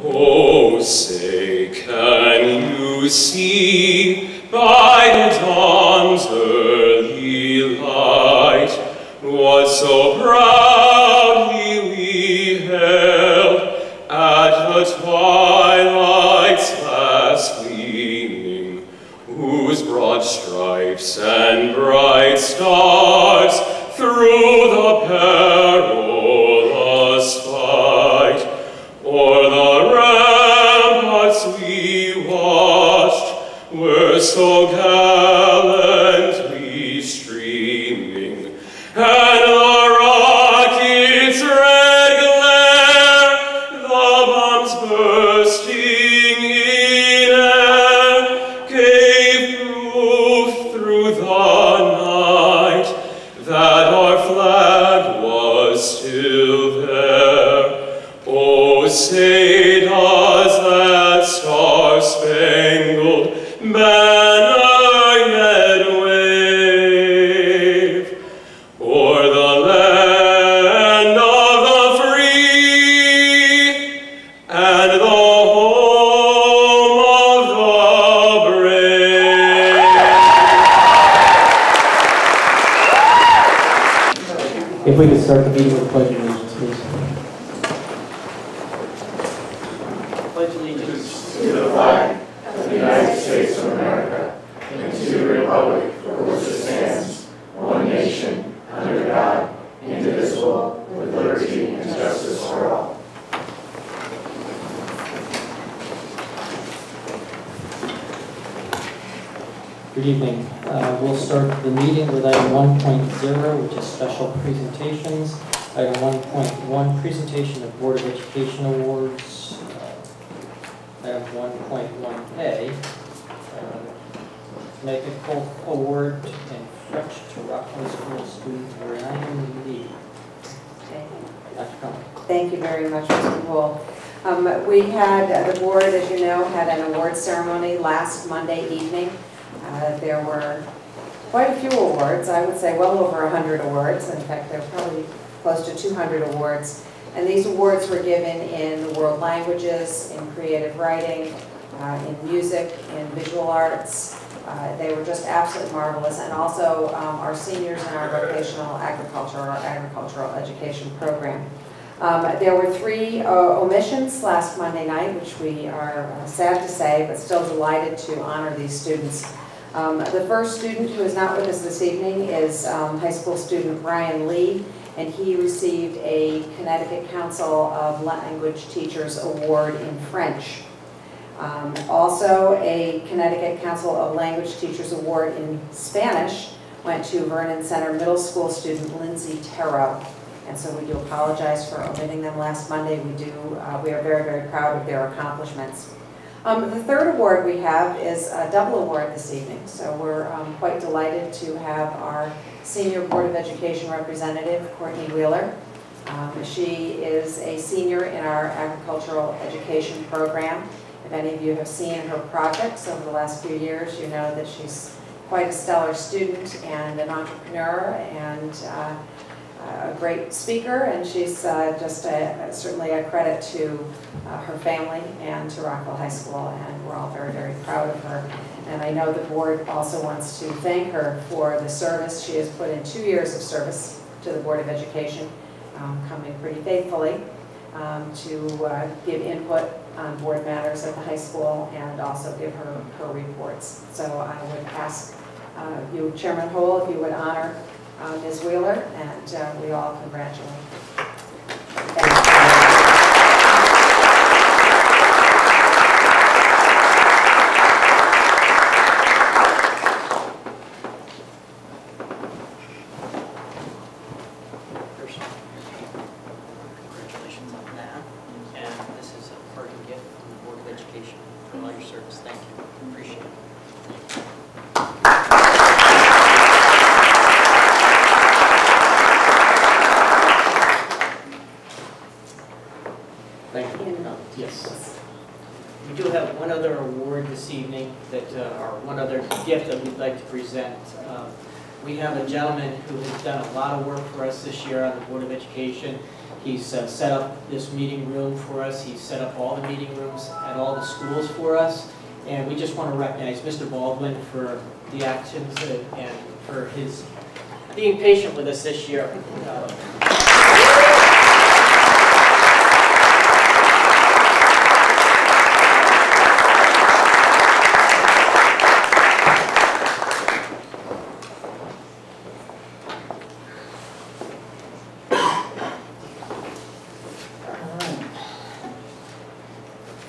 Oh, say, can you see by the dawn's early light what so proudly we held at the twilight's last gleaming, whose broad stripes and bright stars through the perilous fight o'er the ramparts we watched were so gallantly streaming, and the rocket's red glare, the bombs bursting in air, gave proof through the night that our flag was still there. Oh, say does that star-spangled banner yet wave o'er the land of the free and the home of the brave? If we could start the meeting with pledge of allegiance, please. Pledge allegiance to the flag of the United States of America and to the republic for which it stands, one nation, under God, indivisible, with liberty and justice for all. Good evening. We'll start the meeting with item 1.0, which is special presentations. Item 1.1, presentation of Board of Education awards. Item 1.1a, Medical Award in French to Rockland School student Ryan Lee. Dr. Conley. Thank you very much, Mr. Poole. We had, the board, as you know, had an award ceremony last Monday evening. There were quite a few awards, I would say well over 100 awards. In fact, there were probably close to 200 awards. And these awards were given in the world languages, in creative writing, in music, in visual arts. They were just absolutely marvelous. And also our seniors in our vocational agriculture, our agricultural education program. There were 3 omissions last Monday night, which we are sad to say, but still delighted to honor these students. The first student who is not with us this evening is high school student Ryan Lee, and he received a Connecticut Council of Language Teachers Award in French. Also, a Connecticut Council of Language Teachers Award in Spanish went to Vernon Center Middle School student Lindsay Terrell. And so we do apologize for omitting them last Monday. We are very, very proud of their accomplishments. The third award we have is a double award this evening. So we're quite delighted to have our Senior Board of Education representative, Courtney Wheeler. She is a senior in our agricultural education program. If any of you have seen her projects over the last few years, you know that she's quite a stellar student and an entrepreneur and a great speaker, and she's certainly a credit to her family and to Rockville High School, and we're all very, very proud of her. And I know the board also wants to thank her for the service. She has put in 2 years of service to the Board of Education, coming pretty faithfully to give input on board matters at the high school and also give her reports. So I would ask you, Chairman Hole, if you would honor Ms. Wheeler, and we all congratulate her. Thank you. Congratulations on that. And this is a parting gift from the Board of Education for all your service. Thank you. Appreciate it. Thank you. Yes. We do have one other award this evening, or one other gift that we'd like to present. We have a gentleman who has done a lot of work for us this year on the Board of Education. He's set up this meeting room for us. He's set up all the meeting rooms at all the schools for us. And we just want to recognize Mr. Baldwin for the actions and for his being patient with us this year.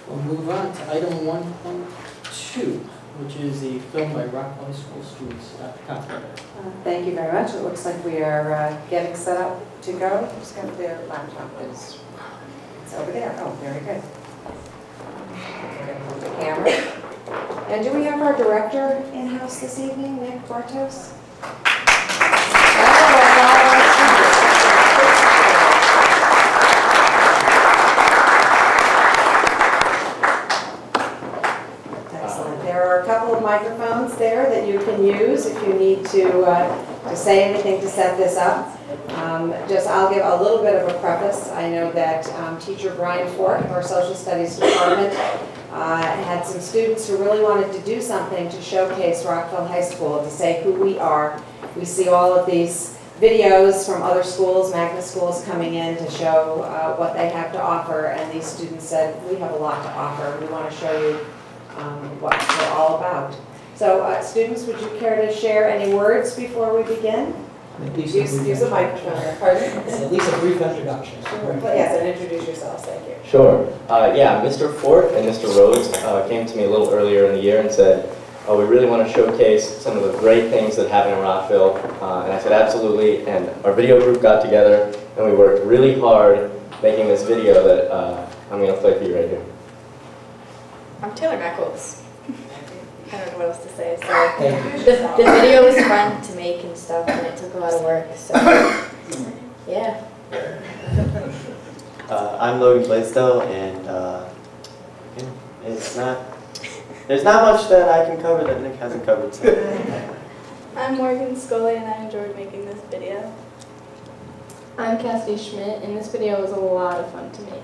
We'll move on to item 1.2, which is the film by Rockville High School students. Copyright. Thank you very much. It looks like we are getting set up to go. Just got their laptop. It's over there. Oh, very good. We're going to move the camera. And do we have our director in-house this evening, Nick Bartos? Excellent. There are a couple of microphones there that you can use if you need to say anything to set this up. I'll give a little bit of a preface. I know that teacher Brian Fork of our social studies department had some students who really wanted to do something to showcase Rockville High School, to say who we are. We see all of these videos from other schools, magnet schools, coming in to show what they have to offer, and these students said, we have a lot to offer. We want to show you what we're all about. So students, would you care to share any words before we begin? Use a microphone. Pardon? At least a brief introduction. Sure. Yes, and introduce yourselves. Thank you. Sure. Yeah, Mr. Fork and Mr. Rhodes came to me a little earlier in the year and said, oh, we really want to showcase some of the great things that happen in Rockville. And I said, absolutely. And our video group got together and we worked really hard making this video that I'm going to play for you right here. I'm Taylor Beckles. I don't know what else to say. So the video was fun to make and stuff, and it took a lot of work. So yeah. I'm Logan Blaisdell, and there's not much that I can cover that Nick hasn't covered. So. I'm Morgan Scully, and I enjoyed making this video. I'm Cassidy Schmidt, and this video was a lot of fun to make.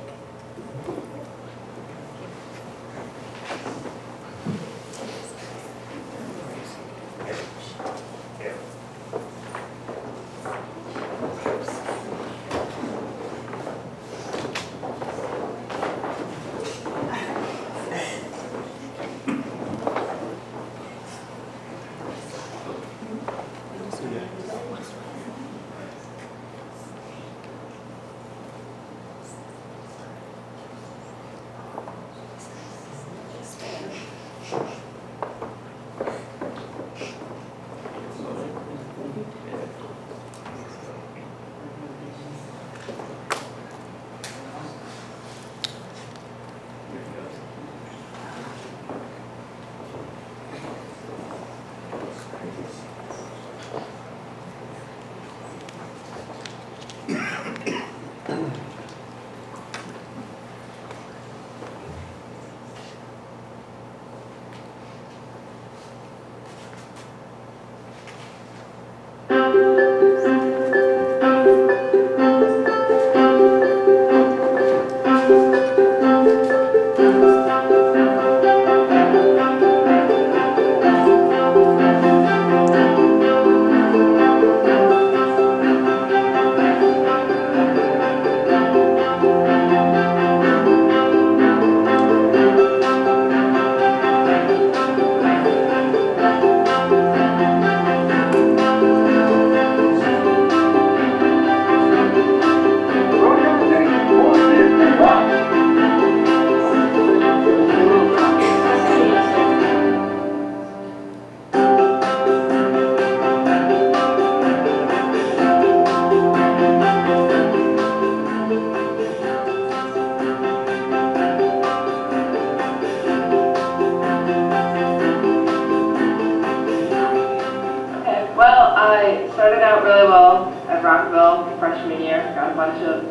started out really well at Rockville freshman year, got a bunch of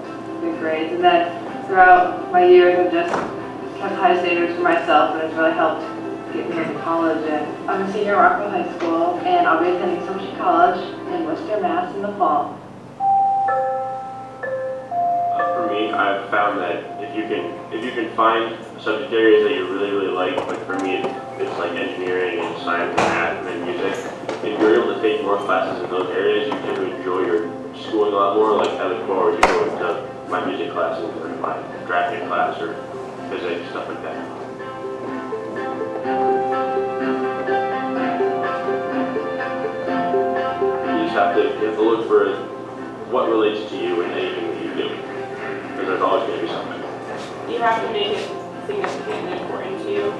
good grades, and then throughout my years I've just kept high standards for myself, and it's really helped get me into college. And I'm a senior at Rockville High School, and I'll be attending Social College in Worcester, Mass. in the fall. I've found that if you can find subject areas that you really like for me, it's like engineering and science and math and then music. If you're able to take more classes in those areas, you tend to enjoy your schooling a lot more. Like I look forward to going to my music classes or my drafting class or physics, stuff like that. You just have to look for what relates to you in anything that you do, because there's always going to be something. You have to make it significant and important to you.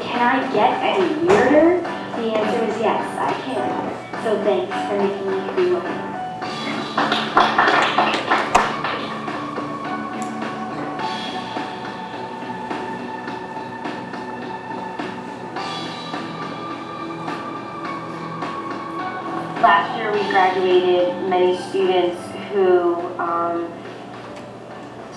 Can I get any weirder? The answer is yes, I can. So thanks for making me who I am. Last year we graduated many students who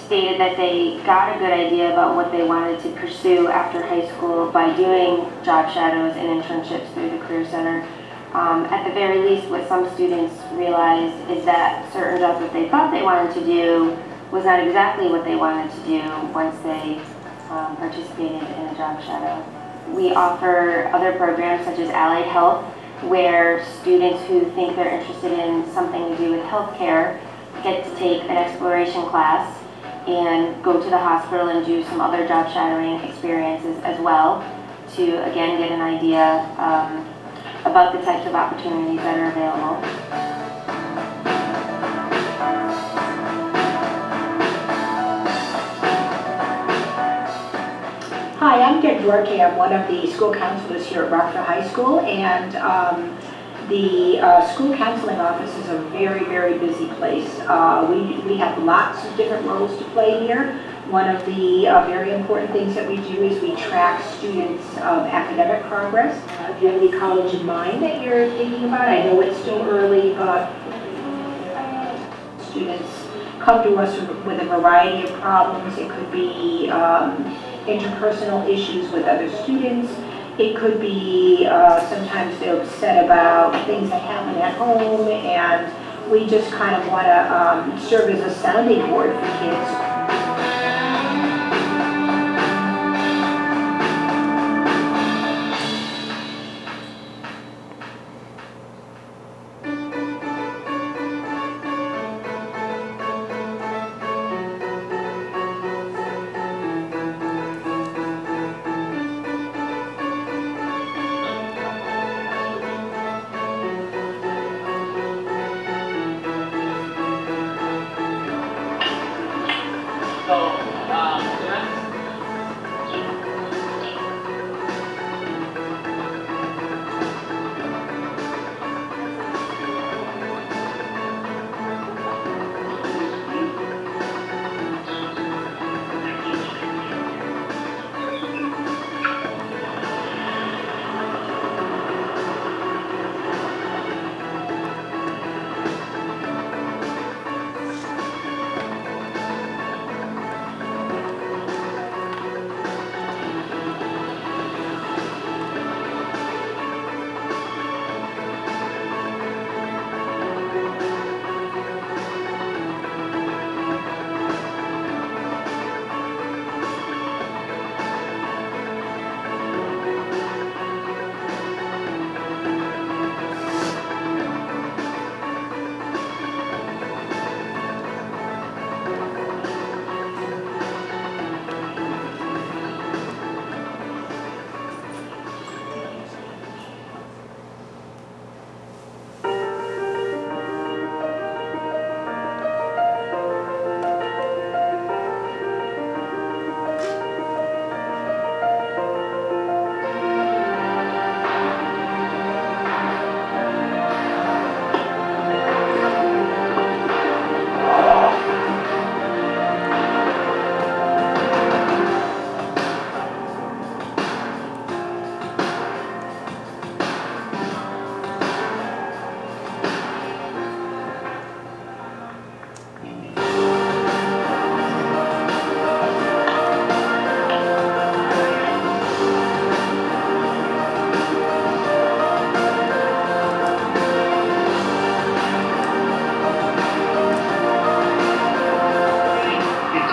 stated that they got a good idea about what they wanted to pursue after high school by doing job shadows and internships through the Career Center. At the very least, what some students realized is that certain jobs that they thought they wanted to do was not exactly what they wanted to do once they participated in a job shadow. We offer other programs such as Allied Health, where students who think they're interested in something to do with healthcare get to take an exploration class and go to the hospital and do some other job shadowing experiences as well to, again, get an idea about the types of opportunities that are available. Hi, I'm Deb Duarte. I'm one of the school counselors here at Rockville High School, and the school counseling office is a very, very busy place. We have lots of different roles to play here. One of the very important things that we do is we track students' academic progress. If you have any college in mind that you're thinking about, I know it's still early, but students come to us with a variety of problems. It could be interpersonal issues with other students. It could be sometimes they're upset about things that happen at home, and we just kind of want to serve as a sounding board for kids.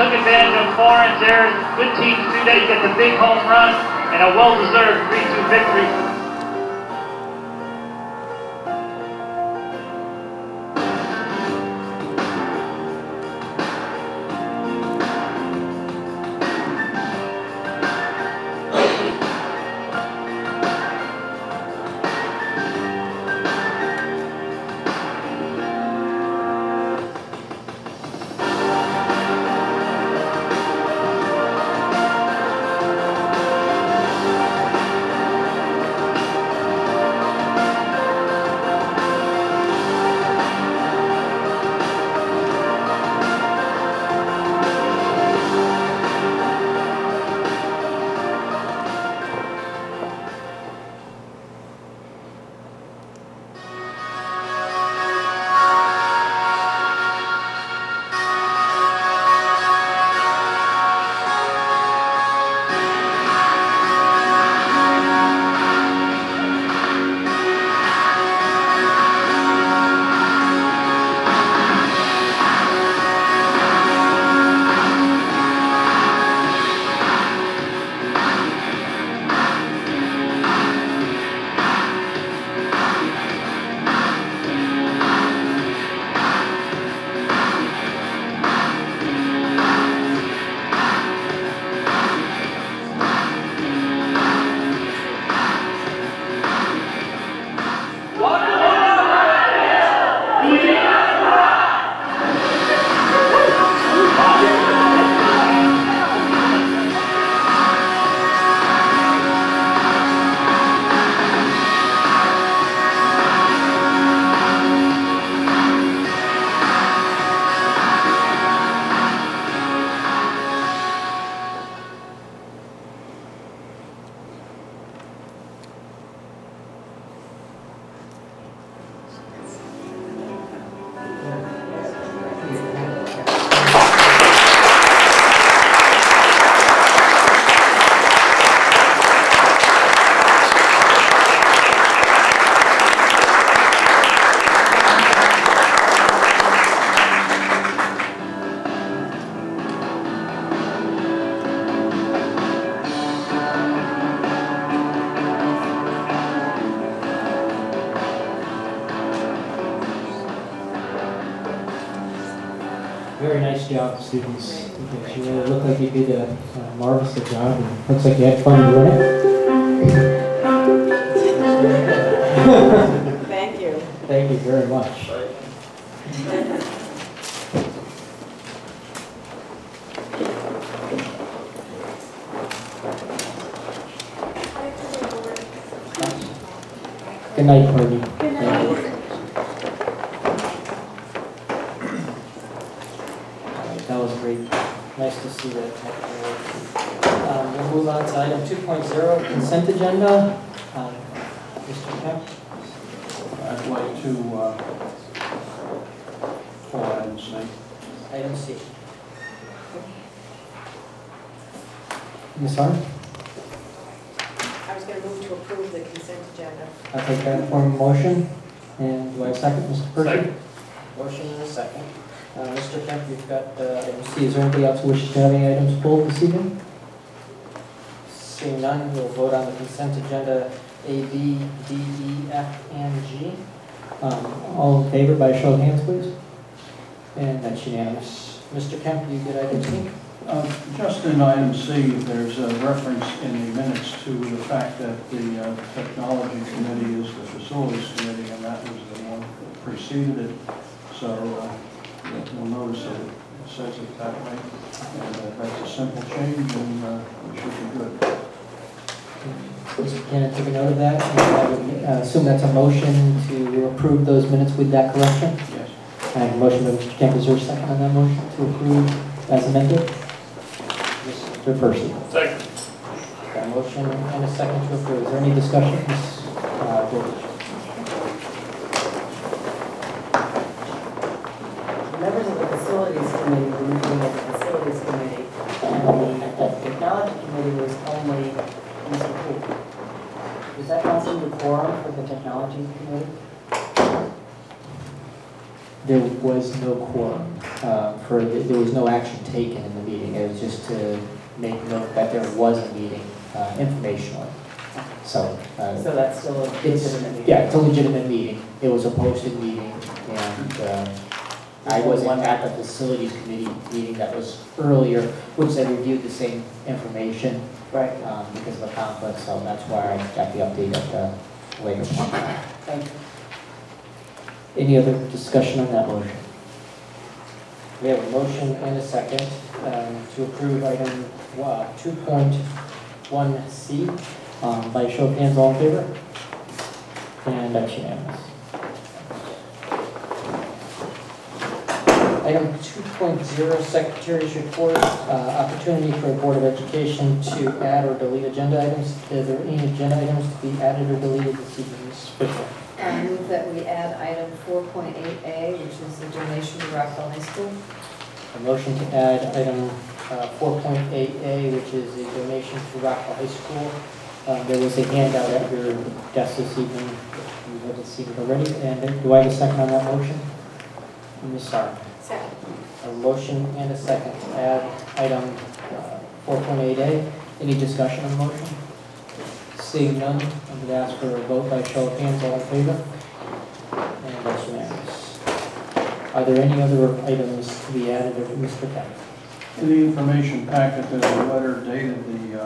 took advantage of Florence. There's good teams do that. You get the big home run and a well-deserved 3-2 victory. Very nice job, students. You really look like you did a marvelous job, and looks like you had fun doing it. Thank you. Thank you very much. Good night, Courtney. Good night. That was great. Nice to see that. We'll move on to item 2.0, consent agenda. Mr. Kemp? I'd like to pull item C. Item C. Ms. Harn? I was going to move to approve the consent agenda. I'll take that form of motion. And do I have a second, Mr. Percy? Second. Motion and a second. Mr. Kemp, you've got item C. Is there anybody else who wishes to have any items pulled this evening? Seeing none, we'll vote on the consent agenda A, B, D, E, F, and G. All in favor by show of hands, please. And that's unanimous. Mr. Kemp, you get item C? Just in item C, there's a reference in the minutes to the fact that the technology committee is the facilities committee, and that was the one that preceded it. So you'll notice that it says it that way. And that's a simple change, and we should be good. Mr. Cannon took a note of that, and I would assume that's a motion to approve those minutes with that correction? Yes. I have a motion by Mr. Kemp. Is there a second on that motion to approve as amended? Mr. Percy. Second. Got a motion and a second to approve. Is there any discussion? Ms. Goldrich? The members of the facilities committee were meeting at the facilities committee, and the technology committee was only Mr. Poole. Does that constitute a quorum for the technology committee? there was no quorum. There was no action taken in the meeting. It was just to make note that there was a meeting informationally. So that's still a legitimate meeting? Yeah, it's a legitimate meeting. It was a posted meeting, and I wasn't at the facilities committee meeting that was earlier, which they reviewed the same information. Right. Because of a conflict, so that's why I got the update at the later point. Thank you. Any other discussion on that motion? We have a motion and a second to approve item 2.1C. By show of hands, all in favor? And that's unanimous. Item 2.0, Secretary's report, opportunity for the Board of Education to add or delete agenda items. Are there any agenda items to be added or deleted this evening, Ms. Fisher? I move that we add item 4.8A, which is the donation to Rockville High School. A motion to add item 4.8A, which is a donation to Rockville High School. There was a handout at your desk this evening. You haven't seen it already. And do I have a second on that motion? Ms. Sarr. Second. A motion and a second to add item 4.8A. Any discussion on the motion? Seeing none, I'm going to ask for a vote by show of hands. All in favor? And that's unanimous. Are there any other items to be added, Mr. Kemp? In the information packet, there's a letter dated the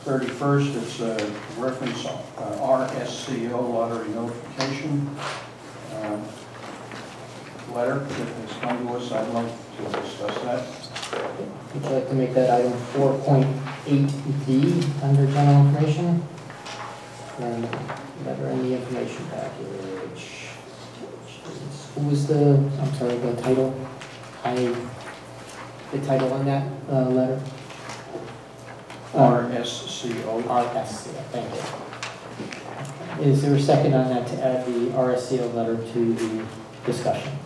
31st. It's a reference RSCO lottery notification letter that has come to us. I'd like to discuss that. Would you like to make that item 4.8D under general information? And letter in the information package. Who was I'm sorry, the title? The title on that letter? RSCO. RSCO, thank you. Is there a second on that to add the RSCO letter to the discussion?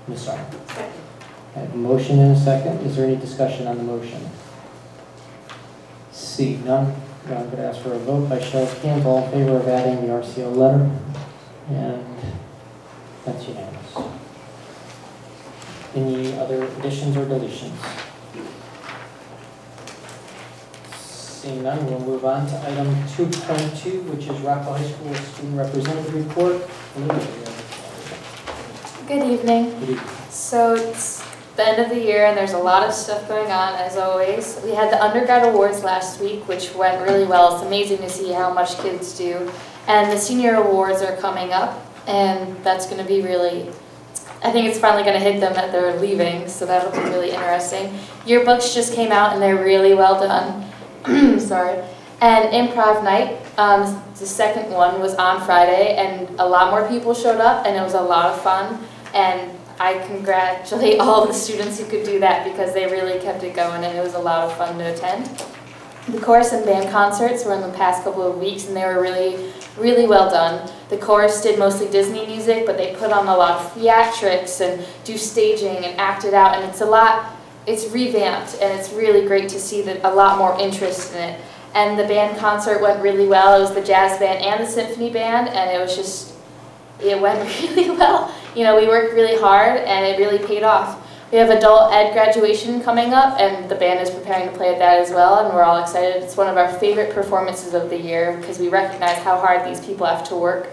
Ms. Sarr. Second. I have a motion and a second. Is there any discussion on the motion? See none. I'm going to ask for a vote by show of hands. All in favor of adding the RCO letter? And that's unanimous. Any other additions or deletions? Seeing none, we'll move on to item 2.2, which is Rockville High School Student Representative Report. Good evening. Good evening. So it's the end of the year and there's a lot of stuff going on as always. We had the undergrad awards last week, which went really well. It's amazing to see how much kids do. And the senior awards are coming up, and that's going to be really, I think it's finally going to hit them that they're leaving, so that'll be really interesting. Yearbooks just came out and they're really well done. Sorry. And improv night, the second one was on Friday, and a lot more people showed up, and it was a lot of fun. And I congratulate all the students who could do that because they really kept it going, and it was a lot of fun to attend. The chorus and band concerts were in the past couple of weeks, and they were really, really well done. The chorus did mostly Disney music, but they put on a lot of theatrics and do staging and act it out, and it's revamped, and it's really great to see that a lot more interest in it. And the band concert went really well. It was the jazz band and the symphony band, and it went really well. You know, we worked really hard, and it really paid off. We have adult ed graduation coming up, and the band is preparing to play at that as well, and we're all excited. It's one of our favorite performances of the year because we recognize how hard these people have to work.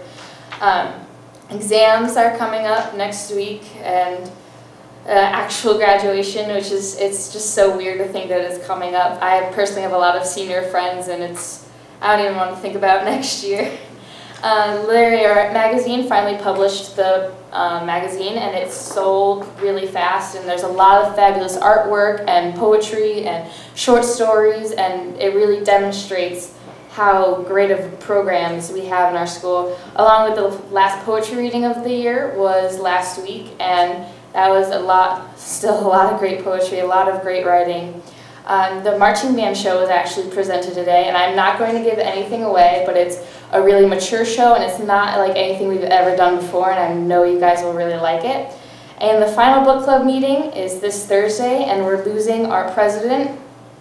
Exams are coming up next week, and actual graduation, which it's just so weird to think that it's coming up. I personally have a lot of senior friends, and I don't even want to think about next year. Literary Art Magazine finally published the magazine, and it's sold really fast, and there's a lot of fabulous artwork and poetry and short stories, and it really demonstrates how great of programs we have in our school. Along with the last poetry reading of the year was last week, and that was still a lot of great poetry, a lot of great writing. The marching band show was actually presented today, and I'm not going to give anything away, but it's a really mature show, and it's not like anything we've ever done before, and I know you guys will really like it. And the final book club meeting is this Thursday, and we're losing our president,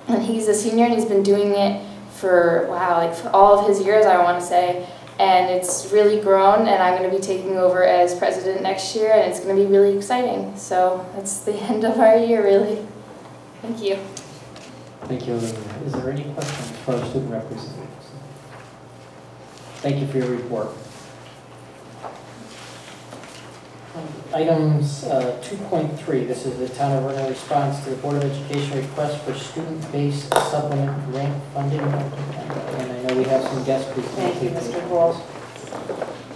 and he's a senior, and he's been doing it for, wow, like for all of his years, I want to say. and it's really grown, and I'm going to be taking over as president next year, and it's going to be really exciting. So that's the end of our year, really. Thank you. Thank you, Olivia. Is there any questions for our student representatives? Thank you for your report. Items 2.3, this is the Town of Vernon response to the Board of Education request for student-based supplement grant funding. And I know we have some guest speakers. Thank you, Mr. Gould.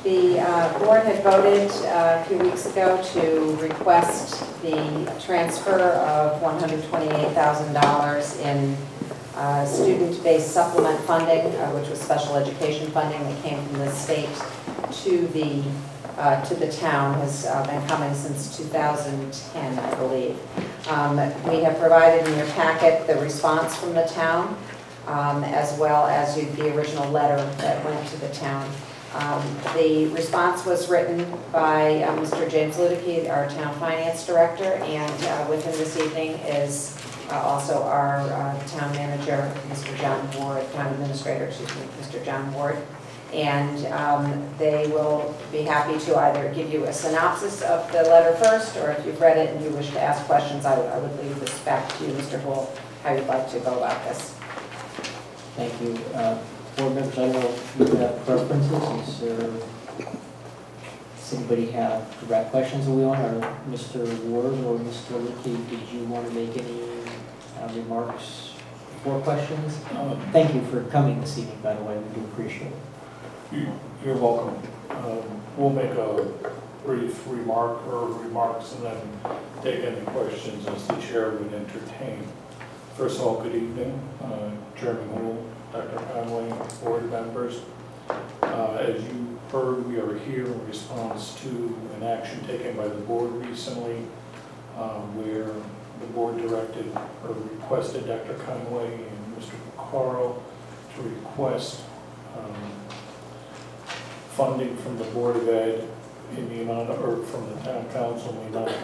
The board had voted a few weeks ago to request the transfer of $128,000 in student-based supplement funding, which was special education funding that came from the state to the town, has been coming since 2010, I believe. We have provided in your packet the response from the town, as well as the original letter that went to the town. The response was written by Mr. James Ludicky, our town finance director, and with him this evening is also our town manager, Mr. John Ward, town administrator, excuse me, Mr. John Ward. And they will be happy to either give you a synopsis of the letter first, or if you've read it and you wish to ask questions, I would leave this back to you, Mr. Gould, how you'd like to go about this. Thank you. Board members, I don't know if you have preferences. Does anybody have direct questions that we want, or Mr. Ward or Mr. Licky, did you want to make any remarks or questions? Thank you for coming this evening, by the way. We do appreciate it. You're welcome. We'll make a brief remark or remarks and then take any questions as the chair would entertain. First of all, good evening, Chairman Houle, Dr. Conway, board members. As you heard, we are here in response to an action taken by the board recently where the board directed or requested Dr. Conway and Mr. Carl to request funding from the Board of Ed in the amount of, or from the town council in the amount of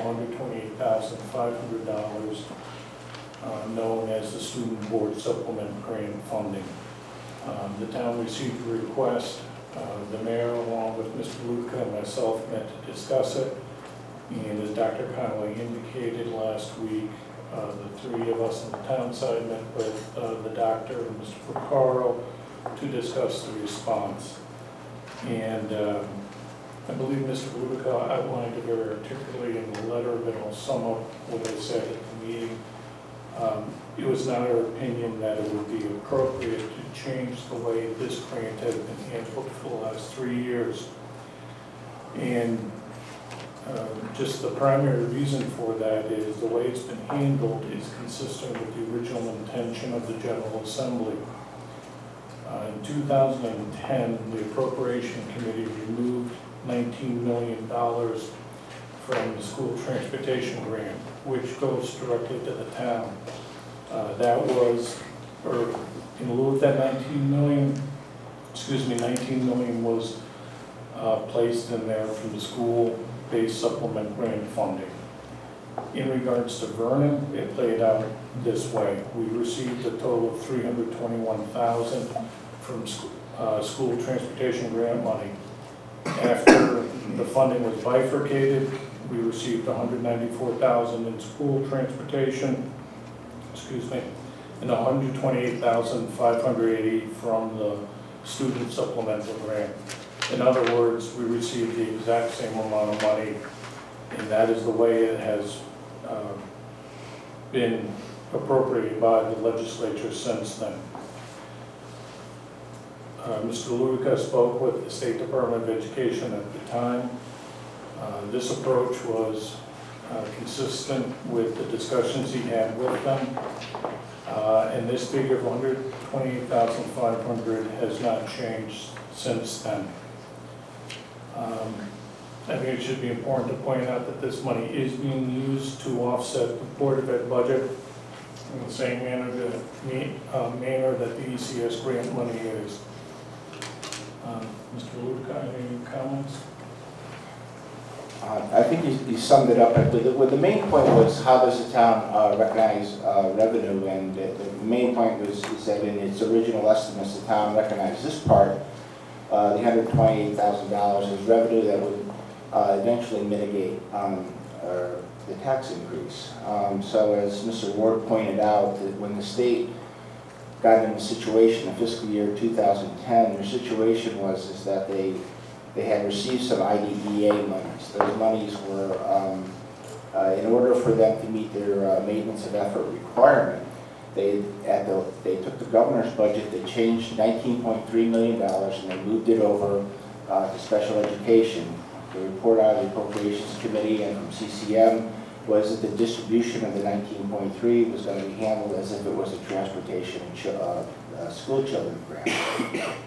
$128,500, known as the Student Board Supplement Grant Funding. The town received a request. The mayor, along with Mr. Luca and myself, met to discuss it. And as Dr. Conway indicated last week, the three of us on the town side met with the doctor and Mr. Porcaro to discuss the response. And I believe Mr. Luca outlined it very articulately in the letter, but I'll sum up what I said at the meeting. It was not our opinion that it would be appropriate to change the way this grant has been handled for the last 3 years. And just the primary reason for that is the way it's been handled is consistent with the original intention of the General Assembly. In 2010, the Appropriation Committee removed $19 million from the school transportation grant, which goes directly to the town. That was, or in lieu of that 19 million was placed in there from the school-based supplement grant funding. In regards to Vernon, it played out this way. We received a total of $321,000 from school transportation grant money. After the funding was bifurcated, we received $194,000 in school transportation, and $128,580 from the student supplemental grant. In other words, we received the exact same amount of money, and that is the way it has been appropriated by the legislature since then. Mr. Ludica spoke with the State Department of Education at the time. This approach was consistent with the discussions he had with them. And this figure of $128,500 has not changed since then. I think it should be important to point out that this money is being used to offset the Board of Ed budget in the same manner that the ECS grant money is. Mr. Ludica, any comments? I think you summed it up. The main point was how does the town recognize revenue, and the main point was is that in its original estimates, the town recognized this part the $128,000 is revenue that would eventually mitigate the tax increase. So as Mr. Ward pointed out, that when the state got in a situation in fiscal year 2010, their situation is that they had received some IDEA monies. Those monies were, in order for them to meet their maintenance of effort requirement, they took the governor's budget, they changed $19.3 million, and they moved it over to special education. The report out of the Appropriations Committee and from CCM was that the distribution of the 19.3 was going to be handled as if it was a transportation and school children grant.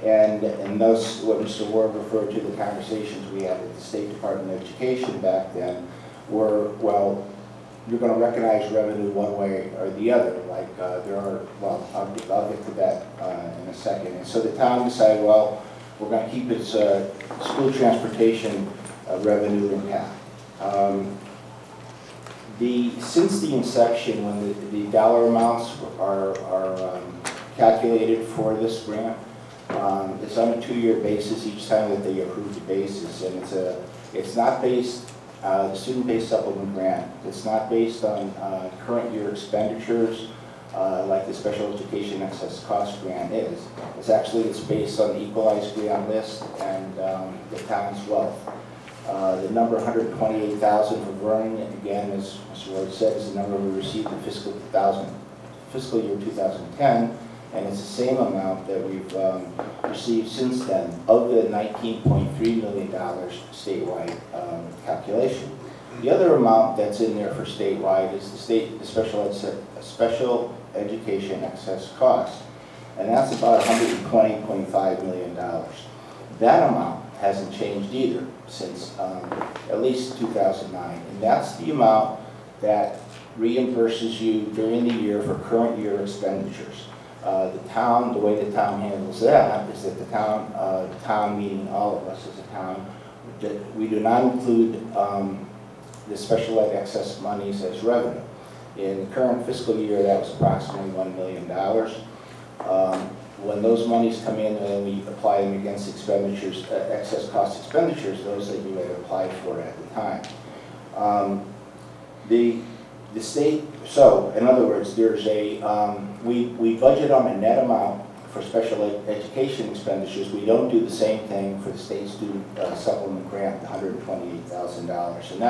And those, what Mr. Ward referred to, the conversations we had at the State Department of Education back then were, well, you're going to recognize revenue one way or the other. Like there are, well, I'll get to that in a second. And so the town decided, well, we're going to keep its school transportation revenue intact. Since the inception, when the dollar amounts are calculated for this grant, it's on a 2-year basis each time that they approve the basis, and it's not based, the student-based supplement grant, it's not based on current year expenditures like the special education excess cost grant is. It's based on the equalized grant list and the town's wealth. The number 128,000 for Vernon, again, as Mr. Ward said, is the number we received in fiscal year 2010, and it's the same amount that we've received since then of the $19.3 million statewide calculation. The other amount that's in there for statewide is the special education excess cost, and that's about $120.5 million. That amount hasn't changed either since at least 2009, and that's the amount that reimburses you during the year for current year expenditures. The way the town handles that is that the town meaning all of us as a town, we do not include the special ed excess monies as revenue. In the current fiscal year, that was approximately $1 million. When those monies come in and we apply them against expenditures, excess cost expenditures, those that you had applied for at the time. The state, so in other words, there's we budget on a net amount for special education expenditures. We don't do the same thing for the state student supplement grant, the $128,000. And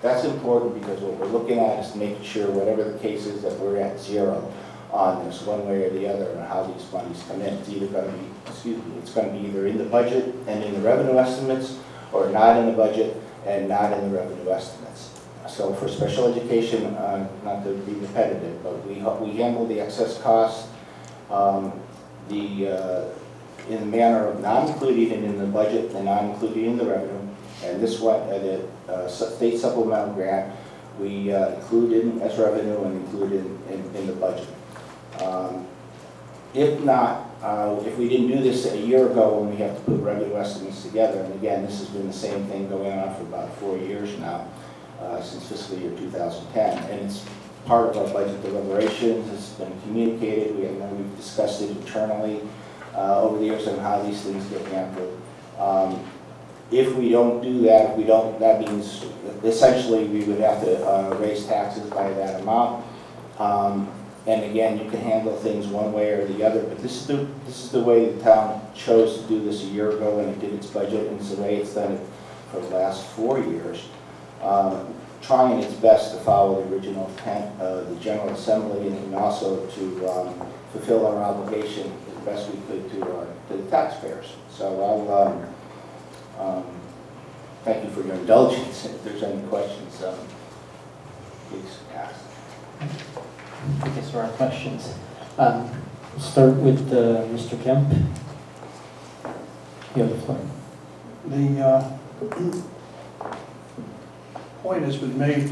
that's important because what we're looking at is making sure whatever the case is that we're at zero on this one way or the other and how these monies come in. It's either going to be, it's going to be either in the budget and in the revenue estimates, or not in the budget and not in the revenue estimates. So for special education, not to be repetitive, but we handle the excess costs in the manner of not including it in the budget and not including in the revenue. And this one, the state supplemental grant, we include in as revenue and include in the budget. If not, if we didn't do this a year ago when we have to put revenue estimates together, and again, this has been the same thing going on for about 4 years now, since fiscal year 2010, and it's part of our budget deliberations. It's been communicated. We've discussed it internally over the years on how these things get handled. If we don't do that, that means essentially we would have to raise taxes by that amount. And again, you can handle things one way or the other, but this is the way the town chose to do this a year ago when it did its budget, and it's the way it's done it for the last 4 years. Trying its best to follow the original intent of the General Assembly and also to fulfill our obligation as best we could to the taxpayers. So I'll thank you for your indulgence. If there's any questions, please ask. I guess there are questions. We'll start with Mr. Kemp. You have the floor. The point has been made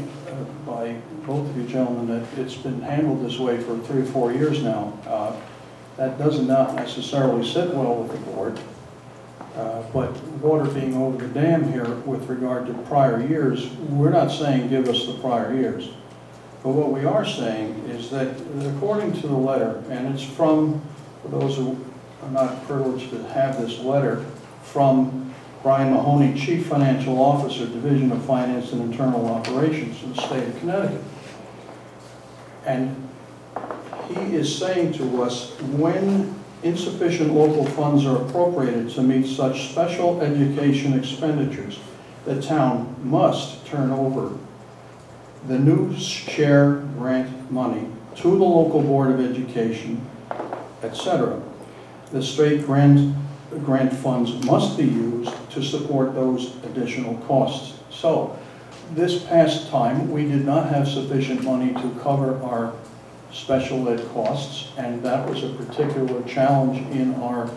by both of you gentlemen that it's been handled this way for 3 or 4 years now. That does not necessarily sit well with the board, but water being over the dam here with regard to prior years, we're not saying give us the prior years. But what we are saying is that according to the letter, and it's from, for those who are not privileged to have this letter, from Brian Mahoney, Chief Financial Officer, Division of Finance and Internal Operations in the state of Connecticut. And he is saying to us, when insufficient local funds are appropriated to meet such special education expenditures, the town must turn over the new share grant money to the local Board of Education, etc. The state grant funds must be used to support those additional costs. So, this past time, we did not have sufficient money to cover our special ed costs, and that was a particular challenge in our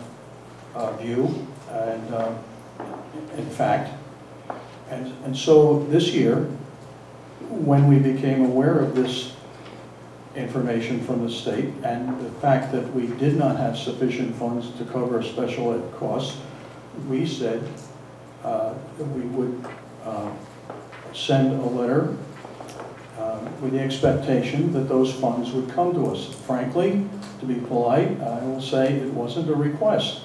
view, and in fact. And so this year, when we became aware of this information from the state and the fact that we did not have sufficient funds to cover special ed costs, we said that we would send a letter with the expectation that those funds would come to us. Frankly, to be polite, I will say it wasn't a request.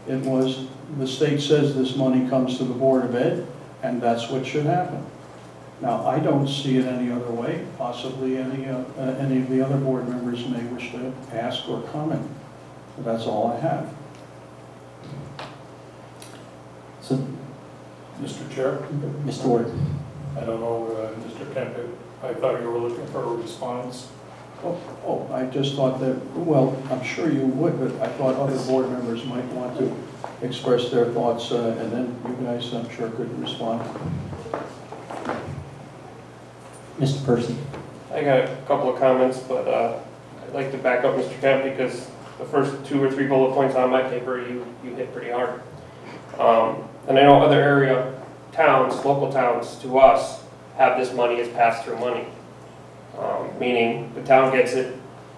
It was, the state says this money comes to the Board of Ed, and that's what should happen. Now, I don't see it any other way. Possibly any of the other board members may wish to ask or comment. But that's all I have. So, Mr. Chair? Mr. Ward. I don't know, Mr. Kemp, I thought you were looking for a response. Oh, I just thought that, well, I'm sure you would, but I thought other board members might want to express their thoughts, and then you guys, I'm sure, could respond. Mr. Percy. I got a couple of comments, but I'd like to back up Mr. Kemp because the first 2 or 3 bullet points on my paper you hit pretty hard. And I know other area towns, local towns, to us, have this money as pass-through money. Meaning the town gets it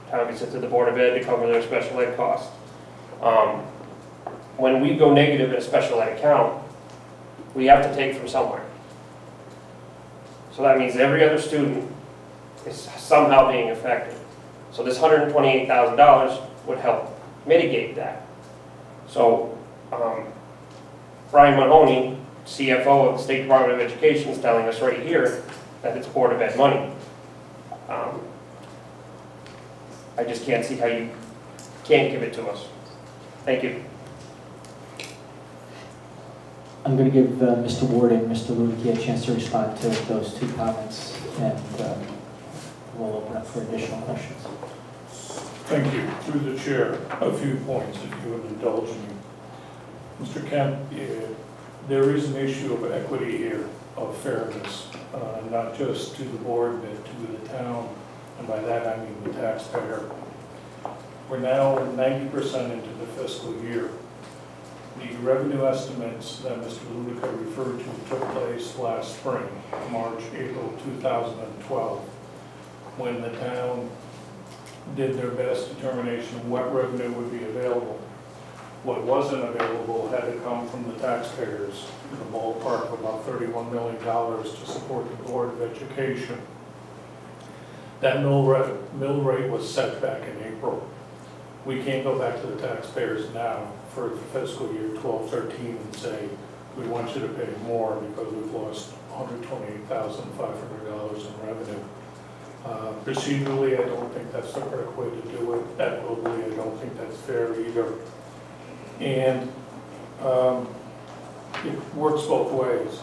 to the Board of Ed to cover their special ed costs. When we go negative in a special ed account, we have to take from somewhere. So that means every other student is somehow being affected. So this $128,000 would help mitigate that. So Brian Mahoney, CFO of the State Department of Education, is telling us right here that it's Board of Ed money. I just can't see how you can't give it to us. Thank you. I'm going to give Mr. Ward and Mr. Lewicki a chance to respond to those 2 comments, and we'll open up for additional questions. Thank you. Through the chair, a few points, if you would indulge me. Mr. Kemp, there is an issue of equity here, of fairness, not just to the board, but to the town, and by that I mean the taxpayer. We're now 90% into the fiscal year. The revenue estimates that Mr. Ludica referred to took place last spring, March, April 2012, when the town did their best determination of what revenue would be available. What wasn't available had to come from the taxpayers in the ballpark of about $31 million to support the Board of Education. That mill rate was set back in April. We can't go back to the taxpayers now for the fiscal year 12-13 and say, we want you to pay more because we've lost $128,500 in revenue. Procedurally, I don't think that's the correct way to do it. Equitably, I don't think that's fair either. And it works both ways.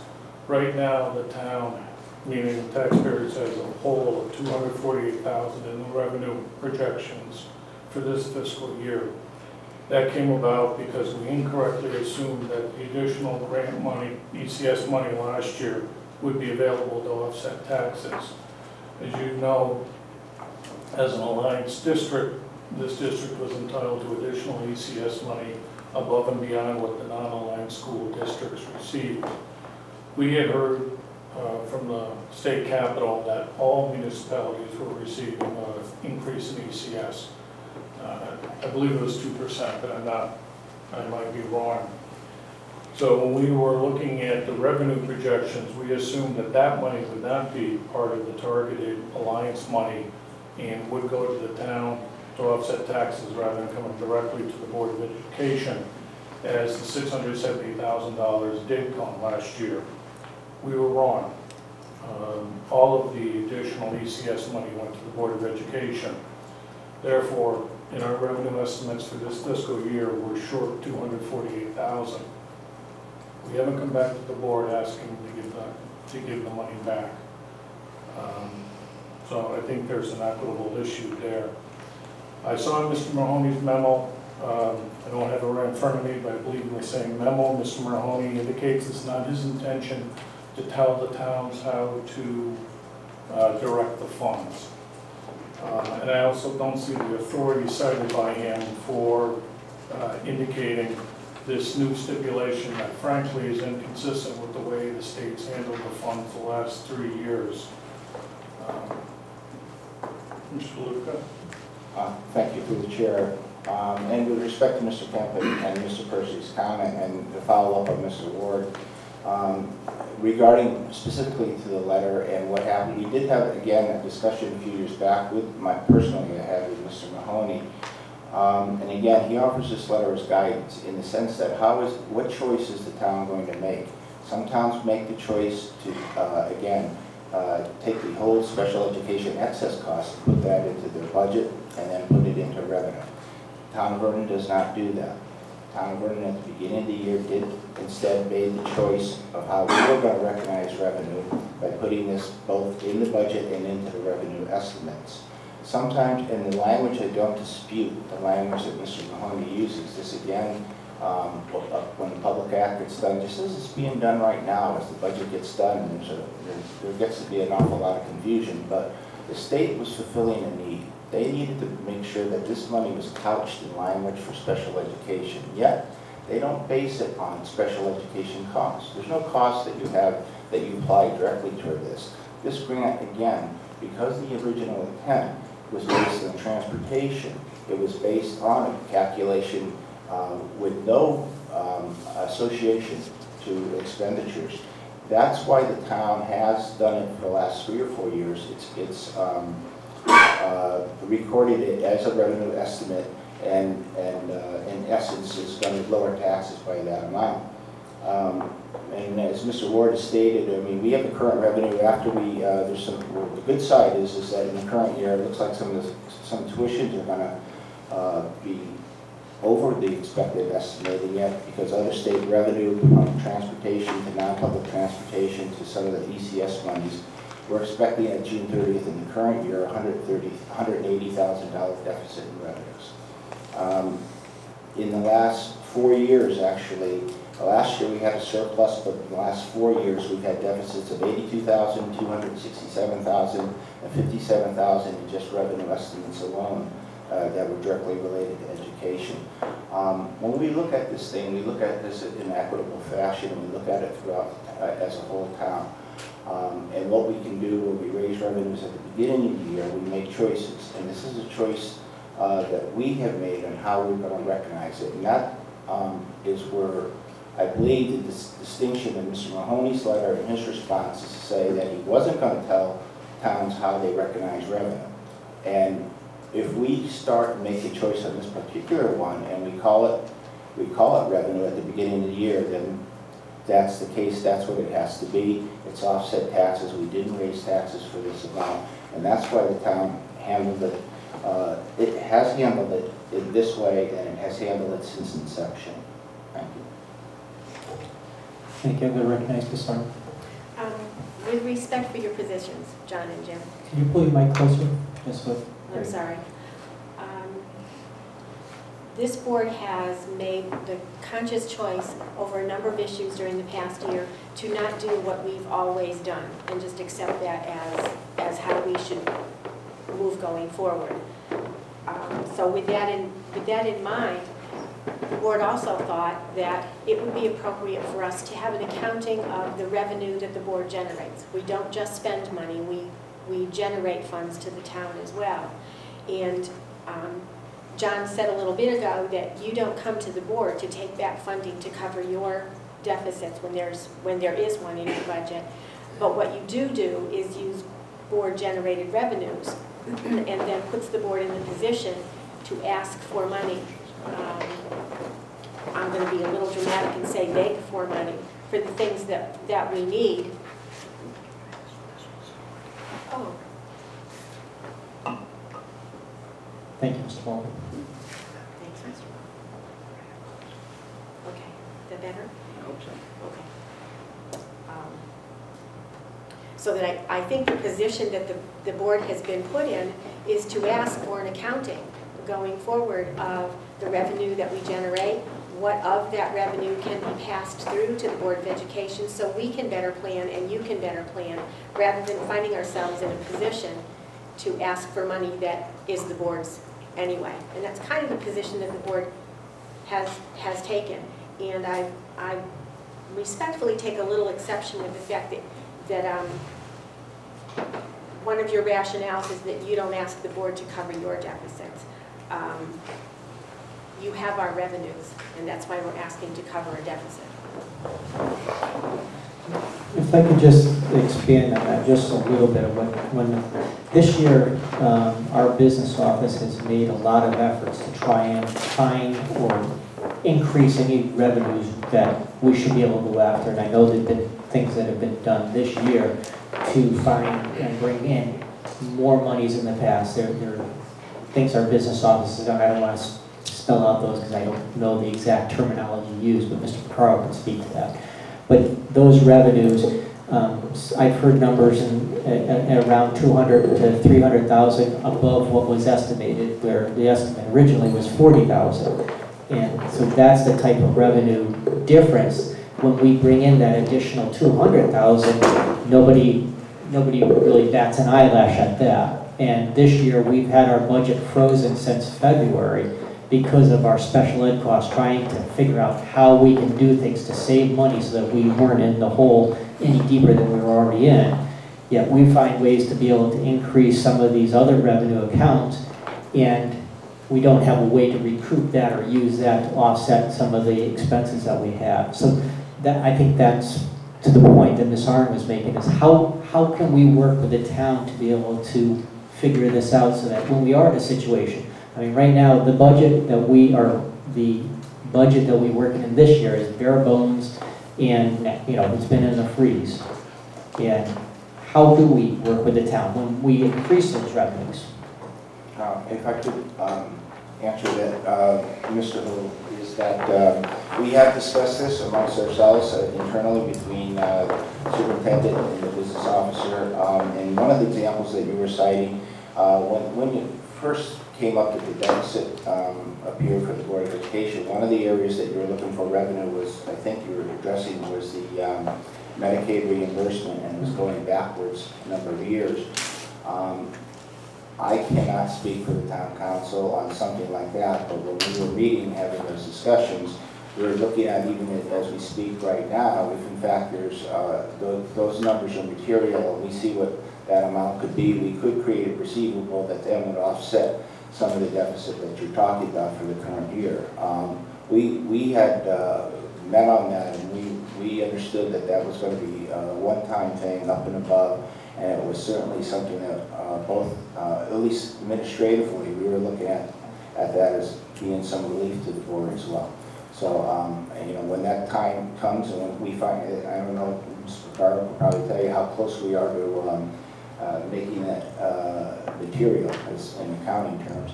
Right now, the town, meaning the taxpayers as a whole, of $248,000 in the revenue projections for this fiscal year. That came about because we incorrectly assumed that the additional grant money, ECS money last year, would be available to offset taxes. As you know, as an alliance district, this district was entitled to additional ECS money above and beyond what the non-alliance school districts received. We had heard from the state capital that all municipalities were receiving an increase in ECS. I believe it was 2%, but I might be wrong. So when we were looking at the revenue projections, we assumed that that money would not be part of the targeted alliance money and would go to the town to offset taxes rather than coming directly to the Board of Education. as the $670,000 did come last year. We were wrong. All of the additional ECS money went to the Board of Education. Therefore, in our revenue estimates for this fiscal year, we're short $248,000. We haven't come back to the board asking to give the money back. So I think there's an equitable issue there. I saw Mr. Mahoney's memo. I don't have it right in front of me, but I believe in the same memo, Mr. Mahoney indicates it's not his intention to tell the towns how to direct the funds. And I also don't see the authority cited by him for indicating this new stipulation that frankly is inconsistent with the way the state's handled the funds the last 3 years. Mr. Luca? Thank you through the chair. And with respect to Mr. Kemp and Mr. Percy's comment and the follow-up of Mr. Ward, regarding specifically to the letter and what happened, we did have, again, a discussion a few years back with personally I had with Mr. Mahoney. And again, he offers this letter as guidance in the sense that what choice is the town going to make? Some towns make the choice to, again, take the whole special education excess cost, put that into their budget, and then put it into revenue. Town of Vernon does not do that. Town of Vernon at the beginning of the year did instead made the choice of how we were going to recognize revenue by putting this both in the budget and into the revenue estimates. Sometimes, in the language I don't dispute, the language that Mr. Mahoney uses, this again, when the public act gets done, just as it's being done right now, as the budget gets done, there gets to be an awful lot of confusion, but the state was fulfilling a need. They needed to make sure that this money was couched in language for special education, yet they don't base it on special education costs. There's no cost that you have that you apply directly toward this. This grant, again, because the original intent was based on transportation, it was based on a calculation with no association to expenditures. That's why the town has done it for the last 3 or 4 years. It's recorded it as a revenue estimate and in essence is going to lower taxes by that amount. And as Mr. Ward has stated, I mean, we have the current revenue after there's some, the good side is that in the current year, it looks like some tuitions are going to be over the expected estimated yet because other state revenue from transportation to non-public transportation to some of the ECS monies, we're expecting at June 30th in the current year $180,000 deficit in revenues. In the last 4 years, actually, last year we had a surplus, but in the last 4 years we've had deficits of $82,000, $267,000, and $57,000 in just revenue estimates alone that were directly related to education. When we look at this thing, we look at this in an equitable fashion, and we look at it throughout as a whole town. And what we can do when we raise revenues at the beginning of the year, we make choices. And this is a choice that we have made on how we're going to recognize it. And that is where I believe the distinction in Mr. Mahoney's letter and his response is to say that he wasn't going to tell towns how they recognize revenue. And if we start and make a choice on this particular one and we call it revenue at the beginning of the year, then that's the case, that's what it has to be. It's offset taxes. We didn't raise taxes for this amount, and that's why the town handled it. It has handled it in this way, and it has handled it since inception. Thank you. Thank you. I'm going to recognize Ms. Arnold. With respect for your positions, John and Jim. Can you pull your mic closer? Yes, please. I'm sorry. This board has made the conscious choice over a number of issues during the past year to not do what we've always done and just accept that as how we should move going forward. So with that in mind, the board also thought that it would be appropriate for us to have an accounting of the revenue that the board generates. We don't just spend money, we generate funds to the town as well. And John said a little bit ago that you don't come to the board to take back funding to cover your deficits when there is one in your budget. But what you do is use board-generated revenues and then puts the board in the position to ask for money I'm going to be a little dramatic and say beg for money for the things that we need. Oh. Thank you, Mr. Baldwin. Thanks, Mr. Okay, is that better? I hope so. Okay. So that I think the position that the board has been put in is to ask for an accounting going forward of the revenue that we generate, what of that revenue can be passed through to the Board of Education so we can better plan and you can better plan, rather than finding ourselves in a position to ask for money that is the board's anyway. And that's kind of the position that the board has taken. And I respectfully take a little exception with the fact that one of your rationales is that you don't ask the board to cover your deficits. You have our revenues, and that's why we're asking to cover a deficit. If I could just expand on that just a little bit, when this year our business office has made a lot of efforts to try and find or increase any revenues that we should be able to go after, and I know there have been things that have been done this year to find and bring in more monies in the past. There are things our business office has done. I don't want to spell out those because I don't know the exact terminology used, but Mr. Picaro can speak to that. But those revenues, I've heard numbers in around 200 to 300,000 above what was estimated, where the estimate originally was 40,000. And so that's the type of revenue difference. When we bring in that additional 200,000, nobody really bats an eyelash at that. And this year we've had our budget frozen since February because of our special ed costs, trying to figure out how we can do things to save money so that we weren't in the hole any deeper than we were already in. Yet we find ways to be able to increase some of these other revenue accounts, and we don't have a way to recoup that or use that to offset some of the expenses that we have. So that, I think that's to the point that Ms. Arnn was making, is how can we work with the town to be able to figure this out so that when we are in a situation, I mean, right now, the budget that we working in this year is bare bones, and it's been in a freeze. And how do we work with the town when we increase those revenues? If I could answer that, Mr. Hu, is that we have discussed this amongst ourselves internally between superintendent and the business officer. And one of the examples that you were citing, when you first came up that the deficit appeared for the Board of Education, one of the areas that you were looking for revenue was, I think you were addressing, was the Medicaid reimbursement, and it was going backwards a number of years. I cannot speak for the town council on something like that, but when we were meeting, having those discussions, we were looking at, even as we speak right now, if in fact there's those numbers are material and we see what that amount could be, we could create a receivable that then would offset some of the deficit that you're talking about for the current year. We had met on that, and we understood that that was going to be a one-time thing up and above, and it was certainly something that both, at least administratively, we were looking at that as being some relief to the board as well. So, when that time comes and when we find it, I don't know, Mr. Picaro will probably tell you how close we are to making that material as in accounting terms,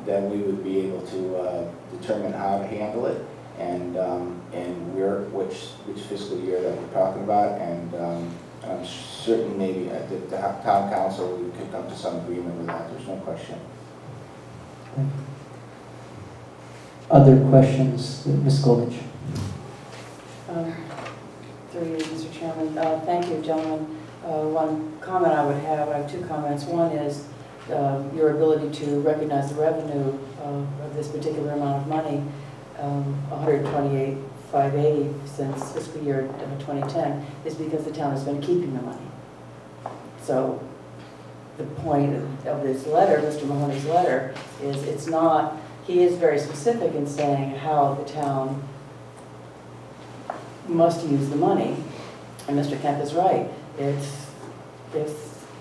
then we would be able to determine how to handle it and which fiscal year that we're talking about, and I'm certain maybe at the town council we could come to some agreement with that. There's no question. Other questions, Ms. Goldich? Through you, Mr. Chairman. Thank you, gentlemen. One comment I would have, I have two comments. One is your ability to recognize the revenue of this particular amount of money, $128,580 since fiscal year 2010, is because the town has been keeping the money. So the point of this letter, Mr. Mahoney's letter, is it's not, he is very specific in saying how the town must use the money. And Mr. Kemp is right. If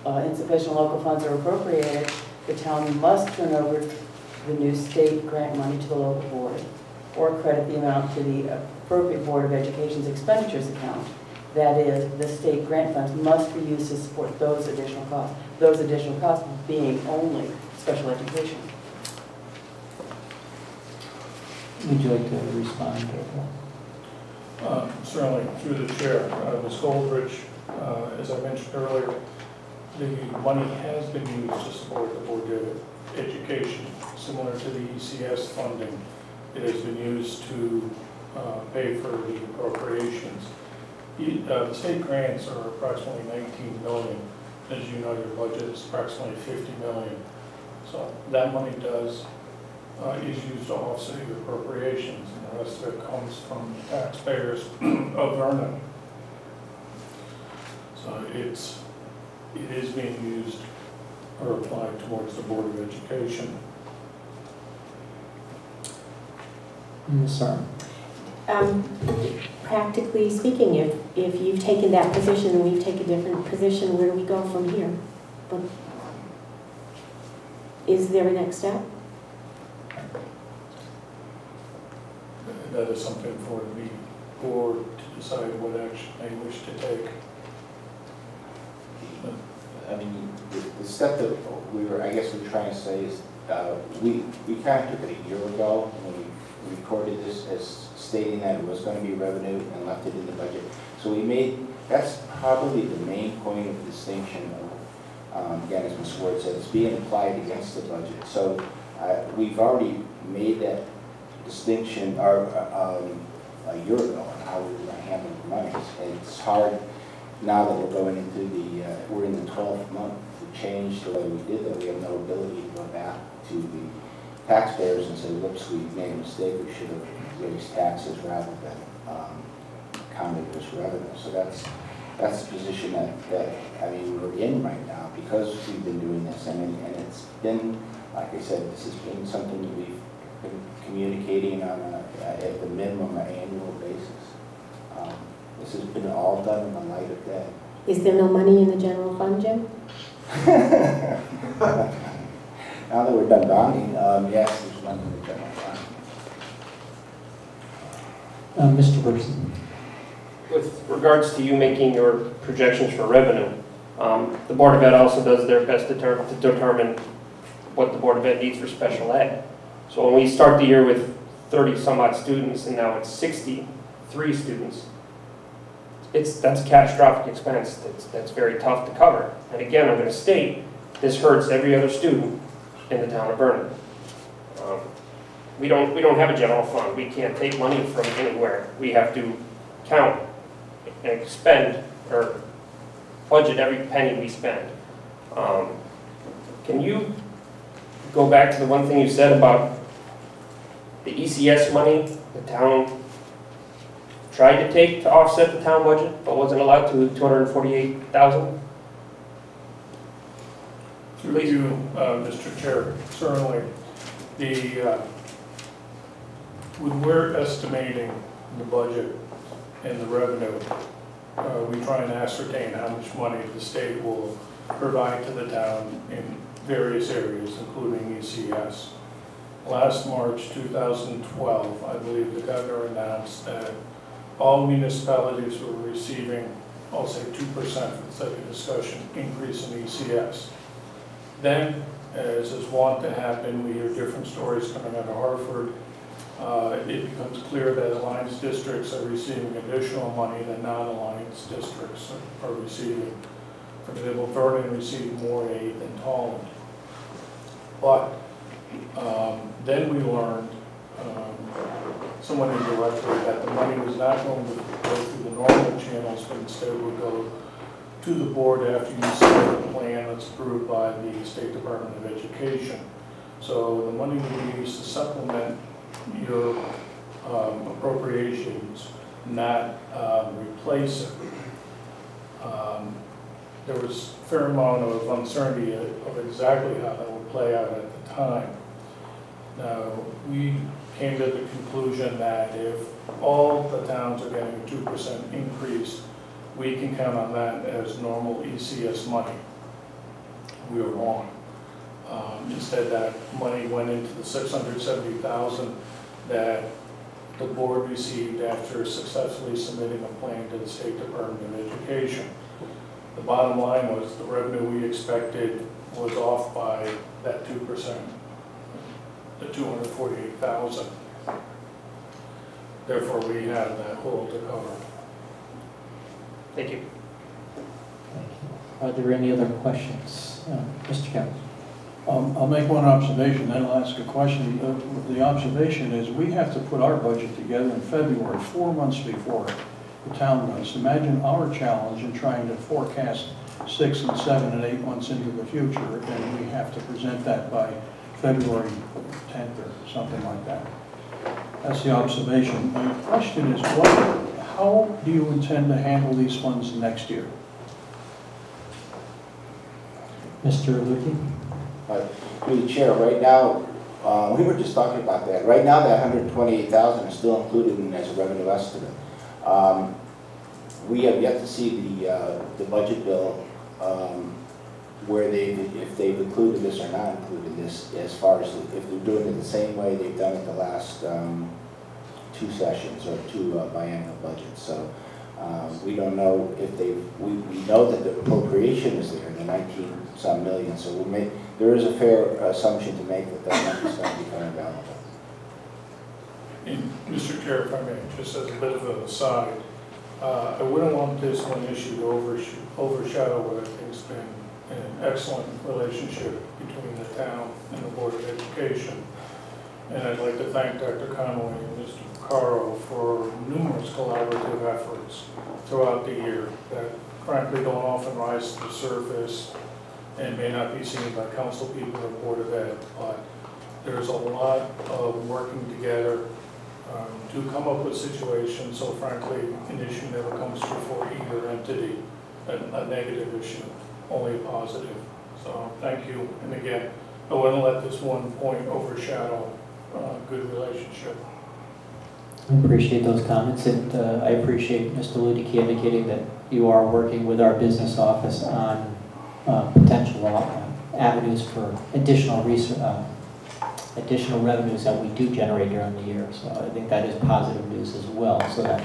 insufficient local funds are appropriated, the town must turn over the new state grant money to the local board. or credit the amount to the appropriate Board of Education's expenditures account. That is, the state grant funds must be used to support those additional costs being only special education. Would you like to respond? Certainly, through the chair. Ms. Goldrich, as I mentioned earlier, the money has been used to support the Board of Education, similar to the ECS funding. It has been used to pay for the appropriations. The state grants are approximately $19 million. As you know, your budget is approximately $50 million. So that money is used to offset your appropriations, and the rest of it comes from the taxpayers of Vernon. So it is being used or applied towards the Board of Education. Ms. Sarn. Practically speaking, if you've taken that position and we take a different position, where do we go from here? But is there a next step? That is something for the board to decide what action they wish to take. I mean, the step that I guess we're trying to say is, we kind of took it a year ago when we recorded this as stating that it was going to be revenue and left it in the budget. So that's probably the main point of distinction of, again, as Ms. Ward said, it's being applied against the budget. So we've already made that distinction a year ago on how we were going to handle the money. And it's hard now that we're going into we're in the 12th month to change the way we did that. We have no ability to go back to the taxpayers and say, whoops, we made a mistake, we should have raised taxes rather than counted as revenue. So that's the position that I mean, we're in right now because we've been doing this. And it's been, like I said, this has been something that we've been communicating on at the minimum an annual basis. This has been all done in the light of day. Is there no money in the general fund, Jim? Now that we're done bonding, yes, there's money in the general fund. Mr. Burson. With regards to you making your projections for revenue, the Board of Ed also does their best to determine what the Board of Ed needs for special ed. So when we start the year with 30 some odd students and now it's 63 students, that's a catastrophic expense that's very tough to cover. And again, I'm going to state, this hurts every other student in the town of Vernon. We don't have a general fund. We can't take money from anywhere. We have to count and expend or budget every penny we spend. Can you go back to the one thing you said about the ECS money the town tried to take to offset the town budget, but wasn't allowed to, $248,000? Through you, Mr. Chair, certainly when we're estimating the budget and the revenue, we try and ascertain how much money the state will provide to the town in various areas, including ECS. Last March 2012, I believe the governor announced that all municipalities were receiving, I'll say 2% for the sake of discussion, increase in ECS. Then, as is wont to happen, we hear different stories coming out of Hartford. It becomes clear that alliance districts are receiving additional money than non-alliance districts are receiving. For example, Vernon received more aid than Tolland. But then we learned, somewhat indirectly, that the money was not going to go through the normal channels, but instead would go to the board after you submit a plan that's approved by the State Department of Education. So the money will be used to supplement your appropriations, not replace it. There was a fair amount of uncertainty of exactly how that would play out at the time. Now, we came to the conclusion that if all the towns are getting a 2% increase, we can count on that as normal ECS money. We were wrong. Instead, that money went into the $670,000 that the board received after successfully submitting a plan to the State Department of Education. The bottom line was the revenue we expected was off by that 2%, the 248,000. Therefore, we have that hole to cover. Thank you. Are there any other questions? Mr. Kemp? I'll make one observation, then I'll ask a question. The observation is we have to put our budget together in February, 4 months before the town does. Imagine our challenge in trying to forecast 6 and 7 and 8 months into the future, and we have to present that by February 10th or something like that. That's the observation. My question is, how do you intend to handle these funds next year? Mr. Lukey? Through the chair, right now, we were just talking about that. Right now, that 128,000 is still included in as a revenue estimate. We have yet to see the budget bill where if they've included this or not included this, as far as if they're doing it the same way they've done it the last 2 sessions or 2 biannual budgets. So we don't know if we know that the appropriation is there, the 19-some million. So there is a fair assumption to make that that money is going to become available. And Mr. Chair, if I may, just as a bit of an aside, I wouldn't want this one issue to overshadow what I think has been an excellent relationship between the town and the Board of Education. And I'd like to thank Dr. Conway and Mr. Caro for numerous collaborative efforts throughout the year that frankly don't often rise to the surface and may not be seen by council people or Board of Ed, but there's a lot of working together to come up with situations, so frankly, an issue never comes before either entity, a negative issue, only a positive. So thank you, and again, I wouldn't let this one point overshadow a good relationship. I appreciate those comments, and I appreciate Mr. Ludicky indicating that you are working with our business office on potential avenues for additional revenues that we do generate during the year. So I think that is positive news as well, so that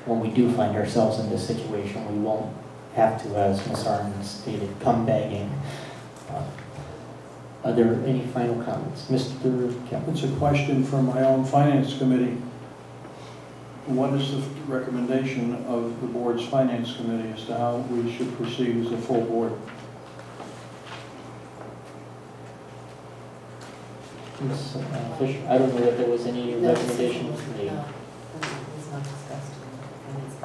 when we do find ourselves in this situation, we won't have to, as Ms. Arden stated, come begging. Are there any final comments? Mr. Kemp? It's a question from my own finance committee. What is the recommendation of the board's finance committee as to how we should proceed as a full board? Ms. Fisher, I don't know if there was any recommendation made. No, it was not discussed in the finance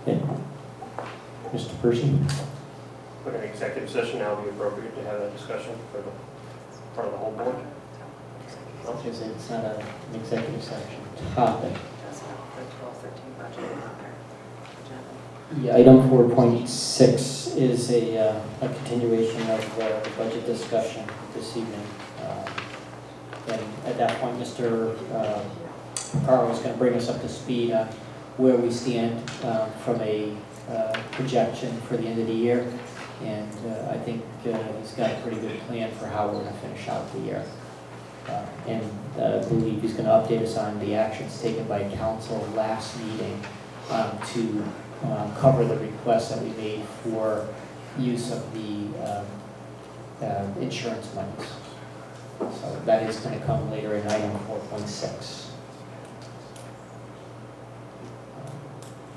committee. Mr. Percy? Would an executive session now be appropriate to have that discussion for the part of the whole board? It's not an executive session topic. Yeah, item 4.6 is a continuation of the budget discussion this evening. And at that point, Mr. Carl is going to bring us up to speed on where we stand from a projection for the end of the year. And I think he's got a pretty good plan for how we're going to finish out the year. And I believe he's going to update us on the actions taken by council last meeting to cover the requests that we made for use of the insurance monies. So that is going to come later in item 4.6.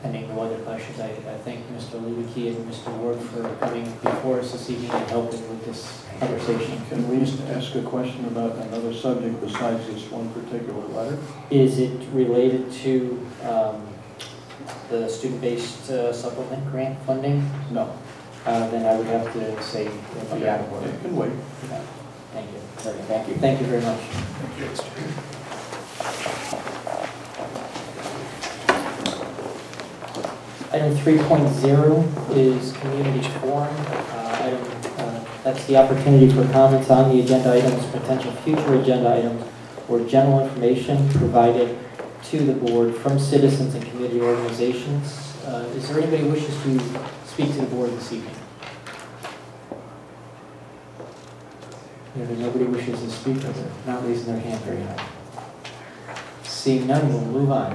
Pending no other questions, I thank Mr. Lewicki and Mr. Ward for coming before us this evening and helping with this conversation. Can we just ask a question about another subject besides this one particular letter? Is it related to the student-based supplement grant funding? No. Then I would have to say it'll be out of order. It can wait. Yeah. Thank you. Thank you. Thank you very much. Thank you. Item 3.0 is community forum. That's the opportunity for comments on the agenda items, potential future agenda items, or general information provided to the board from citizens and community organizations. Is there anybody who wishes to speak to the board this evening? If nobody wishes to speak, or they're not raising their hand very high. Seeing none, we'll move on.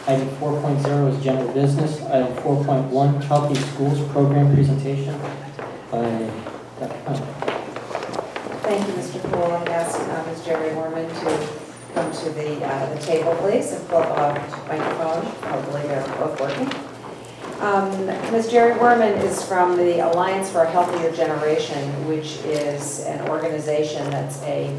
Item 4.0 is general business. Item 4.1, Healthy Schools Program Presentation by Dr. Conway. Thank you, Mr. Poole. I'm asking Ms. Jerry Worman to come to the table, please, and pull up a microphone. Hopefully they're both working. Ms. Jerry Worman is from the Alliance for a Healthier Generation, which is an organization that's a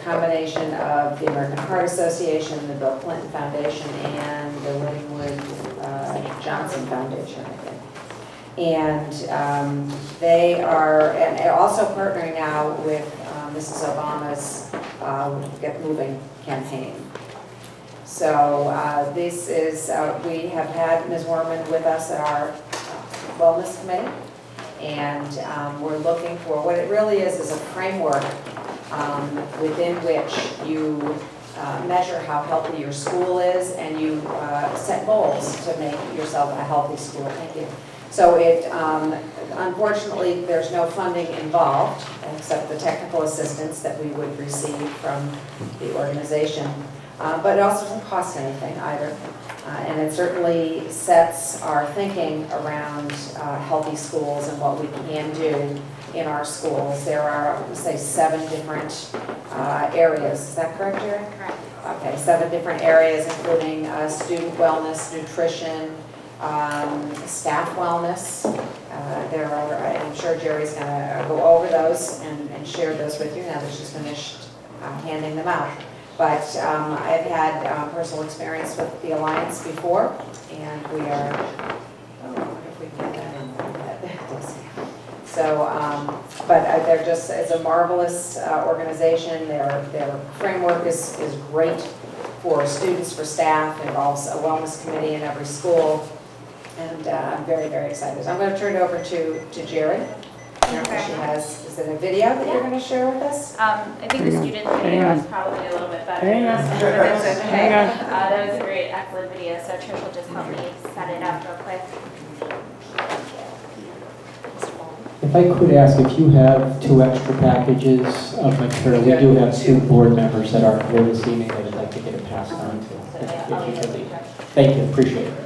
combination of the American Heart Association, the Bill Clinton Foundation, and the William Wood Johnson Foundation, I think. And they are and also partnering now with Mrs. Obama's Get Moving campaign. So this is, we have had Ms. Worman with us at our wellness committee, and we're looking for, what it really is a framework within which you measure how healthy your school is, and you set goals to make yourself a healthy school. Thank you. So it, unfortunately, there's no funding involved except the technical assistance that we would receive from the organization. But it also doesn't cost anything either. And it certainly sets our thinking around healthy schools and what we can do in our schools. There are, I would say, 7 different areas. Is that correct, Jerry? Correct. Okay, 7 different areas, including student wellness, nutrition, staff wellness. There are, I'm sure Jerry's going to go over those and share those with you now that she's finished handing them out. But I've had personal experience with the Alliance before, and we are, oh, I wonder if we can get that in. So, but they're just, it's a marvelous organization. Their framework is great for students, for staff. It involves a wellness committee in every school. And I'm very, very excited. I'm going to turn it over to Jerry. She has, is it a video that you're going to share with us? I think the student video is probably a little bit better than this one, but that's okay. That was a great, excellent video, so Trish will just help me set it up real quick. If I could ask if you have 2 extra packages of material, we do have 2 board members that aren't here this evening that would like to get it passed on to. If you could leave. Thank you, appreciate it.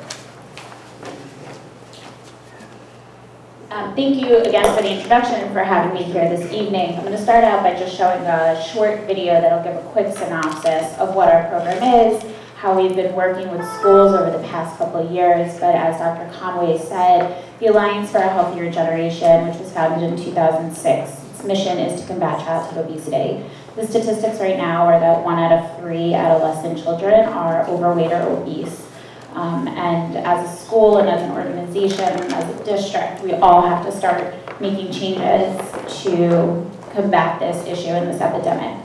Thank you again for the introduction and for having me here this evening. I'm going to start out by just showing a short video that'll give a quick synopsis of what our program is, how we've been working with schools over the past couple of years. But as Dr. Conway said, the Alliance for a Healthier Generation, which was founded in 2006, its mission is to combat childhood obesity. The statistics right now are that 1 out of 3 adolescent children are overweight or obese. And as a school and as an organization and as a district, we all have to start making changes to combat this issue and this epidemic.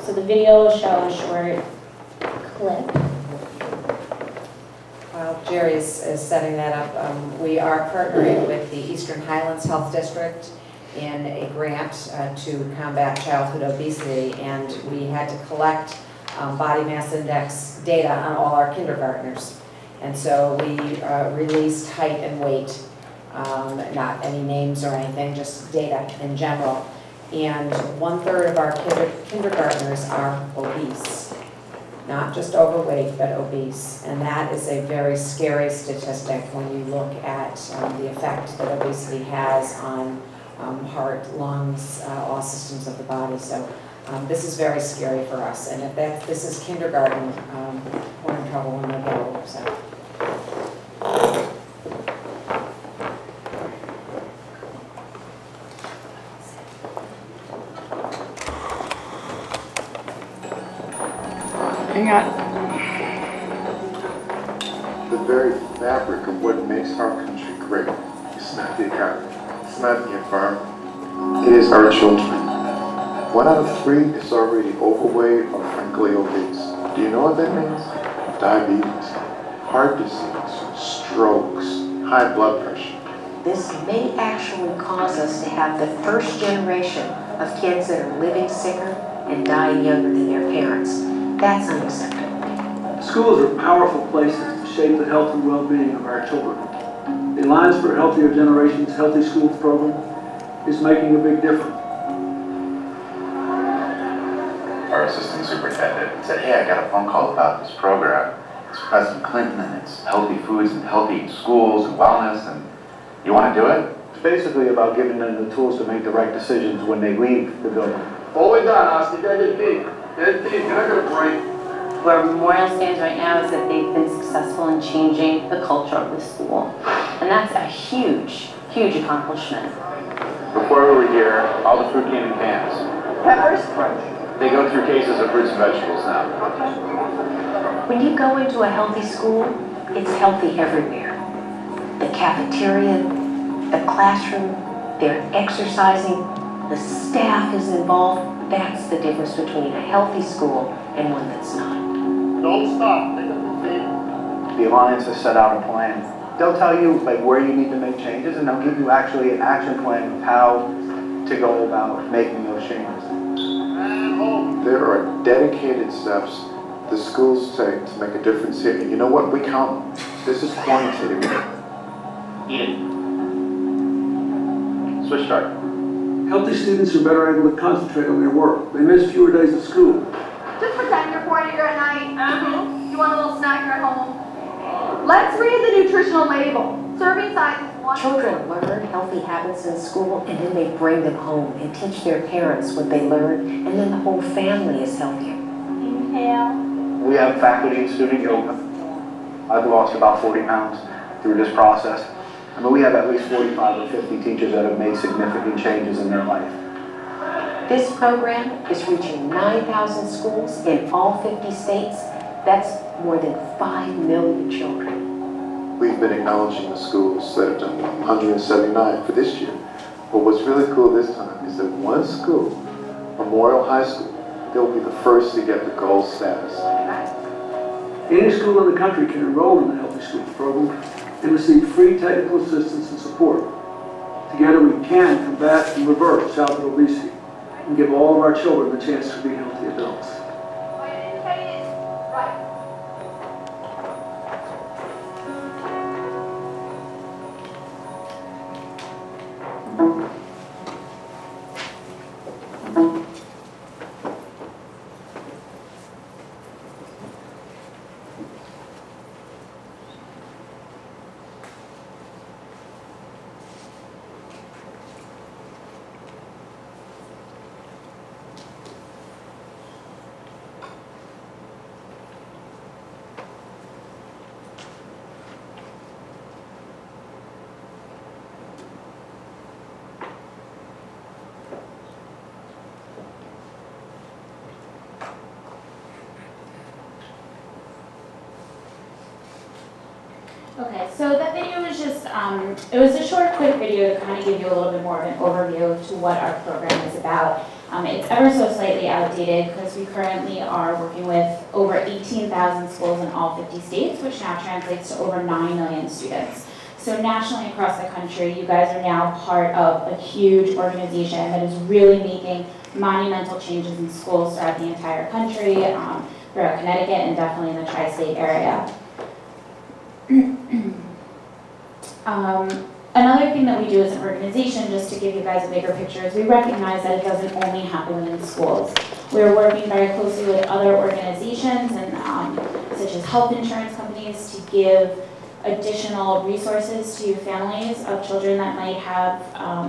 So the video will show a short clip. While Jerry is setting that up, we are partnering with the Eastern Highlands Health District in a grant to combat childhood obesity, and we had to collect body mass index data on all our kindergartners. And so we released height and weight, not any names or anything, just data in general. And 1/3 of our kindergartners are obese, not just overweight, but obese. And that is a very scary statistic when you look at the effect that obesity has on heart, lungs, all systems of the body. So this is very scary for us, and if this is kindergarten, we're in trouble when they get older. So. Hang on. The very fabric of what makes our country great is not the economy, it's not the environment, it is our children. 1 out of 3 is already overweight or frankly obese. Do you know what that means? Diabetes, heart disease, strokes, high blood pressure. This may actually cause us to have the first generation of kids that are living sicker and dying younger than their parents. That's unacceptable. Schools are powerful places to shape the health and well-being of our children. The Alliance for a Healthier Generation's Healthy Schools program is making a big difference. our assistant superintendent and said, hey, I got a phone call about this program. It's President Clinton, and it's healthy foods and healthy schools and wellness, and you want to do it? It's basically about giving them the tools to make the right decisions when they leave the building. All the way down, Austin. You gotta get deep. Get deep. You're not gonna break. Where Memorial stands right now is that they've been successful in changing the culture of the school. And that's a huge, huge accomplishment. Before we were here, all the fruit came in cans. Peppers? They go through cases of fruits and vegetables now. When you go into a healthy school, it's healthy everywhere. The cafeteria, the classroom, they're exercising, the staff is involved. That's the difference between a healthy school and one that's not. Don't stop. Pick up the feet. The Alliance has set out a plan. They'll tell you like where you need to make changes, and they'll give you actually an action plan of how to go about making those changes. There are dedicated steps the schools take to make a difference here. And you know what? We count. This is quantitative. Ian. Switch start. Healthy students are better able to concentrate on their work. They miss fewer days of school. Just pretend you're bored here at night. You want a little snack here at home? Let's read the nutritional label. Serving size is 1. Children learn healthy habits in school, and then they bring them home and teach their parents what they learned, and then the whole family is healthier. Inhale. We have faculty and student yoga. I've lost about 40 pounds through this process. I mean, we have at least 45 or 50 teachers that have made significant changes in their life. This program is reaching 9,000 schools in all 50 states. That's more than 5 million children. We've been acknowledging the schools that have done 179 for this year. But what's really cool this time is that one school, Memorial High School, they'll be the first to get the gold status. Any school in the country can enroll in the Healthy Schools program and receive free technical assistance and support. Together we can combat and reverse childhood obesity and give all of our children the chance to be healthy adults. Okay, so that video was just, it was a short, quick video to kind of give you a little bit more of an overview to what our program is about. It's ever so slightly outdated because we currently are working with over 18,000 schools in all 50 states, which now translates to over 9 million students. So nationally across the country, you guys are now part of a huge organization that is really making monumental changes in schools throughout the entire country, throughout Connecticut, and definitely in the tri-state area. Another thing that we do as an organization, just to give you guys a bigger picture, is we recognize that it doesn't only happen in schools. We're working very closely with other organizations, and such as health insurance companies, to give additional resources to families of children that might have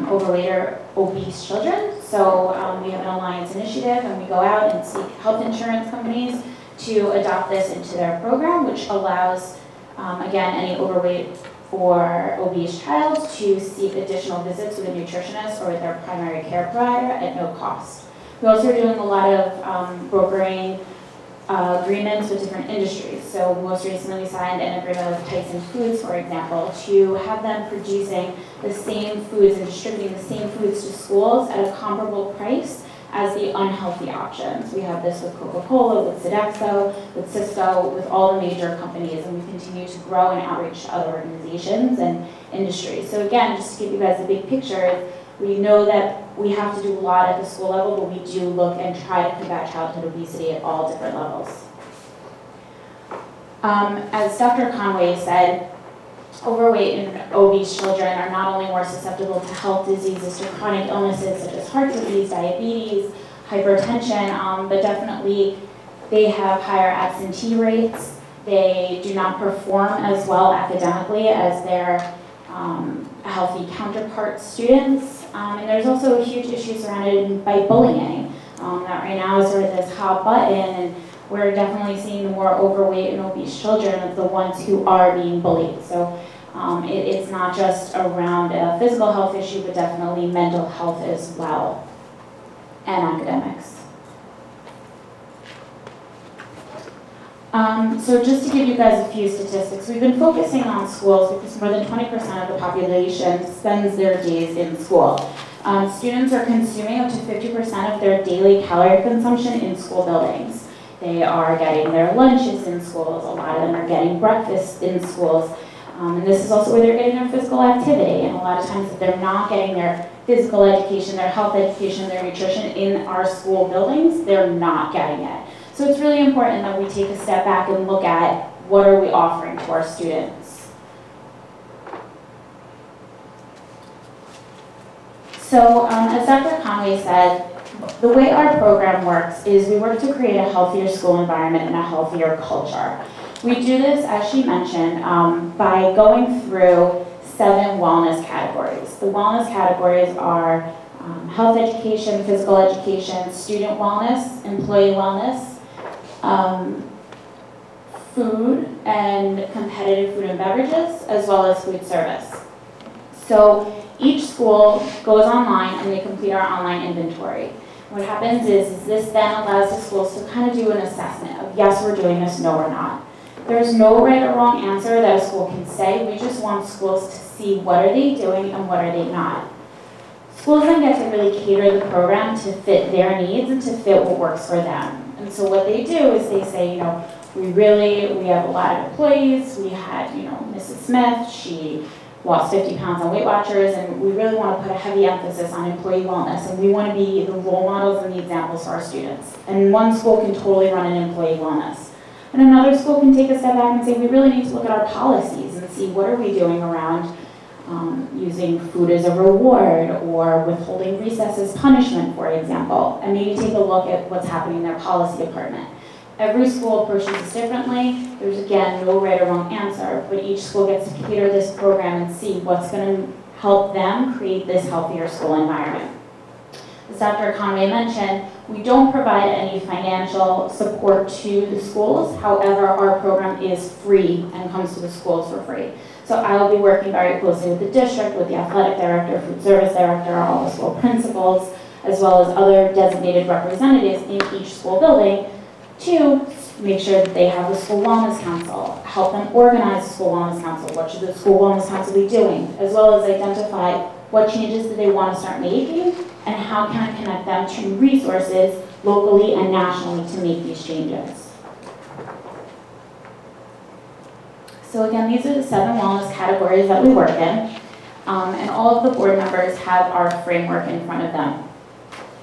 overweight or obese children. So we have an alliance initiative, and we go out and seek health insurance companies to adopt this into their program, which allows again, any overweight or obese child to seek additional visits with a nutritionist or with their primary care provider at no cost. We also are doing a lot of brokering agreements with different industries. So most recently we signed an agreement with Tyson Foods, for example, to have them producing the same foods and distributing the same foods to schools at a comparable price as the unhealthy options. We have this with Coca-Cola, with Sodexo, with Cisco, with all the major companies, and we continue to grow and outreach to other organizations and industries. So again, just to give you guys a big picture, we know that we have to do a lot at the school level, but we do look and try to combat childhood obesity at all different levels. As Dr. Conway said, overweight and obese children are not only more susceptible to health diseases, to chronic illnesses such as heart disease, diabetes, hypertension, but definitely they have higher absentee rates. They do not perform as well academically as their healthy counterpart students. And there's also a huge issue surrounded by bullying. That right now is sort of this hot button, and we're definitely seeing the more overweight and obese children as the ones who are being bullied. So it's not just around a physical health issue, but definitely mental health as well, and academics. So just to give you guys a few statistics, we've been focusing on schools because more than 20% of the population spends their days in school. Students are consuming up to 50% of their daily calorie consumption in school buildings. They are getting their lunches in schools. A lot of them are getting breakfast in schools. And this is also where they're getting their physical activity. And a lot of times if they're not getting their physical education, their health education, their nutrition in our school buildings, they're not getting it. So it's really important that we take a step back and look at what are we offering to our students. So as Dr. Conway said, the way our program works is we work to create a healthier school environment and a healthier culture. We do this, as she mentioned, by going through 7 wellness categories. The wellness categories are health education, physical education, student wellness, employee wellness, food and competitive food and beverages, as well as food service. So each school goes online and they complete our online inventory. What happens is this then allows the schools to kind of do an assessment of yes, we're doing this, no, we're not. There's no right or wrong answer that a school can say. We just want schools to see what are they doing and what are they not. Schools then get to really cater the program to fit their needs and to fit what works for them. And so what they do is they say, you know, we have a lot of employees. We had, you know, Mrs. Smith, she lost 50 pounds on Weight Watchers, and we really want to put a heavy emphasis on employee wellness, and we want to be the role models and the examples for our students. And one school can totally run an employee wellness. And another school can take a step back and say, we really need to look at our policies and see what are we doing around using food as a reward or withholding recess as punishment, for example, and maybe take a look at what's happening in their policy department. Every school approaches this differently. There's, again, no right or wrong answer, but each school gets to cater this program and see what's going to help them create this healthier school environment. As Dr. Conway mentioned, we don't provide any financial support to the schools. However, our program is free and comes to the schools for free. So I will be working very closely with the district, with the athletic director, food service director, all the school principals, as well as other designated representatives in each school building to make sure that they have the school wellness council, help them organize the school wellness council, what should the school wellness council be doing, as well as identify what changes do they want to start making and how can I connect them to resources locally and nationally to make these changes. So again, these are the 7 wellness categories that we work in, and all of the board members have our framework in front of them.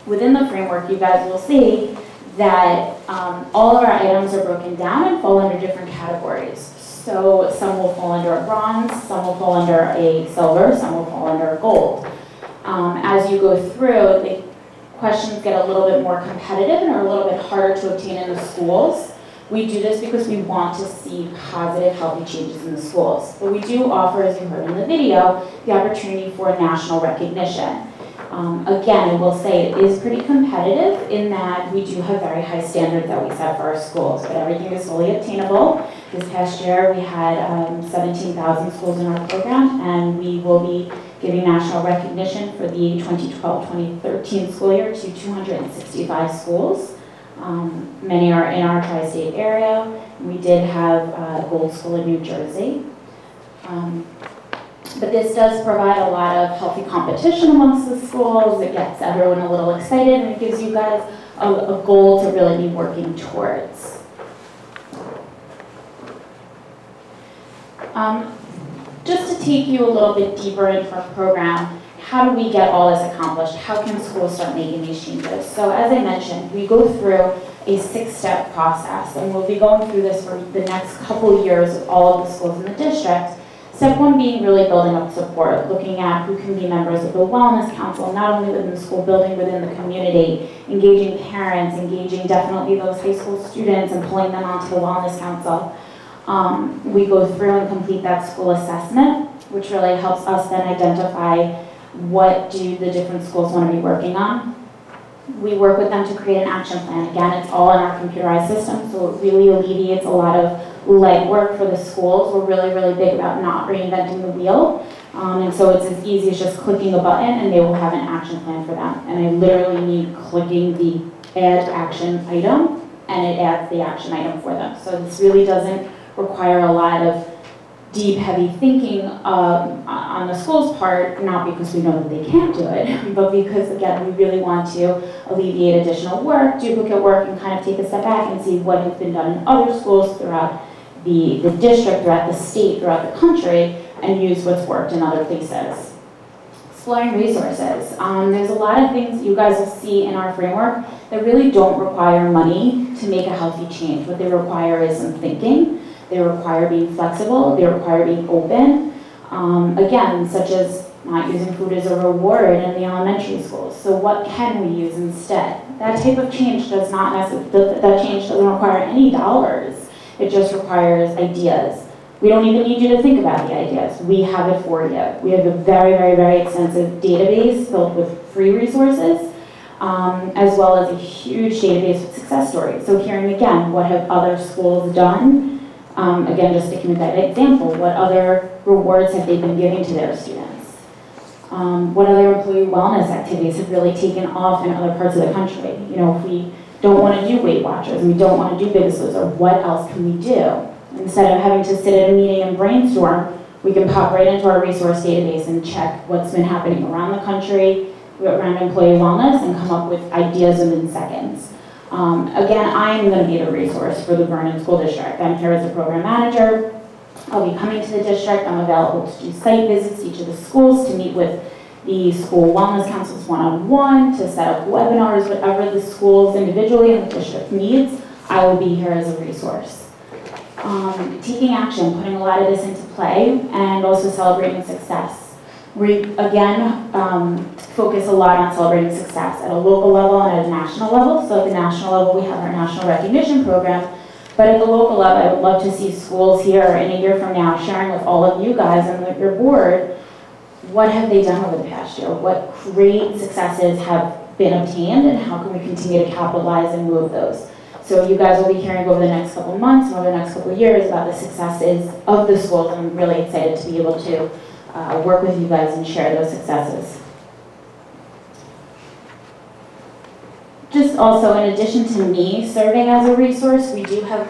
Within the framework, you guys will see that all of our items are broken down and fall under different categories. So some will fall under a bronze, some will fall under a silver, some will fall under a gold. As you go through, the questions get a little bit more competitive and are a little bit harder to obtain in the schools. We do this because we want to see positive, healthy changes in the schools. But we do offer, as you heard in the video, the opportunity for national recognition. Again, I will say it is pretty competitive in that we do have very high standards that we set for our schools, but everything is fully obtainable. This past year we had 17,000 schools in our program, and we will be giving national recognition for the 2012-2013 school year to 265 schools. Many are in our tri-state area. We did have a gold school in New Jersey. But this does provide a lot of healthy competition amongst the schools. It gets everyone a little excited, and it gives you guys a goal to really be working towards. Just to take you a little bit deeper into our program, how do we get all this accomplished? How can schools start making these changes? So as I mentioned, we go through a 6-step process, and we'll be going through this for the next couple of years with all of the schools in the district Step one being really building up support, looking at who can be members of the Wellness Council, not only within the school building, within the community, engaging parents, engaging definitely those high school students and pulling them onto the Wellness Council. We go through and complete that school assessment, which really helps us then identify what do the different schools want to be working on. We work with them to create an action plan. Again, it's all in our computerized system, so it really alleviates a lot of legwork for the schools. We're really, really big about not reinventing the wheel. And so it's as easy as just clicking a button and they will have an action plan for them. And I literally need clicking the add action item and it adds the action item for them. So this really doesn't require a lot of deep, heavy thinking on the school's part, not because we know that they can't do it, but because, again, we really want to alleviate additional work, duplicate work, and kind of take a step back and see what has been done in other schools throughout the district, throughout the state, throughout the country, and use what's worked in other places. Exploring resources. There's a lot of things you guys will see in our framework that really don't require money to make a healthy change. What they require is some thinking. They require being flexible, they require being open. Again, such as not using food as a reward in the elementary schools. So what can we use instead? That type of change does not necessarily, that change doesn't require any dollars. It just requires ideas. We don't even need you to think about the ideas. We have it for you. We have a very, very, very extensive database filled with free resources, as well as a huge database with success stories. So hearing again, what have other schools done? Again, just sticking with that example, what other rewards have they been giving to their students? What other employee wellness activities have really taken off in other parts of the country? You know, if we don't want to do Weight Watchers and we don't want to do Biggest Loser, what else can we do? Instead of having to sit at a meeting and brainstorm, we can pop right into our resource database and check what's been happening around the country, around employee wellness, and come up with ideas within seconds. Again, I'm going to be the resource for the Vernon School District. I'm here as a program manager. I'll be coming to the district. I'm available to do site visits to each of the schools, to meet with the school wellness councils one-on-one, to set up webinars, whatever the schools individually and the district needs. I will be here as a resource. Taking action, putting a lot of this into play, and also celebrating success. We, again, focus a lot on celebrating success at a local level and at a national level. So at the national level, we have our national recognition program. But at the local level, I would love to see schools here in a year from now sharing with all of you guys and with your board, what have they done over the past year? What great successes have been obtained, and how can we continue to capitalize and move those? So you guys will be hearing over the next couple of months and over the next couple of years about the successes of the schools, and I'm really excited to be able to work with you guys and share those successes. Just also, in addition to me serving as a resource, we do have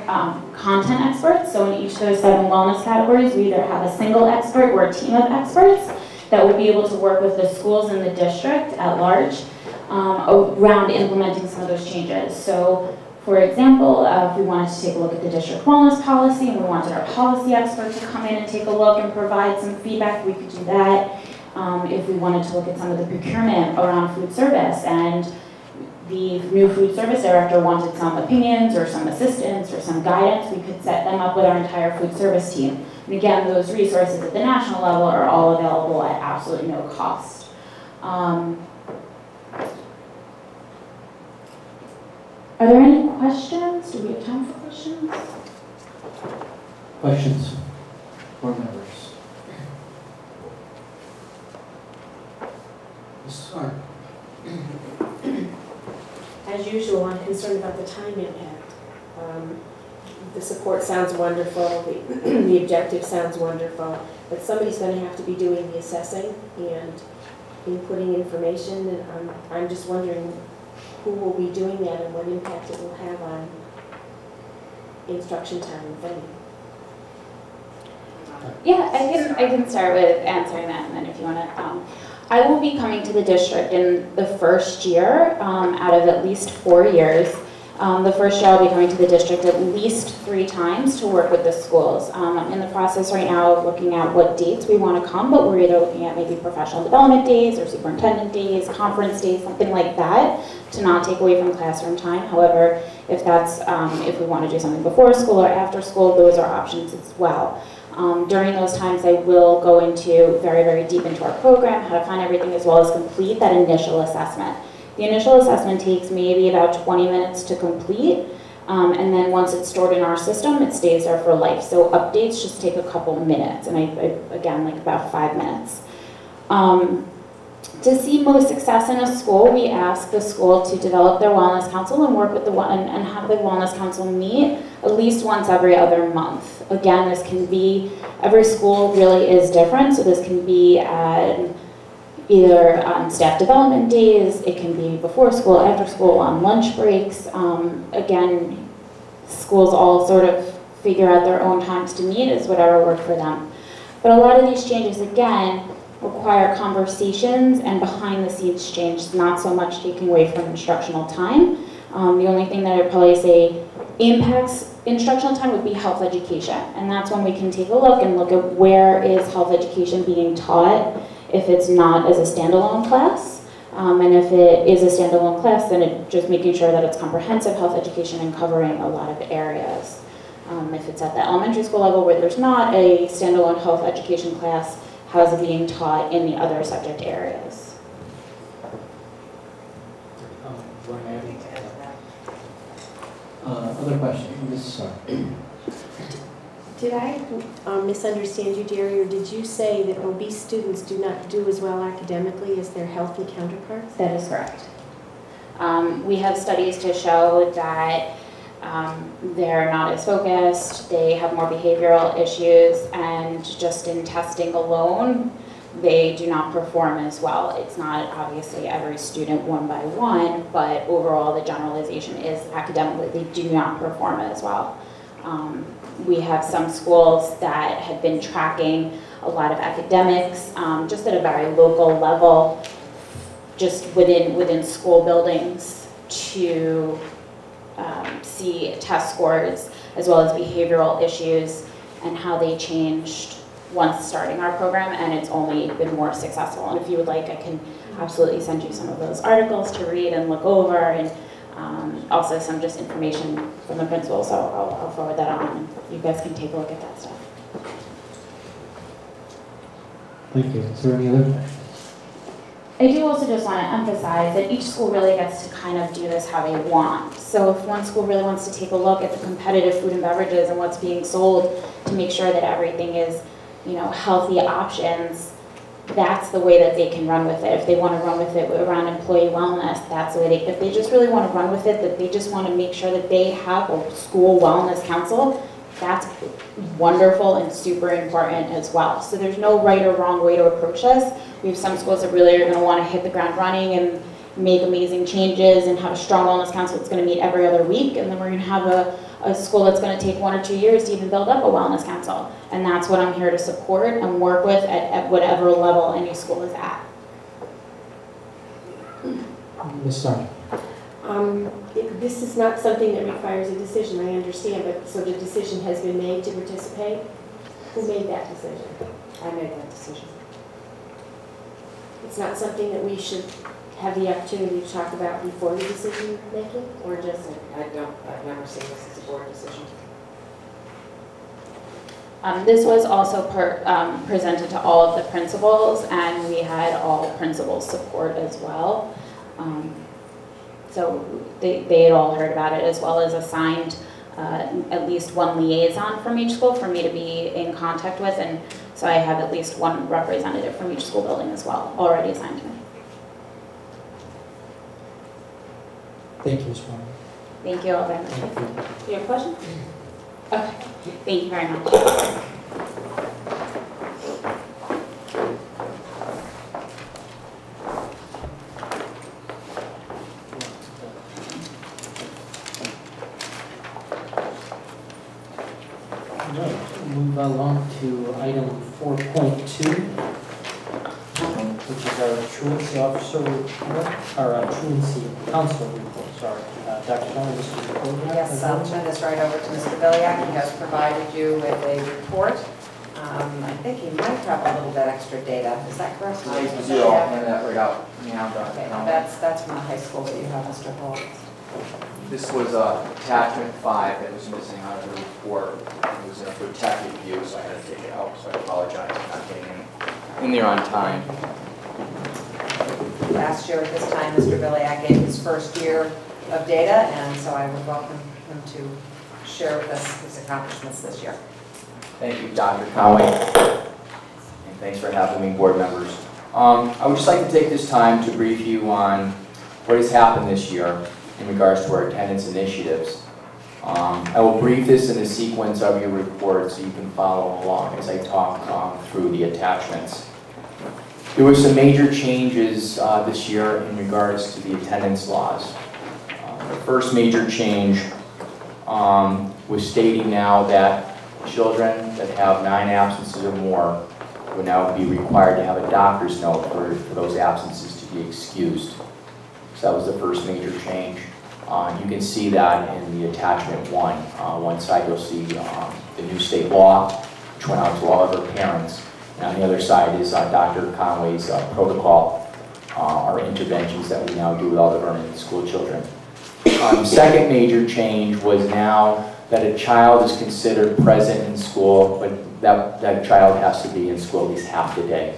content experts. So in each of those 7 wellness categories, we either have a single expert or a team of experts that will be able to work with the schools in the district at large around implementing some of those changes. So for example, if we wanted to take a look at the district wellness policy and we wanted our policy expert to come in and take a look and provide some feedback, we could do that. If we wanted to look at some of the procurement around food service, and the new food service director wanted some opinions or some assistance or some guidance, we could set them up with our entire food service team. And again, those resources at the national level are all available at absolutely no cost. Are there any questions? Do we have time for questions? Questions? Board members? Ms. Hart. As usual, I'm concerned about the time impact. The support sounds wonderful, the objective sounds wonderful, but somebody's going to have to be doing the assessing and inputting information, and I'm just wondering who will be doing that and what impact it will have on instruction time, if any. Yeah, I can start with answering that, and then if you want to. I will be coming to the district in the first year out of at least 4 years. The first year I'll be coming to the district at least 3 times to work with the schools. I'm in the process right now of looking at what dates we want to come, but we're either looking at maybe professional development days or superintendent days, conference days, something like that, to not take away from classroom time. However, if that's if we want to do something before school or after school, those are options as well. During those times, I will go into very deep into our program, how to find everything, as well as complete that initial assessment. The initial assessment takes maybe about 20 minutes to complete, and then once it's stored in our system, it stays there for life. So updates just take a couple minutes, and I again, like about 5 minutes. To see most success in a school, we ask the school to develop their wellness council and work with and have the wellness council meet at least once every other month. Again, this can be, every school really is different, so this can be either on staff development days, it can be before school, after school, on lunch breaks. Again, schools all sort of figure out their own times to meet as whatever works for them. But a lot of these changes, again, require conversations and behind-the-scenes change, not so much taking away from instructional time. The only thing that I'd probably say impacts instructional time would be health education, and that's when we can take a look at where is health education being taught if it's not as a standalone class, and if it is a standalone class, then just making sure that it's comprehensive health education and covering a lot of areas. If it's at the elementary school level where there's not a standalone health education class, how is it being taught in the other subject areas? Other questions? Did I misunderstand you, Jerry, or did you say that obese students do not do as well academically as their healthy counterparts? That is correct. We have studies to show that they're not as focused, they have more behavioral issues, and just in testing alone, they do not perform as well. It's not obviously every student one by one, but overall the generalization is academically they do not perform as well. We have some schools that have been tracking a lot of academics just at a very local level, just within school buildings to see test scores as well as behavioral issues and how they changed once starting our program, and it's only been more successful. And if you would like, I can absolutely send you some of those articles to read and look over, and also some just information from the principal, so I'll forward that on, and you guys can take a look at that stuff. Thank you. Is there any other questions? I do also just want to emphasize that each school really gets to kind of do this how they want. So if one school really wants to take a look at the competitive food and beverages and what's being sold to make sure that everything is, healthy options, that's the way that they can run with it. If they want to run with it around employee wellness, that's the way if they just really want to run with it, that they just want to make sure that they have a school wellness council, that's wonderful and super important as well. So there's no right or wrong way to approach this. We have some schools that really are going to want to hit the ground running and make amazing changes and have a strong wellness council that's going to meet every other week, and then we're going to have a school that's going to take 1 or 2 years to even build up a wellness council. And that's what I'm here to support and work with at whatever level any school is at. Ms. Sarno. This is not something that requires a decision, I understand, but so the decision has been made to participate? Who made that decision? I made that decision. It's not something that we should have the opportunity to talk about before the decision making, or just? I've never seen this as a board decision. This was also presented to all of the principals, and we had all principals support as well. So they had all heard about it, as well as assigned at least one liaison from each school for me to be in contact with, and so I have at least one representative from each school building as well, already assigned to me. Thank you, Ms. Brown. Thank you all very much. Do you have a question? Okay, thank you very much. Move along to item 4.2, which is our truancy officer report, our truancy council report, sorry. Dr. Jones, this is the program. Yes, I'll turn this right over to Mr. Billiak. He has provided you with a report. I think he might have a little bit extra data. Is that correct? I do. I'll hand that right out now. Okay, that's from the high school that you have, Mr. Hall. This was attachment 5 that was missing out of the report. It was for tech review, so I had to take it out, so I apologize for not getting it in there on time. Last year at this time, Mr. Viliak gave his first year of data, and so I would welcome him to share with us his accomplishments this year. Thank you, Dr. Conway, and thanks for having me, board members. I would just like to take this time to brief you on what has happened this year in regards to our attendance initiatives. I will brief this in the sequence of your report so you can follow along as I talk through the attachments. There were some major changes this year in regards to the attendance laws. The first major change was stating now that children that have 9 absences or more would now be required to have a doctor's note for those absences to be excused. So that was the first major change. You can see that in the attachment 1. One side you'll see the new state law, which went out to all of our parents. And on the other side is Dr. Conway's protocol, our interventions that we now do with all the Vernon school children. The second major change was now that a child is considered present in school, but that child has to be in school at least half the day.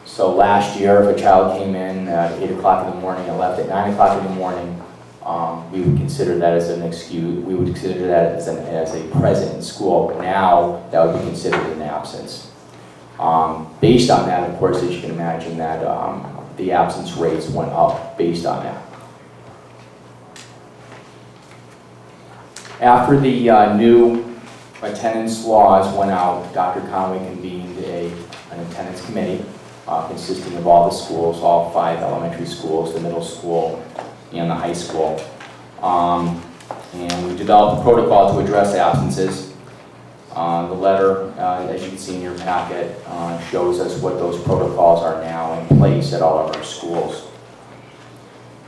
So last year, if a child came in at 8 o'clock in the morning and left at 9 o'clock in the morning, we would consider that as an excuse. We would consider that as a present in school. Now, that would be considered an absence. Based on that, of course, as you can imagine, that the absence rates went up based on that. After the new attendance laws went out, Dr. Conway convened an attendance committee consisting of all the schools, all 5 elementary schools, the middle school, and the high school. And we developed a protocol to address absences. The letter, as you can see in your packet, shows us what those protocols are now in place at all of our schools.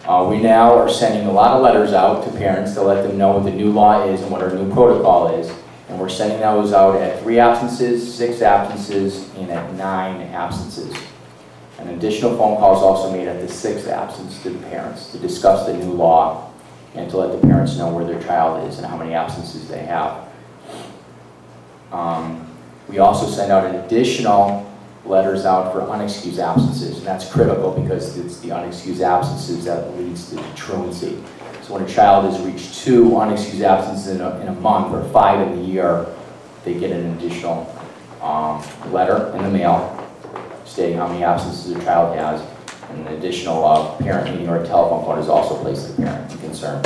We now are sending a lot of letters out to parents to let them know what the new law is and what our new protocol is. And we're sending those out at 3 absences, 6 absences, and at 9 absences. An additional phone call is also made at the 6th absence to the parents to discuss the new law and to let the parents know where their child is and how many absences they have. We also send out additional letters out for unexcused absences, and that's critical because it's the unexcused absences that leads to truancy. So when a child has reached 2 unexcused absences in a month or 5 in the year, they get an additional letter in the mail stating how many absences their child has, and an additional parent meeting or a telephone phone is also placed to the parent in concern.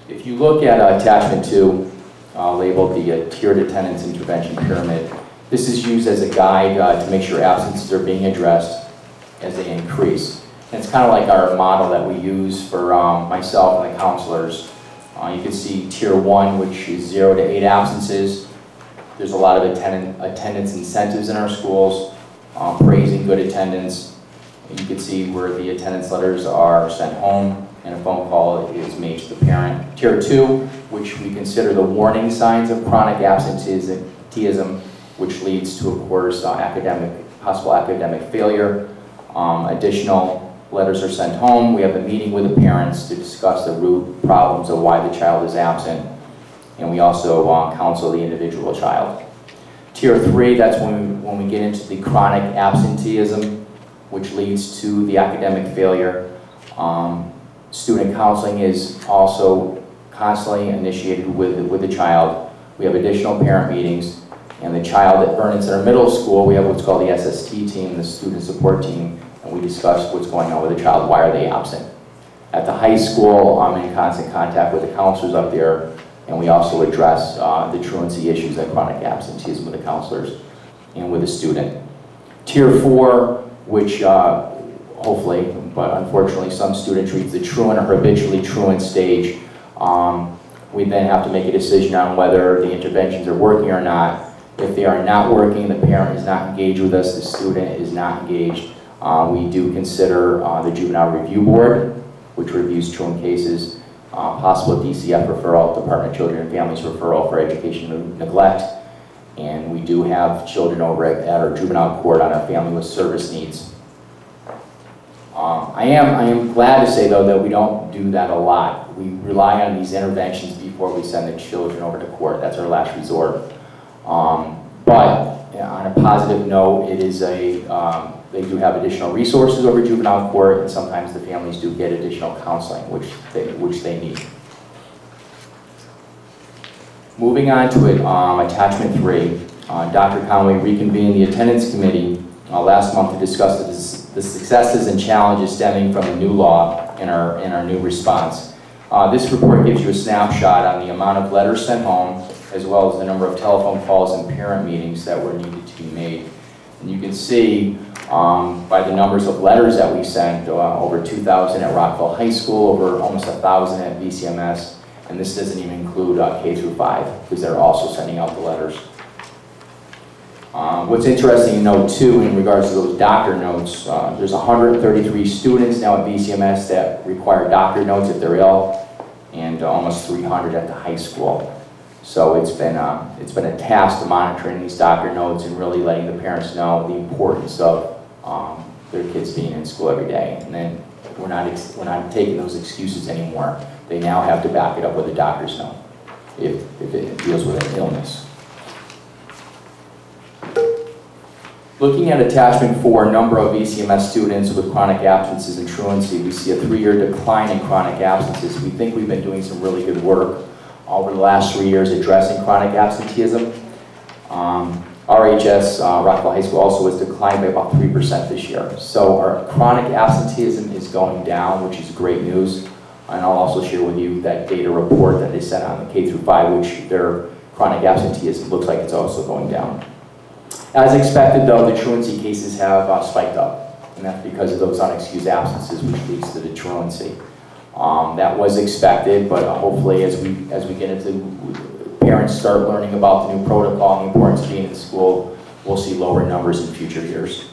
If you look at attachment 2, labeled the tiered attendance intervention pyramid, this is used as a guide to make sure absences are being addressed as they increase. And it's kind of like our model that we use for myself and the counselors. You can see tier 1, which is 0 to 8 absences. There's a lot of attendance incentives in our schools, praising good attendance. And you can see where the attendance letters are sent home and a phone call is made to the parent. Tier 2, which we consider the warning signs of chronic absenteeism, which leads to, of course, possible academic failure. Additional letters are sent home. We have a meeting with the parents to discuss the root problems of why the child is absent. And we also counsel the individual child. Tier 3, that's when we get into the chronic absenteeism, which leads to the academic failure. Student counseling is also constantly initiated with the child. We have additional parent meetings, and the child at Vernon Center Middle School, we have what's called the SST team, the student support team, and we discuss what's going on with the child, why are they absent. At the high school, I'm in constant contact with the counselors up there, and we also address the truancy issues and chronic absenteeism with the counselors and with the student. Tier 4, which hopefully, but unfortunately some student treats the truant or habitually truant stage. We then have to make a decision on whether the interventions are working or not. If they are not working, the parent is not engaged with us, the student is not engaged. We do consider the Juvenile Review Board, which reviews truant cases, possible DCF referral, Department of Children and Families referral for education neglect, and we do have children over at our juvenile court on our family with service needs. I am glad to say, though, that we don't do that a lot. We rely on these interventions before we send the children over to court. That's our last resort. But on a positive note, it is they do have additional resources over juvenile court, and sometimes the families do get additional counseling, which they need. Moving on to it, attachment 3, Dr. Conway reconvened the attendance committee last month to discuss the successes and challenges stemming from the new law and our new response. This report gives you a snapshot on the amount of letters sent home, as well as the number of telephone calls and parent meetings that were needed to be made. And you can see by the numbers of letters that we sent, over 2,000 at Rockville High School, over almost 1,000 at VCMS, and this doesn't even include K through 5, because they're also sending out the letters. What's interesting to note too, in regards to those doctor notes, there's 133 students now at VCMS that require doctor notes if they're ill, and almost 300 at the high school. So it's been a task to monitoring these doctor notes and really letting the parents know the importance of their kids being in school every day. And then we're not taking those excuses anymore. They now have to back it up with a doctor's note if it deals with an illness. Looking at attachment 4, number of VCMS students with chronic absences and truancy, we see a 3-year decline in chronic absences. We think we've been doing some really good work over the last 3 years addressing chronic absenteeism. RHS, Rockville High School, also has declined by about 3% this year. So our chronic absenteeism is going down, which is great news. And I'll also share with you that data report that they sent on the K through 5, which their chronic absenteeism looks like it's also going down. As expected, though, the truancy cases have spiked up, and that's because of those unexcused absences, which leads to the truancy. That was expected, but hopefully as we get into, parents start learning about the new protocol and the importance of being in school, we'll see lower numbers in future years.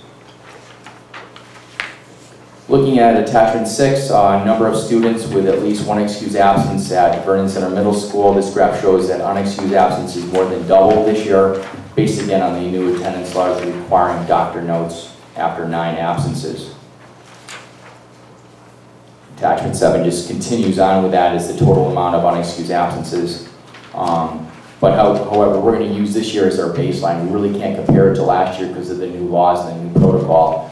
Looking at attachment 6, number of students with at least one excused absence at Vernon Center Middle School. This graph shows that unexcused absence is more than double this year, based again on the new attendance laws requiring doctor notes after 9 absences. Attachment 7 just continues on with that as the total amount of unexcused absences. However, we're going to use this year as our baseline. We really can't compare it to last year because of the new laws and the new protocol.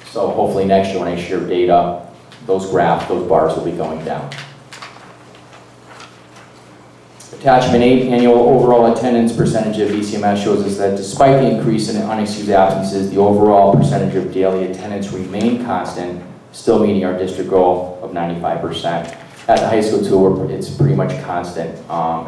So hopefully next year when I share data, those graphs, those bars will be going down. Attachment 8, annual overall attendance percentage of VCMS shows us that despite the increase in unexcused absences, the overall percentage of daily attendance remained constant, still meeting our district goal of 95%. At the high school too, it's pretty much constant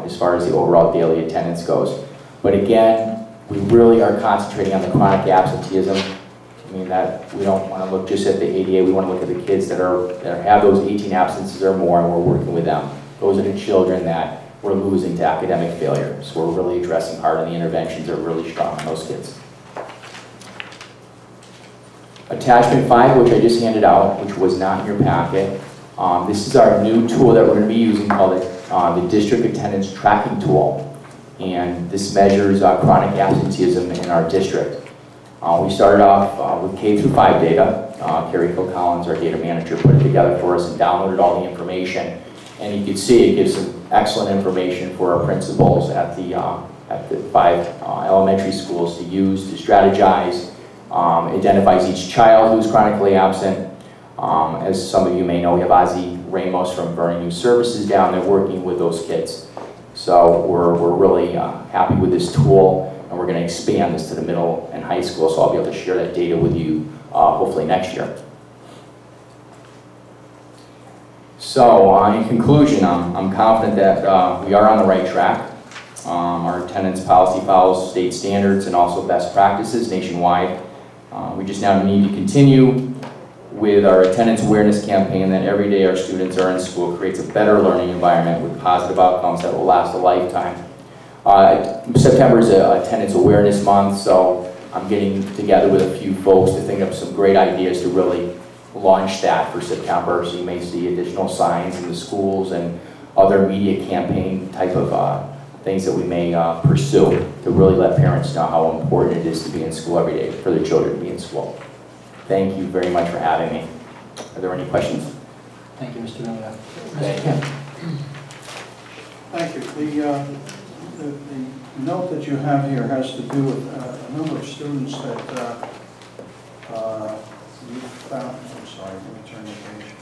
as far as the overall daily attendance goes. But again, we really are concentrating on the chronic absenteeism. I mean that we don't want to look just at the ADA, we want to look at the kids that have those 18 absences or more, and we're working with them. Those are the children that we're losing to academic failure. So we're really addressing hard, and the interventions are really strong on those kids. Attachment 5, which I just handed out, which was not in your packet. This is our new tool that we're going to be using called the District Attendance Tracking Tool. And this measures chronic absenteeism in our district. We started off with K through 5 data. Carrie Phil Collins, our data manager, put it together for us and downloaded all the information. And you can see it gives some excellent information for our principals at the 5 elementary schools to use, to strategize, identifies each child who's chronically absent. As some of you may know, we have Ozzy Ramos from Vernon Youth Services down there working with those kids. So we're really happy with this tool, and we're going to expand this to the middle and high school, so I'll be able to share that data with you hopefully next year. So in conclusion, I'm confident that we are on the right track. Our attendance policy follows state standards and also best practices nationwide. We just now need to continue with our attendance awareness campaign that every day our students are in school creates a better learning environment with positive outcomes that will last a lifetime. September is Attendance Awareness Month, so I'm getting together with a few folks to think of some great ideas to really launch that for September. So you may see additional signs in the schools and other media campaign type of things that we may pursue to really let parents know how important it is to be in school every day, for their children to be in school. Thank you very much for having me. Are there any questions? Thank you, Mr. Miller. Thank Mr. Kemp. Thank you. The note that you have here has to do with a number of students that you found. I'm sorry, let me turn the page.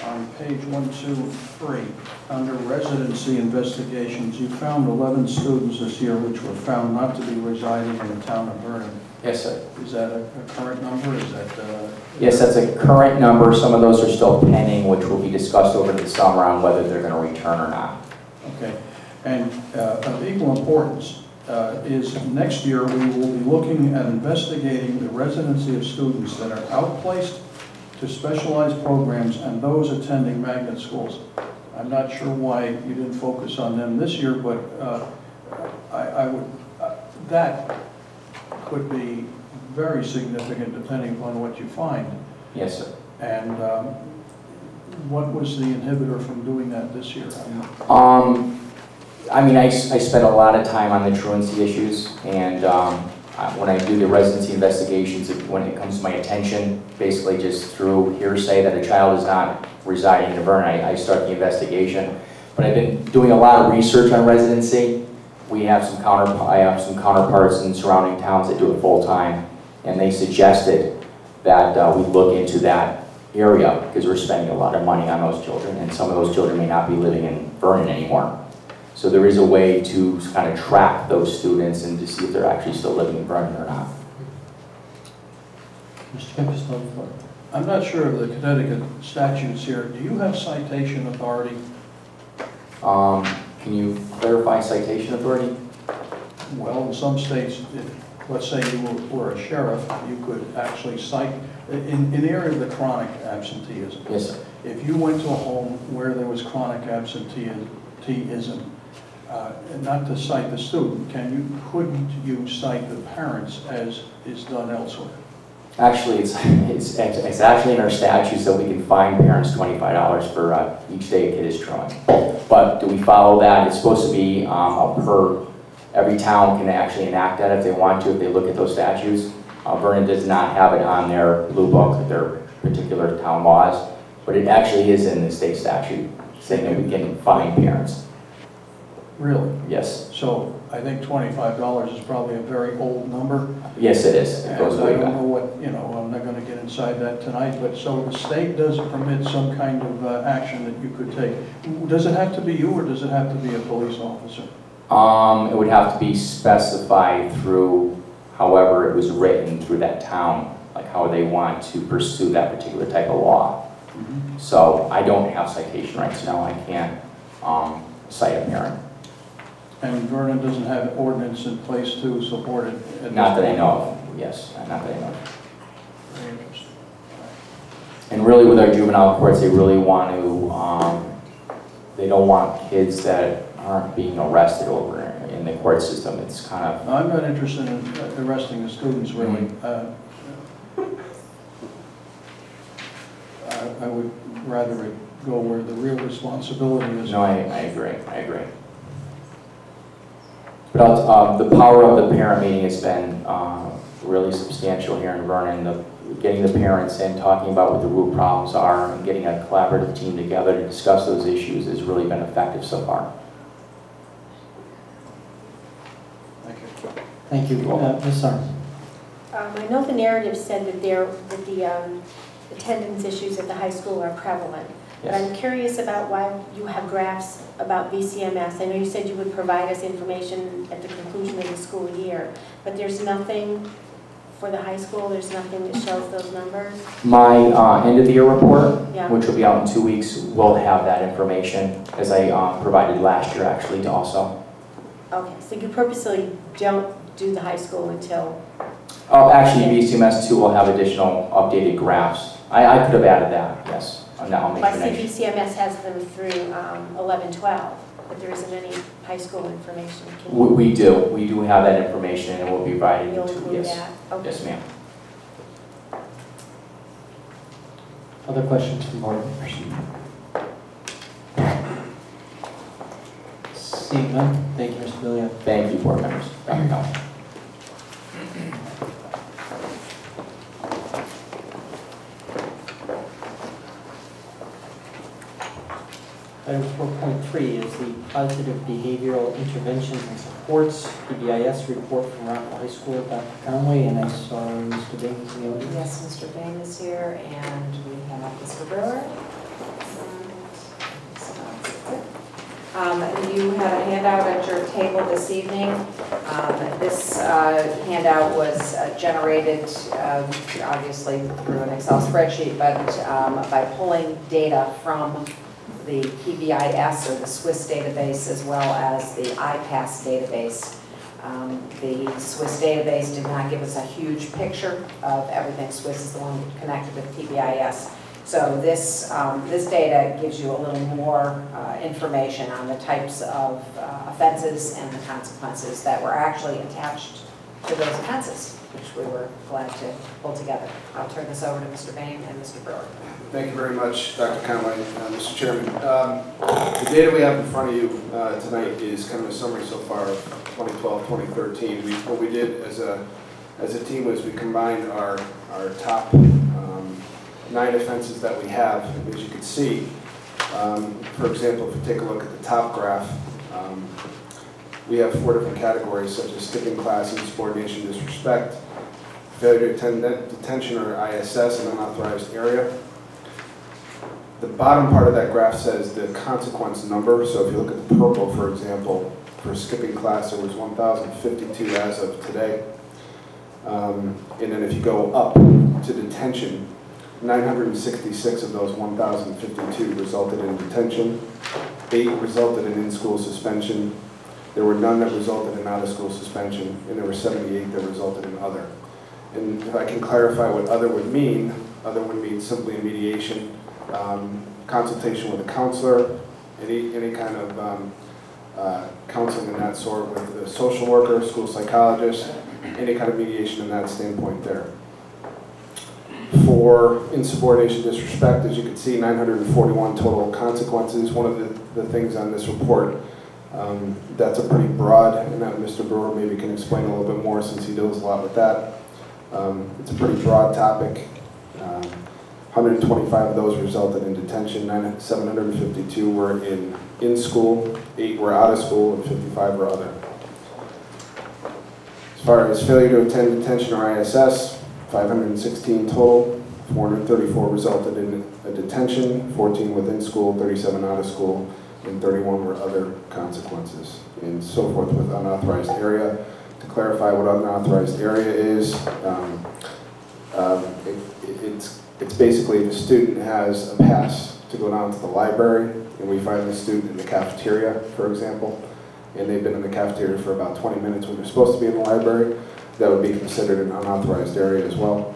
On page 123, under residency investigations, you found 11 students this year which were found not to be residing in the town of Vernon. Yes, sir. Is that a current number? Is that? Yes, that's a current number. Some of those are still pending, which will be discussed over the summer on whether they're going to return or not. Okay. And of equal importance is next year we will be looking at investigating the residency of students that are outplaced to specialized programs and those attending magnet schools. I'm not sure why you didn't focus on them this year, but I would, that could be very significant depending upon what you find. Yes, sir. And what was the inhibitor from doing that this year? I mean, I spent a lot of time on the truancy issues, and when I do the residency investigations, when it comes to my attention, basically just through hearsay that a child is not residing in Vernon, I start the investigation. But I've been doing a lot of research on residency. I have some counterparts in surrounding towns that do it full time, and they suggested that we look into that area because we're spending a lot of money on those children, and some of those children may not be living in Vernon anymore. So there is a way to kind of track those students and to see if they're actually still living in Vernon or not. Mr. Kemp is on the floor. I'm not sure of the Connecticut statutes here. Do you have citation authority? Can you clarify citation authority? Well, in some states, let's say you were a sheriff, you could actually cite, in the area of the chronic absenteeism. Yes, sir. If you went to a home where there was chronic absenteeism, not to cite the student, couldn't you cite the parents as is done elsewhere? Actually, it's actually in our statutes that we can fine parents $25 for each day a kid is truant. But do we follow that? It's supposed to be every town can actually enact that if they want to, if they look at those statutes. Vernon does not have it on their blue book, their particular town laws, but it actually is in the state statute saying that we can fine parents. Really? Yes. So I think $25 is probably a very old number. Yes, it is. It goes way I don't back. know what, I'm not going to get inside that tonight, but so the state does permit some kind of action that you could take. Does it have to be you or does it have to be a police officer? It would have to be specified through however it was written through that town, like how they want to pursue that particular type of law. Mm-hmm. So I don't have citation rights now. I can't cite a parent. And Vernon doesn't have an ordinance in place to support it? Not that I know of, yes, not that I know of. Very interesting. And really with our juvenile courts, they really want to, they don't want kids that aren't being arrested over in the court system. It's kind of... I'm not interested in arresting the students, really. I would rather it go where the real responsibility is. No, I agree, I agree. But the power of the parent meeting has been really substantial here in Vernon. Getting the parents in, talking about what the root problems are, and getting a collaborative team together to discuss those issues has really been effective so far. Thank you. Thank you. Ms. Sarnes. I know the narrative said that the attendance issues at the high school are prevalent. But I'm curious about why you have graphs about VCMS. I know you said you would provide us information at the conclusion of the school year, but there's nothing for the high school, there's nothing that shows those numbers? My end of the year report, Yeah. which will be out in 2 weeks, will have that information, as I provided last year actually also. Okay, so you purposely don't do the high school until... Oh, actually VCMS 2 will have additional updated graphs. I could have added that, yes. Now I'll make Well, sure I next see VCMS has them through 11-12, but there isn't any high school information. We do have that information and we'll be providing You'll it to include yes. that? Okay. Yes, ma'am. Other questions from board members? Seeing none, thank you, Mr. Billion. Thank you, board members. Dr. Collins. Item 4.3 is the Positive Behavioral Interventions and Supports, PBIS report from Rockville High School. Dr. Conway, and I saw Mr. Bain in the audience. Yes, Mr. Bain is here, and we have Mr. Brewer. You have a handout at your table this evening. This handout was generated, obviously, through an Excel spreadsheet, but by pulling data from the PBIS, or the Swiss database, as well as the IPASS database. The Swiss database did not give us a huge picture of everything. Swiss is the one connected with PBIS. So this data gives you a little more information on the types of offenses and the consequences that were actually attached to those offenses, which we were glad to pull together. I'll turn this over to Mr. Bain and Mr. Brewer. Thank you very much, Dr. Conway, Mr. Chairman. The data we have in front of you tonight is kind of a summary so far of 2012, 2013. What we did as a team was we combined our top 9 offenses that we have. As you can see, for example, if you take a look at the top graph, we have 4 different categories, such as skipping class, insubordination, disrespect, failure to attend detention or ISS, an unauthorized area. The bottom part of that graph says the consequence number. So if you look at the purple, for example, for skipping class, there was 1,052 as of today. And then if you go up to detention, 966 of those 1,052 resulted in detention. 8 resulted in school suspension. There were none that resulted in out-of-school suspension, and there were 78 that resulted in other. And if I can clarify what other would mean simply a mediation, consultation with a counselor, any kind of counseling in that sort with a social worker, school psychologist, any kind of mediation in that standpoint there. For insubordination, disrespect, as you can see, 941 total consequences. One of the things on this report, that's a pretty broad, and that Mr. Brewer maybe can explain a little bit more since he deals a lot with that. It's a pretty broad topic. 125 of those resulted in detention, 752 were in school, 8 were out of school, and 55 were other. As far as failure to attend detention or ISS, 516 total, 434 resulted in a detention, 14 within school, 37 out of school, and 31 were other consequences, and so forth with unauthorized area. To clarify what unauthorized area is, it's basically if a student has a pass to go down to the library, and we find the student in the cafeteria, for example, and they've been in the cafeteria for about 20 minutes when they're supposed to be in the library, that would be considered an unauthorized area as well.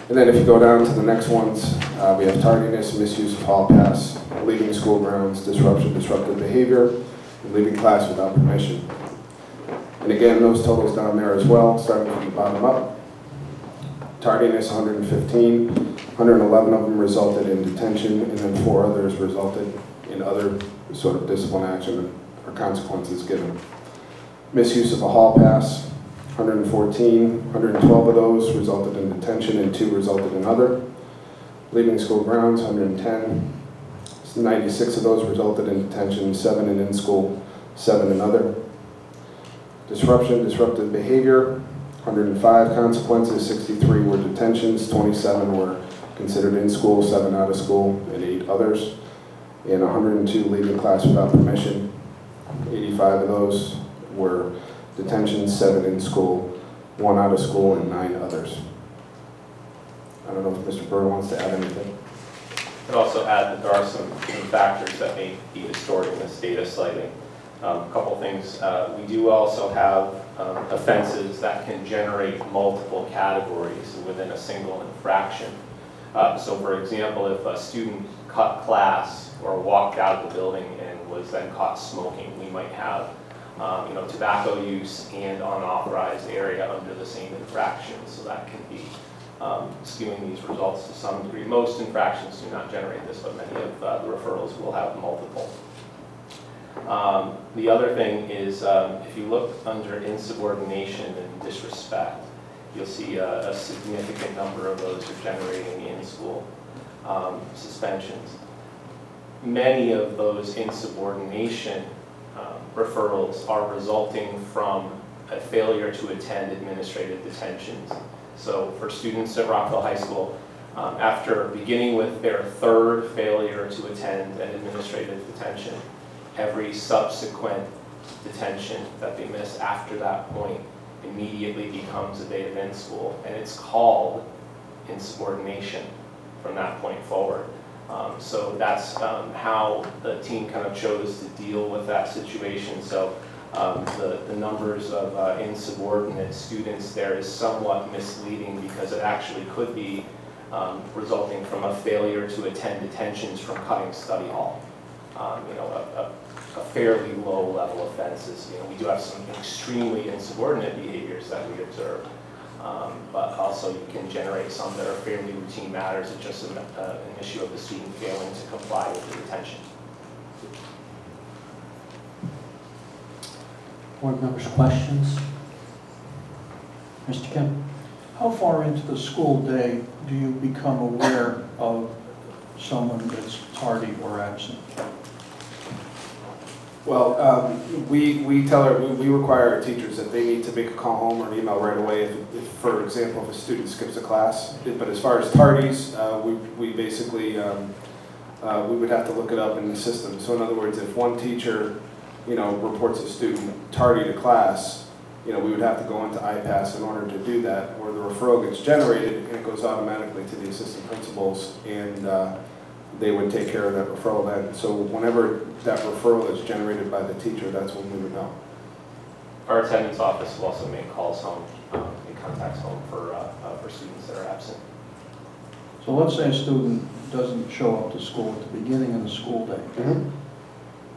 And then if you go down to the next ones, we have tardiness, misuse of hall pass, leaving school grounds, disruption, disruptive behavior, and leaving class without permission. And again, those totals down there as well, starting from the bottom up. Tardiness, 115, 111 of them resulted in detention, and then 4 others resulted in other sort of discipline action or consequences given. Misuse of a hall pass, 114, 112 of those resulted in detention and 2 resulted in other. Leaving school grounds, 110, 96 of those resulted in detention, 7 in school, 7 in other. Disruption, disruptive behavior, 105 consequences, 63 were detentions, 27 were considered in school, 7 out of school, and 8 others. And 102 leaving class without permission, 85 of those were detentions, 7 in school, 1 out of school, and 9 others. I don't know if Mr. Brewer wants to add anything. I'd also add that there are some factors that may be distorting this data slightly. A couple things. We do also have offenses that can generate multiple categories within a single infraction. So for example, if a student cut class or walked out of the building and was then caught smoking, we might have tobacco use and unauthorized area under the same infraction. So that can be skewing these results to some degree. Most infractions do not generate this, but many of the referrals will have multiple. The other thing is, if you look under insubordination and disrespect, you'll see a significant number of those are generating in-school suspensions. many of those insubordination referrals are resulting from a failure to attend administrative detentions. So for students at Rockville High School, after beginning with their third failure to attend an administrative detention, every subsequent detention that they miss after that point immediately becomes a day of in-school, and it's called insubordination from that point forward. So that's how the team kind of chose to deal with that situation. So the numbers of insubordinate students there is somewhat misleading because it actually could be resulting from a failure to attend detentions from cutting study hall. You know, a fairly low level offenses. You know, we do have some extremely insubordinate behaviors that we observe, but also you can generate some that are fairly routine matters. It's just an issue of the student failing to comply with the detention. Board members' questions? Mr. Kim? How far into the school day do you become aware of someone that's tardy or absent? Well, we require our teachers that they need to make a call home or an email right away if for example, if a student skips a class. But as far as tardies, we basically, we would have to look it up in the system. So in other words, if one teacher, you know, reports a student tardy to class, you know, we would have to go into IPASS in order to do that, or the referral gets generated and it goes automatically to the assistant principals, and they would take care of that referral then. So whenever that referral is generated by the teacher, that's when we would know. Our attendance office will also make calls home, make contacts home for students that are absent. So let's say a student doesn't show up to school at the beginning of the school day.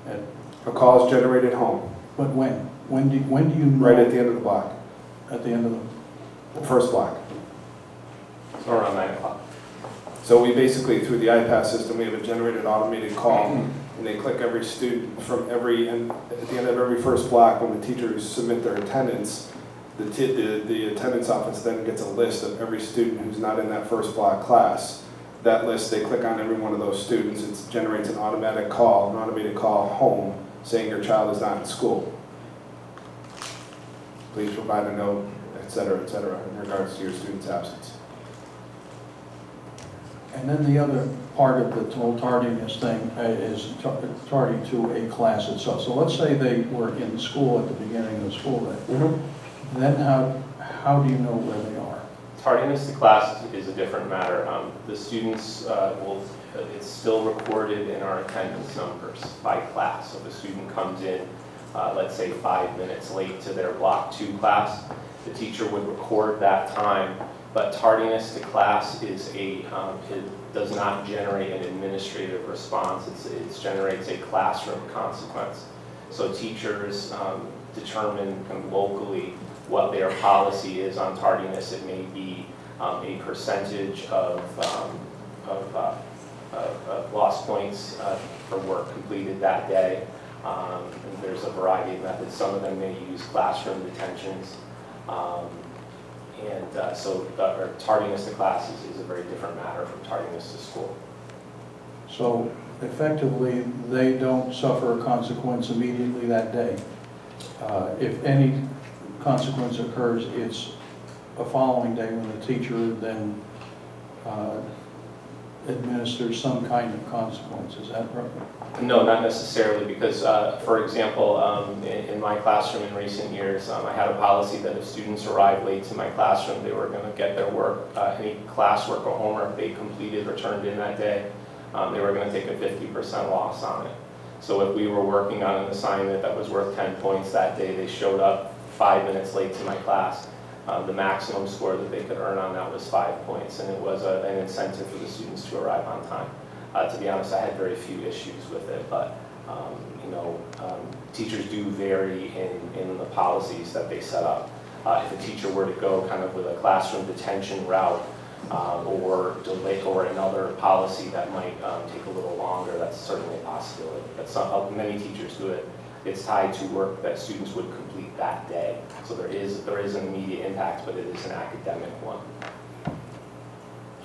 And a call is generated home. But when? When do you know? Right at the end of the block. At the end of the first block. So around 9 o'clock. So we basically, through the IPASS system, we have a generated automated call, and they click every student from every, and at the end of every first block, when the teachers submit their attendance, the attendance office then gets a list of every student who's not in that first block class. That list, they click on every one of those students, it generates an automated call, an automated call home, saying your child is not in school. Please provide a note, et cetera, in regards to your student's absence. And then the other part of the whole tardiness thing is tardy to a class itself. So let's say they were in school at the beginning of the school day. Then how do you know where they are? Tardiness to class is a different matter. The students it's still recorded in our attendance numbers by class. So if a student comes in, let's say 5 minutes late to their block 2 class, the teacher would record that time. But tardiness to class is it does not generate an administrative response. It generates a classroom consequence. So teachers determine kind of locally what their policy is on tardiness. It may be a percentage of lost points for work completed that day. And there's a variety of methods. Some of them may use classroom detentions. So tardiness to class is a very different matter from tardiness to school. So effectively, they don't suffer a consequence immediately that day. If any consequence occurs, it's a following day when the teacher then administers some kind of consequence. Is that right? No, not necessarily, because, for example, in my classroom in recent years, I had a policy that if students arrived late to my classroom, they were going to get their work, any classwork or homework they completed or turned in that day, they were going to take a 50% loss on it. So if we were working on an assignment that was worth 10 points that day, they showed up 5 minutes late to my class, the maximum score that they could earn on that was 5 points, and it was an incentive for the students to arrive on time. To be honest, I had very few issues with it, but teachers do vary in the policies that they set up. If a teacher were to go kind of with a classroom detention route or delay or another policy that might take a little longer, that's certainly a possibility. But many teachers do it. It's tied to work that students would complete that day. So there is an immediate impact, but it is an academic one.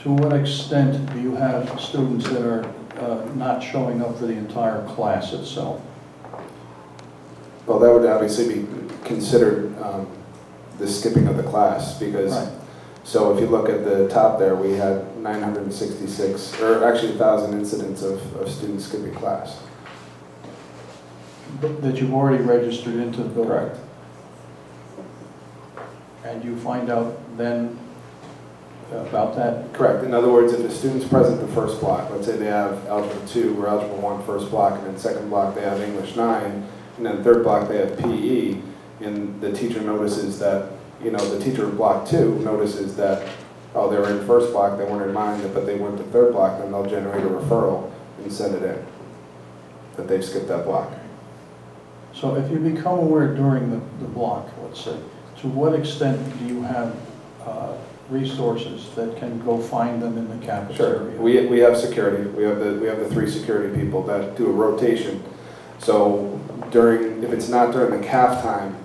To what extent do you have students that are not showing up for the entire class itself? Well, that would obviously be considered the skipping of the class, because, Right. so if you look at the top there, we had 966, or actually 1,000 incidents of students skipping class. That you've already registered into the building? Correct. And you find out then about that? Correct. In other words, if a student's present the first block, let's say they have Algebra 2 or Algebra 1 first block, and then second block they have English 9, and then third block they have PE, and the teacher notices that, the teacher of block 2 notices that, oh, they were in first block, they weren't in mine, but they went to third block, then they'll generate a referral and send it in, that they've skipped that block. So if you become aware during the block, let's say, to what extent do you have resources that can go find them in the cafeteria? Sure. We have security. We have the 3 security people that do a rotation. So if it's not during the CAF time,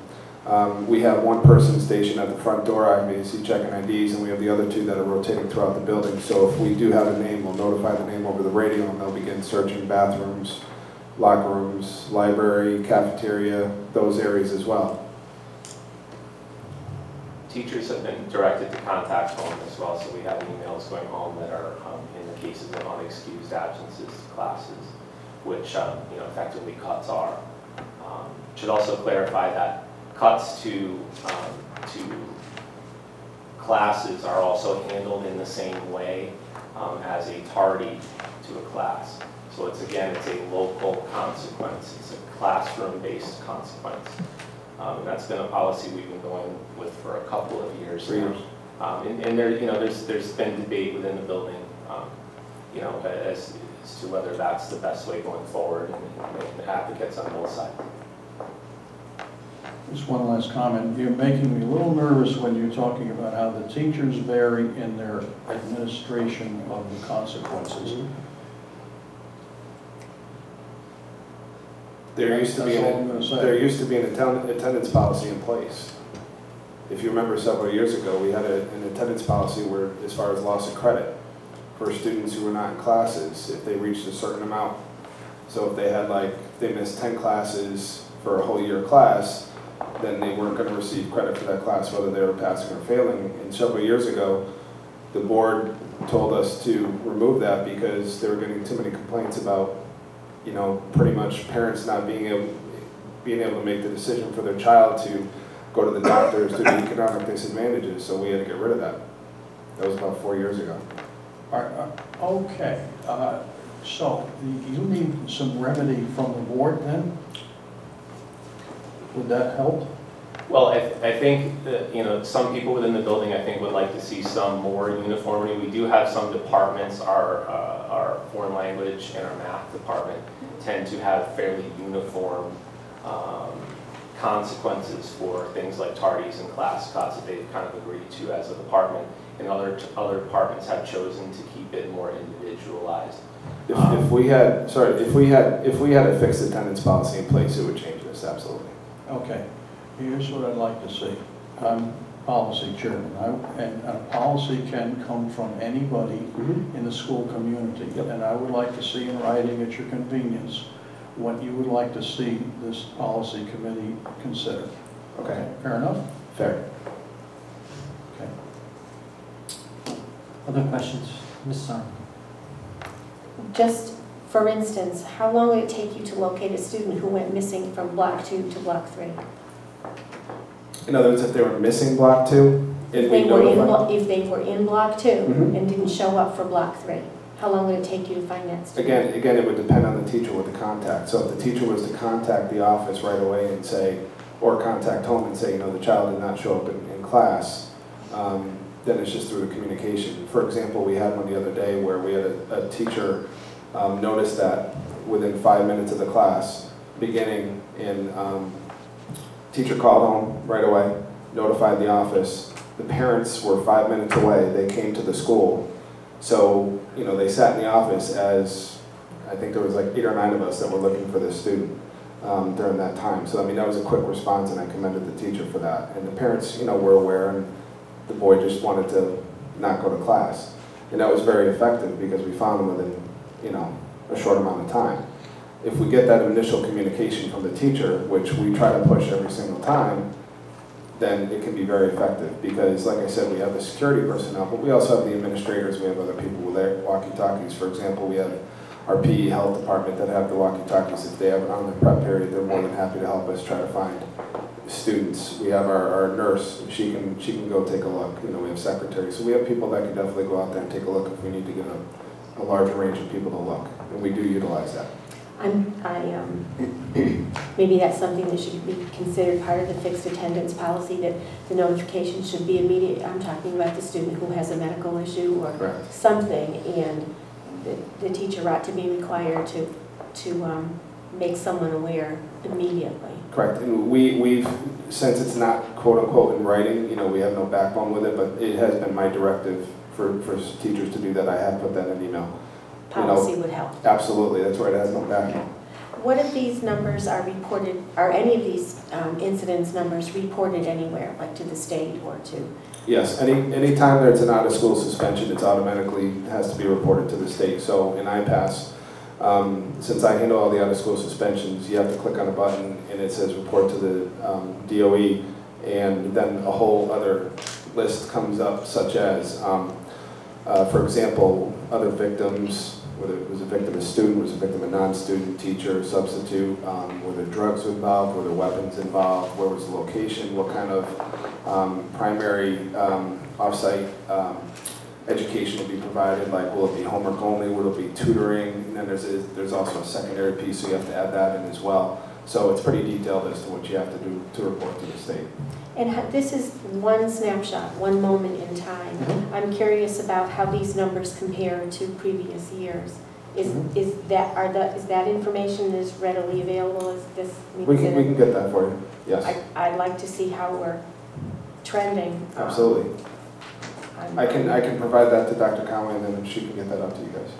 we have one person stationed at the front door, obviously checking IDs, and we have the other 2 that are rotating throughout the building. So if we do have a name, we'll notify the name over the radio, and they'll begin searching bathrooms, locker rooms, library, cafeteria, those areas as well. Teachers have been directed to contact home as well, so we have emails going home that are in the cases of unexcused absences to classes, which effectively cuts are. Should also clarify that cuts to classes are also handled in the same way as a tardy to a class. So it's a local consequence. It's a classroom-based consequence. And that's been a policy we've been going with for a couple of years now. And there's been debate within the building, as to whether that's the best way going forward, and advocates on both sides. Just one last comment. You're making me a little nervous when you're talking about how the teachers vary in their administration of the consequences. Mm-hmm. There used to be an attendance policy in place. If you remember several years ago, we had an attendance policy where, as far as loss of credit, for students who were not in classes, if they reached a certain amount. So if they missed 10 classes for a whole year class, then they weren't going to receive credit for that class, whether they were passing or failing. And several years ago, the board told us to remove that because they were getting too many complaints about pretty much parents not being able to make the decision for their child to go to the doctors due to economic disadvantages, so we had to get rid of that. That was about 4 years ago. Okay, so you need some remedy from the board then? Would that help? Well, I think that, some people within the building, I think, would like to see some more uniformity. We do have some departments, our foreign language and our math department tend to have fairly uniform consequences for things like tardies and class cuts that they've kind of agreed to as a department, and other departments have chosen to keep it more individualized. If we had a fixed attendance policy in place, it would change this, absolutely. Okay, here's what I'd like to see. I'm policy chairman, and a policy can come from anybody in the school community. Yep. And I would like to see in writing at your convenience what you would like to see this policy committee consider. Okay. Fair enough? Fair. Okay. Other questions? Ms. Sun? Just for instance, how long would it take you to locate a student who went missing from block 2 to block 3? In other words, if they were missing block 2, if they were in block 2 and didn't show up for block 3, how long would it take you to find that student? Again, it would depend on the teacher with the contact. So if the teacher was to contact the office right away and say, or contact home and say, the child did not show up in class, then it's just through the communication. For example, we had one the other day where we had a teacher notice that within 5 minutes of the class, beginning in, teacher called home right away, notified the office. The parents were 5 minutes away. They came to the school. So, they sat in the office as, I think there was like 8 or 9 of us that were looking for this student during that time. So, that was a quick response, and I commended the teacher for that. And the parents, were aware, and the boy just wanted to not go to class. And that was very effective because we found him within, a short amount of time. If we get that initial communication from the teacher, which we try to push every single time, then it can be very effective. Because like I said, we have the security personnel, but we also have the administrators, we have other people with their walkie-talkies. For example, we have our PE health department that have the walkie-talkies. If they have it on the prep period, they're more than happy to help us try to find students. We have our nurse, she can go take a look. You know, we have secretaries. So we have people that can definitely go out there and take a look if we need to get a larger range of people to look. And we do utilize that. Maybe that's something that should be considered part of the fixed attendance policy, that the notification should be immediate. I'm talking about the student who has a medical issue or Correct. something, and the teacher ought to be required to make someone aware immediately. Correct, and we've, since it's not quote-unquote in writing, you know, we have no backbone with it, but it has been my directive for teachers to do that. I have put that in email. Policy would help. Absolutely, that's right, it has no backbone. What if these numbers are reported, are any of these incidence numbers reported anywhere, like to the state or to? Yes, any time there's an out-of-school suspension, it's automatically has to be reported to the state. So in IPASS, since I handle all the out-of-school suspensions, you have to click on a button and it says report to the DOE, and then a whole other list comes up, such as, for example, other victims, whether it was a victim of student, was a victim of non-student, teacher, substitute, were there drugs involved, were there weapons involved, where was the location, what kind of primary off-site education will be provided, like will it be homework only, will it be tutoring, and then there's also a secondary piece, so you have to add that in as well. So it's pretty detailed as to what you have to do to report to the state. And this is one snapshot, one moment in time. Mm-hmm. I'm curious about how these numbers compare to previous years. Is that information as readily available as this? We can get that for you. Yes. I'd like to see how we're trending. Absolutely. I can provide that to Dr. Conway, and then she can get that out to you guys.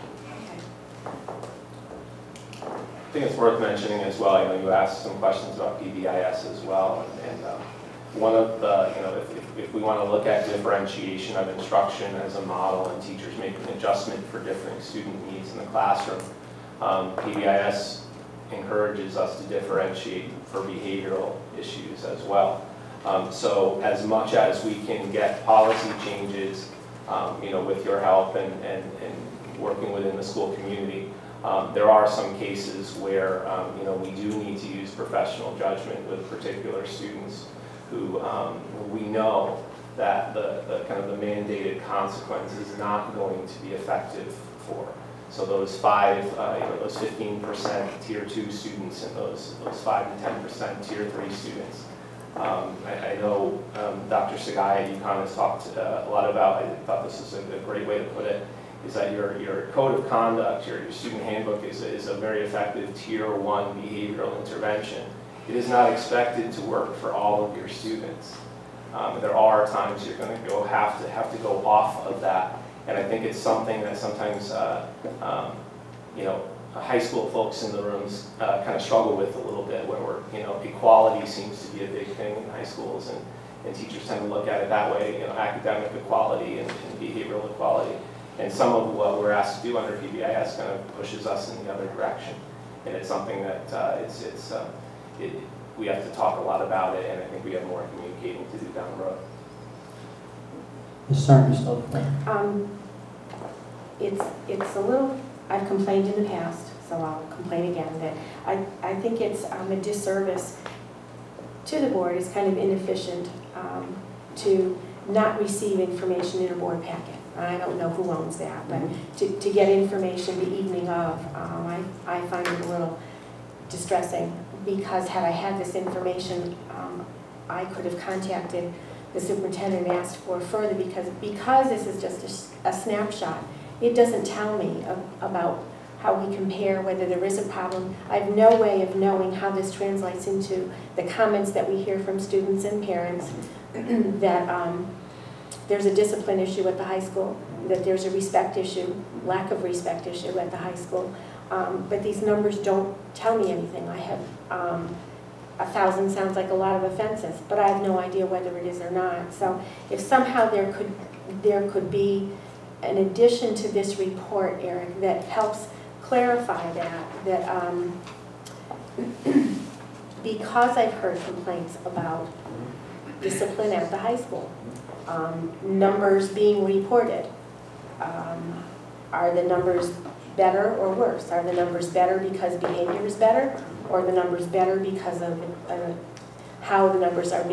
I think it's worth mentioning as well, you know, you asked some questions about PBIS as well, and one of the, you know, if we want to look at differentiation of instruction as a model and teachers make an adjustment for different student needs in the classroom, PBIS encourages us to differentiate for behavioral issues as well. So as much as we can get policy changes, you know, with your help and working within the school community, there are some cases where, you know, we do need to use professional judgment with particular students who we know that the kind of the mandated consequence is not going to be effective for. So those those 15% tier 2 students and those 5 to 10% tier 3 students. I know Dr. Sagai at UConn has talked a lot about, I thought this is a great way to put it, is that your code of conduct, your student handbook is a very effective tier 1 behavioral intervention. It is not expected to work for all of your students. There are times you're going to have to go off of that, and I think it's something that sometimes you know, high school folks in the rooms kind of struggle with a little bit, where you know, equality seems to be a big thing in high schools, and teachers tend to look at it that way, you know, academic equality and behavioral equality. And some of what we're asked to do under PBIS kind of pushes us in the other direction. And it's something that we have to talk a lot about it, and I think we have more communicating to do down the road. Ms. Sarn, yourself. It's a little, I've complained in the past, so I'll complain again, that I think it's a disservice to the board. It's kind of inefficient to not receive information in a board packet. I don't know who owns that, but to get information the evening of, I find it a little distressing, because had I had this information, I could have contacted the superintendent and asked for further, because this is just a snapshot. It doesn't tell me about how we compare, whether there is a problem. I have no way of knowing how this translates into the comments that we hear from students and parents that there's a discipline issue at the high school, that there's a respect issue, lack of respect issue at the high school. But these numbers don't tell me anything. I have 1,000 sounds like a lot of offenses, but I have no idea whether it is or not. So if somehow there could be an addition to this report, Eric, that helps clarify that because I've heard complaints about discipline at the high school, numbers being reported, are the numbers better or worse? Are the numbers better because behavior is better, or the numbers better because of how the numbers are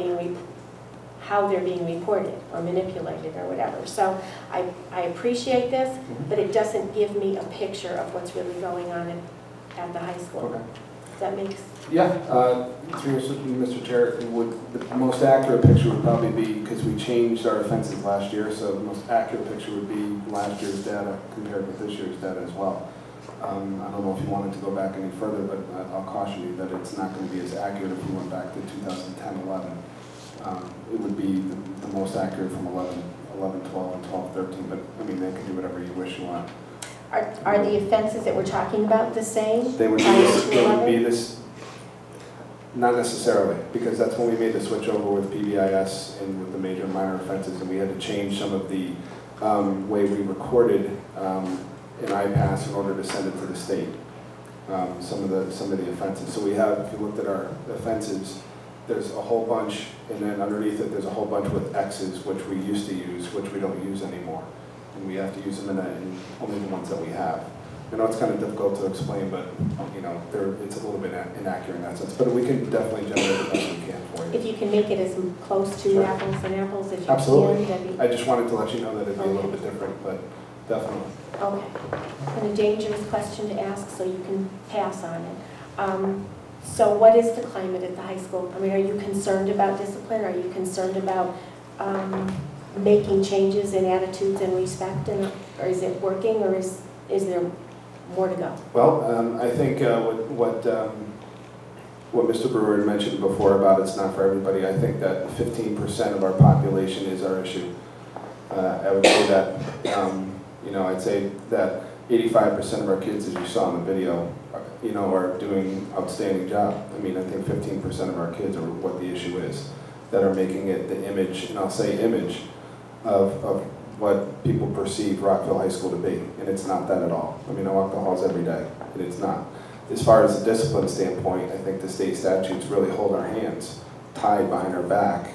how they're being reported or manipulated or whatever? So I appreciate this, but it doesn't give me a picture of what's really going on at the high school. Okay. Does that make sense? Yeah, through Mr. Chair, the most accurate picture would probably be, because we changed our offenses last year, so the most accurate picture would be last year's data compared with this year's data as well. I don't know if you wanted to go back any further, but I'll caution you that it's not going to be as accurate if we went back to 2010-11. It would be the most accurate from 11, 12, and 12, 13, but I mean, they can do whatever you wish you want. Are the offenses that we're talking about the same? They would be this, not necessarily, because that's when we made the switch over with PBIS and with the major and minor offenses, and we had to change some of the way we recorded an IPASS in order to send it to the state. Some of the offenses. So we have, if you looked at our offenses, there's a whole bunch, and then underneath it, there's a whole bunch with X's, which we used to use, which we don't use anymore. And we have to use them in only the ones that we have. I know it's kind of difficult to explain, but you know, it's a little bit inaccurate in that sense. But we can definitely generate the best we can for you. If you can make it as close to apples and apples as you Absolutely. can. I just wanted to let you know that it'd be a little bit different, but definitely. Okay. And a dangerous question to ask, so you can pass on it. So what is the climate at the high school? I mean, are you concerned about discipline? Are you concerned about making changes in attitudes and respect? Or is it working, or is there more to go? Well, I think what Mr. Brewer had mentioned before about it's not for everybody, I think that 15% of our population is our issue. I would say that, you know, I'd say that 85% of our kids, as you saw in the video, you know, are doing an outstanding job. I mean, I think 15% of our kids are what the issue is, that are making it the image, and I'll say image, of what people perceive Rockville High School to be, and it's not that at all. I mean, I walk the halls every day, and it's not. As far as the discipline standpoint, I think the state statutes really hold our hands tied behind our back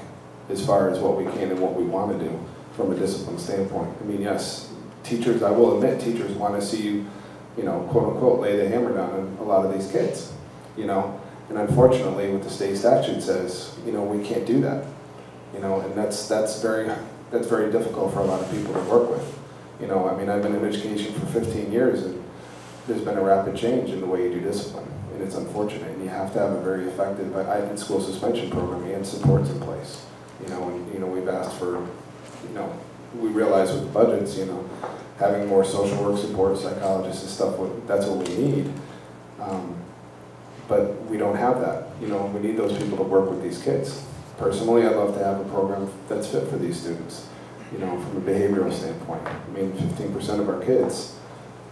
as far as what we can and what we want to do from a discipline standpoint. I mean, yes, teachers, I will admit, teachers want to see you, you know, quote unquote, lay the hammer down on a lot of these kids, you know, and unfortunately what the state statute says, you know, we can't do that, you know, and that's very difficult for a lot of people to work with. You know, I mean, I've been in education for 15 years, and there's been a rapid change in the way you do discipline, and it's unfortunate, and you have to have a very effective school suspension program and supports in place, you know, and, you know, we've asked for, you know, we realize with budgets, you know, having more social work support, psychologists and stuff, that's what we need. But we don't have that. You know, we need those people to work with these kids. Personally, I'd love to have a program that's fit for these students, you know, from a behavioral standpoint. I mean, 15% of our kids,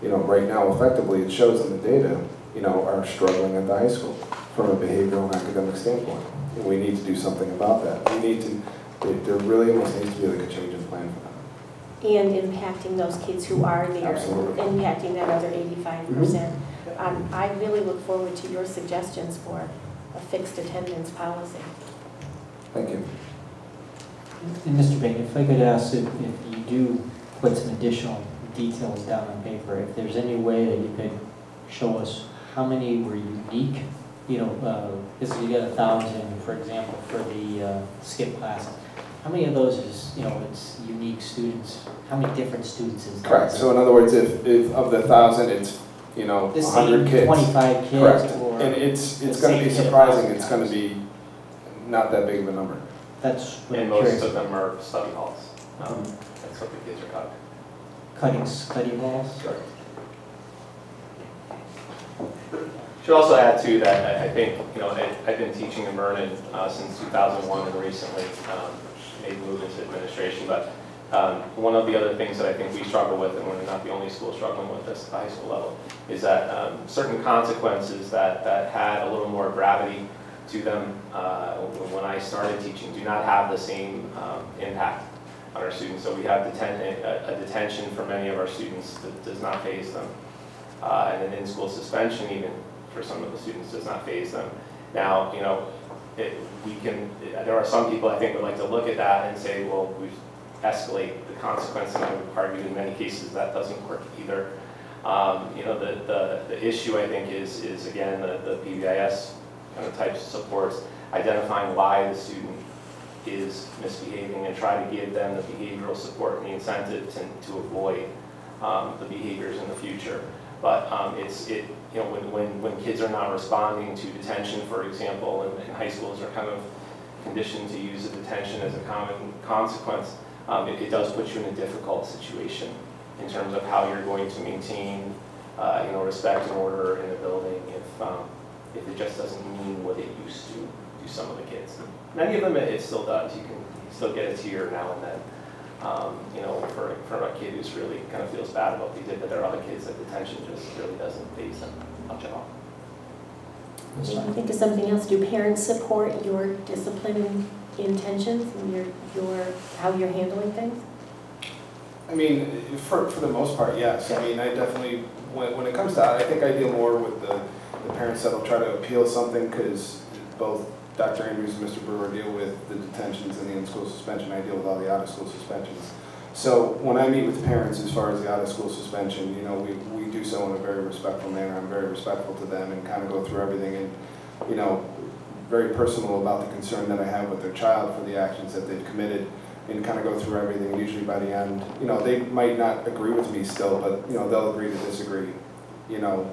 you know, right now, effectively, it shows in the data, you know, are struggling at the high school from a behavioral and academic standpoint. And we need to do something about that. We need to, there really almost needs to be like a change in plan for them. And impacting those kids who are there, Absolutely. impacting that other 85%. I really look forward to your suggestions for a fixed attendance policy. Thank you. And Mr. Bain, if I could ask if you do put some additional details down on paper, if there's any way that you could show us how many were unique, you know, because you got 1,000, for example, for the skip class. How many of those is, you know, it's unique students? How many different students is that? Correct. So in other words, if of the 1,000, it's, you know, 100 kids. 25 kids. Correct. Or and it's going to be surprising. It's going to be not that big of a number. That's what and I'm most of them are study halls. That's what the kids are cutting. Cutting study halls? Correct. Should also add too that I think, you know, I've been teaching in Vernon since 2001 and recently made a move into administration. But one of the other things that I think we struggle with, and we're not the only school struggling with this at the high school level, is that certain consequences that had a little more gravity to them when I started teaching do not have the same impact on our students. So we have a detention for many of our students that does not faze them. and an in-school suspension even for some of the students does not faze them. Now, you know, there are some people I think would like to look at that and say, well, we escalate the consequence, and I would argue in many cases that doesn't work either. You know, the issue I think is again, the PBIS kind of types of supports, identifying why the student is misbehaving and try to give them the behavioral support and the incentive to avoid the behaviors in the future. But you know, when kids are not responding to detention, for example, and high schools are kind of conditioned to use the detention as a common consequence, it does put you in a difficult situation in terms of how you're going to maintain, you know, respect and order in a building if it just doesn't mean what it used to do some of the kids. Many of them it still does. You can still get a tear now and then. You know, for a kid who's really kind of feels bad about what they did, but there are other kids that detention just really doesn't faze them much at all. Do you think of something else? Do parents support your discipline intentions and your how you're handling things? I mean, for the most part, yes. I mean, I definitely, when it comes to that, I think I deal more with the parents that will try to appeal something, because both Dr. Andrews and Mr. Brewer deal with the detentions and the in-school suspension. I deal with all the out-of-school suspensions. So when I meet with parents as far as the out-of-school suspension, you know, we do so in a very respectful manner. I'm very respectful to them and kind of go through everything, and, you know, very personal about the concern that I have with their child for the actions that they've committed, and kind of go through everything. And usually by the end, you know, they might not agree with me still, but, you know, they'll agree to disagree, you know,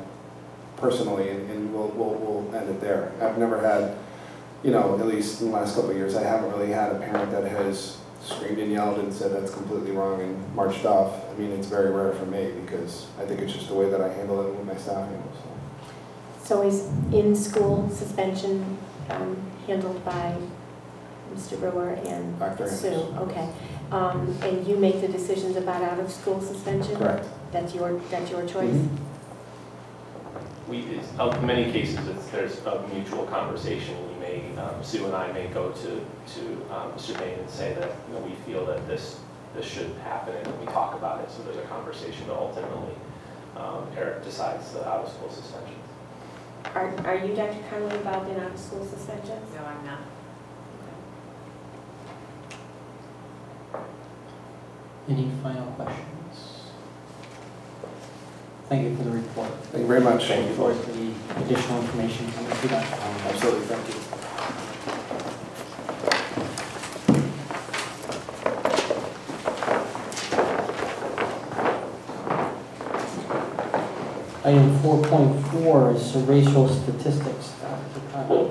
personally, and we'll end it there. I've never had, you know, at least in the last couple of years, I haven't really had a parent that has screamed and yelled and said that's completely wrong and marched off. I mean, it's very rare for me, because I think it's just the way that I handle it with my staff handles. So is in-school suspension handled by Mr. Brewer and Dr. Sue? Andrews. Okay. And you make the decisions about out-of-school suspension? Correct. That's your choice? Mm-hmm. In many cases, there's a mutual conversation. We may, Sue and I may go to Mr. Bain and say that, you know, we feel that this should happen, and then we talk about it. So there's a conversation, but ultimately, Eric decides the out-of-school suspensions. Are you, Dr. Conley, involved in out-of-school suspensions? No, I'm not. Any final questions? Thank you for the report. Thank you very much. Thank you for the additional information coming through that. Absolutely, thank you. Item 4.4 is racial statistics. Dr. Conley.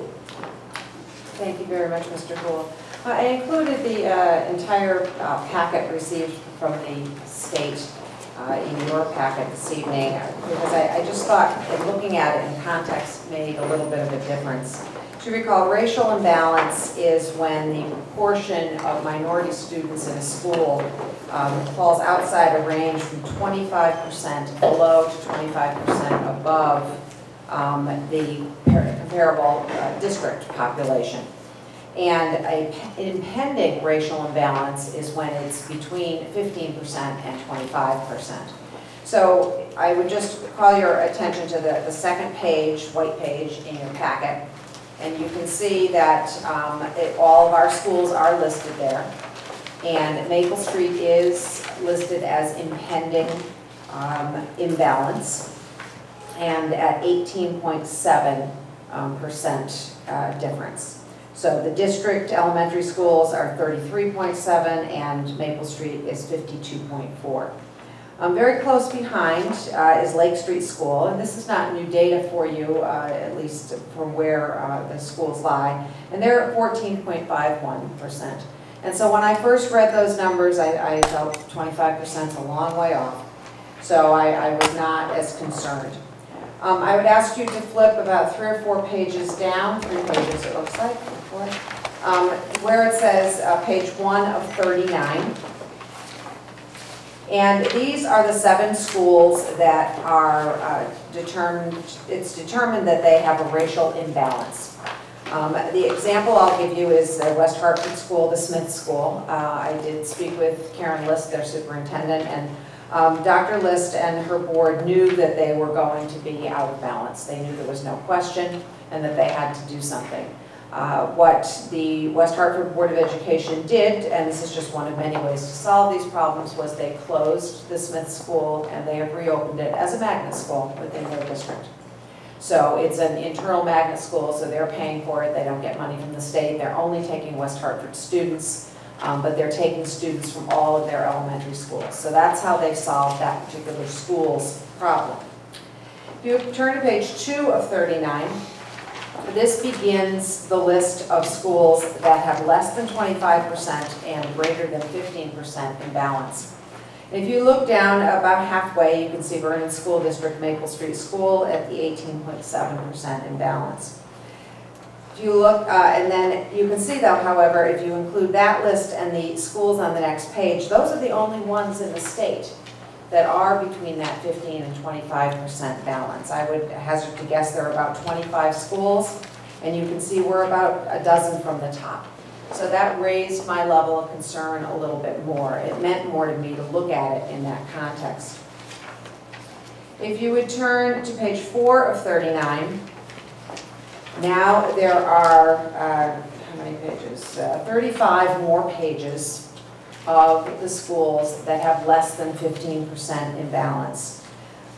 Thank you very much, Mr. Gould. I included the entire packet received from the state in your packet this evening, because I just thought that looking at it in context made a little bit of a difference. To recall, racial imbalance is when the proportion of minority students in a school falls outside a range from 25% below to 25% above the comparable district population. And an impending racial imbalance is when it's between 15% and 25%. So I would just call your attention to the second page, white page in your packet, and you can see that all of our schools are listed there. And Maple Street is listed as impending imbalance, and at 18.7% difference. So the district elementary schools are 33.7 and Maple Street is 52.4. Very close behind is Lake Street School, and this is not new data for you, at least from where the schools lie, and they're at 14.51%. And so when I first read those numbers, I felt 25% is a long way off, so I was not as concerned. I would ask you to flip about 3 or 4 pages down, 3 pages it looks like, where it says page 1 of 39. And these are the 7 schools that are determined, it's determined that they have a racial imbalance. The example I'll give you is the West Hartford School, the Smith School. I did speak with Karen List, their superintendent, and Dr. List and her board knew that they were going to be out of balance. They knew there was no question and that they had to do something. What the West Hartford Board of Education did, and this is just one of many ways to solve these problems, was they closed the Smith School and they have reopened it as a magnet school within their district. So it's an internal magnet school, so they're paying for it. They don't get money from the state. They're only taking West Hartford students, but they're taking students from all of their elementary schools. So that's how they solved that particular school's problem. If you turn to page 2 of 39, this begins the list of schools that have less than 25% and greater than 15% in balance. If you look down about halfway, you can see Vernon School District, Maple Street School at the 18.7% in balance. If you look, and then you can see though, however, if you include that list and the schools on the next page, those are the only ones in the state that are between that 15 and 25% balance. I would hazard to guess there are about 25 schools, and you can see we're about a dozen from the top. So that raised my level of concern a little bit more. It meant more to me to look at it in that context. If you would turn to page 4 of 39, now there are, how many pages? 35 more pages of the schools that have less than 15% in balance.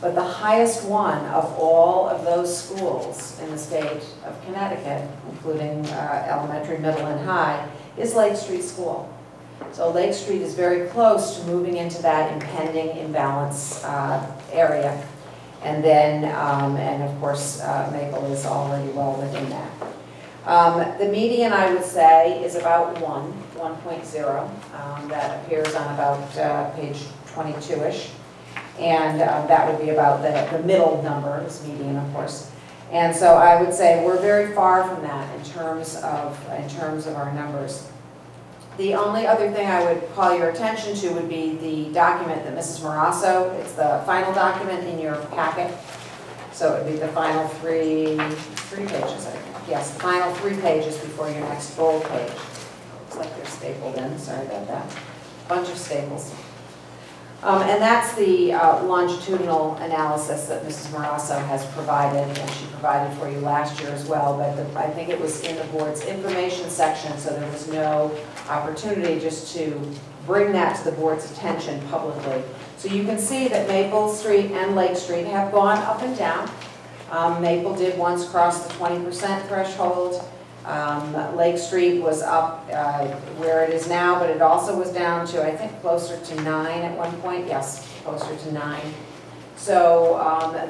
But the highest one of all of those schools in the state of Connecticut, including elementary, middle, and high, is Lake Street School. So Lake Street is very close to moving into that impending imbalance area. And then, and of course, Maple is already well within that. The median, I would say, is about 1.0. That appears on about page 22-ish. And that would be about the middle number, this median, of course. And so I would say we're very far from that in terms of our numbers. The only other thing I would call your attention to would be the document that Mrs. Morasso, it's the final document in your packet. So it would be the final three pages, I think. Yes, the final 3 pages before your next bold page. Looks like they're stapled in, sorry about that. Bunch of staples. And that's the longitudinal analysis that Mrs. Morasso has provided, and she provided for you last year as well, but I think it was in the board's information section, so there was no opportunity just to bring that to the board's attention publicly. So you can see that Maple Street and Lake Street have gone up and down. Maple did once cross the 20% threshold. Lake Street was up where it is now, but it also was down to, I think, closer to 9 at one point. Yes, closer to 9. So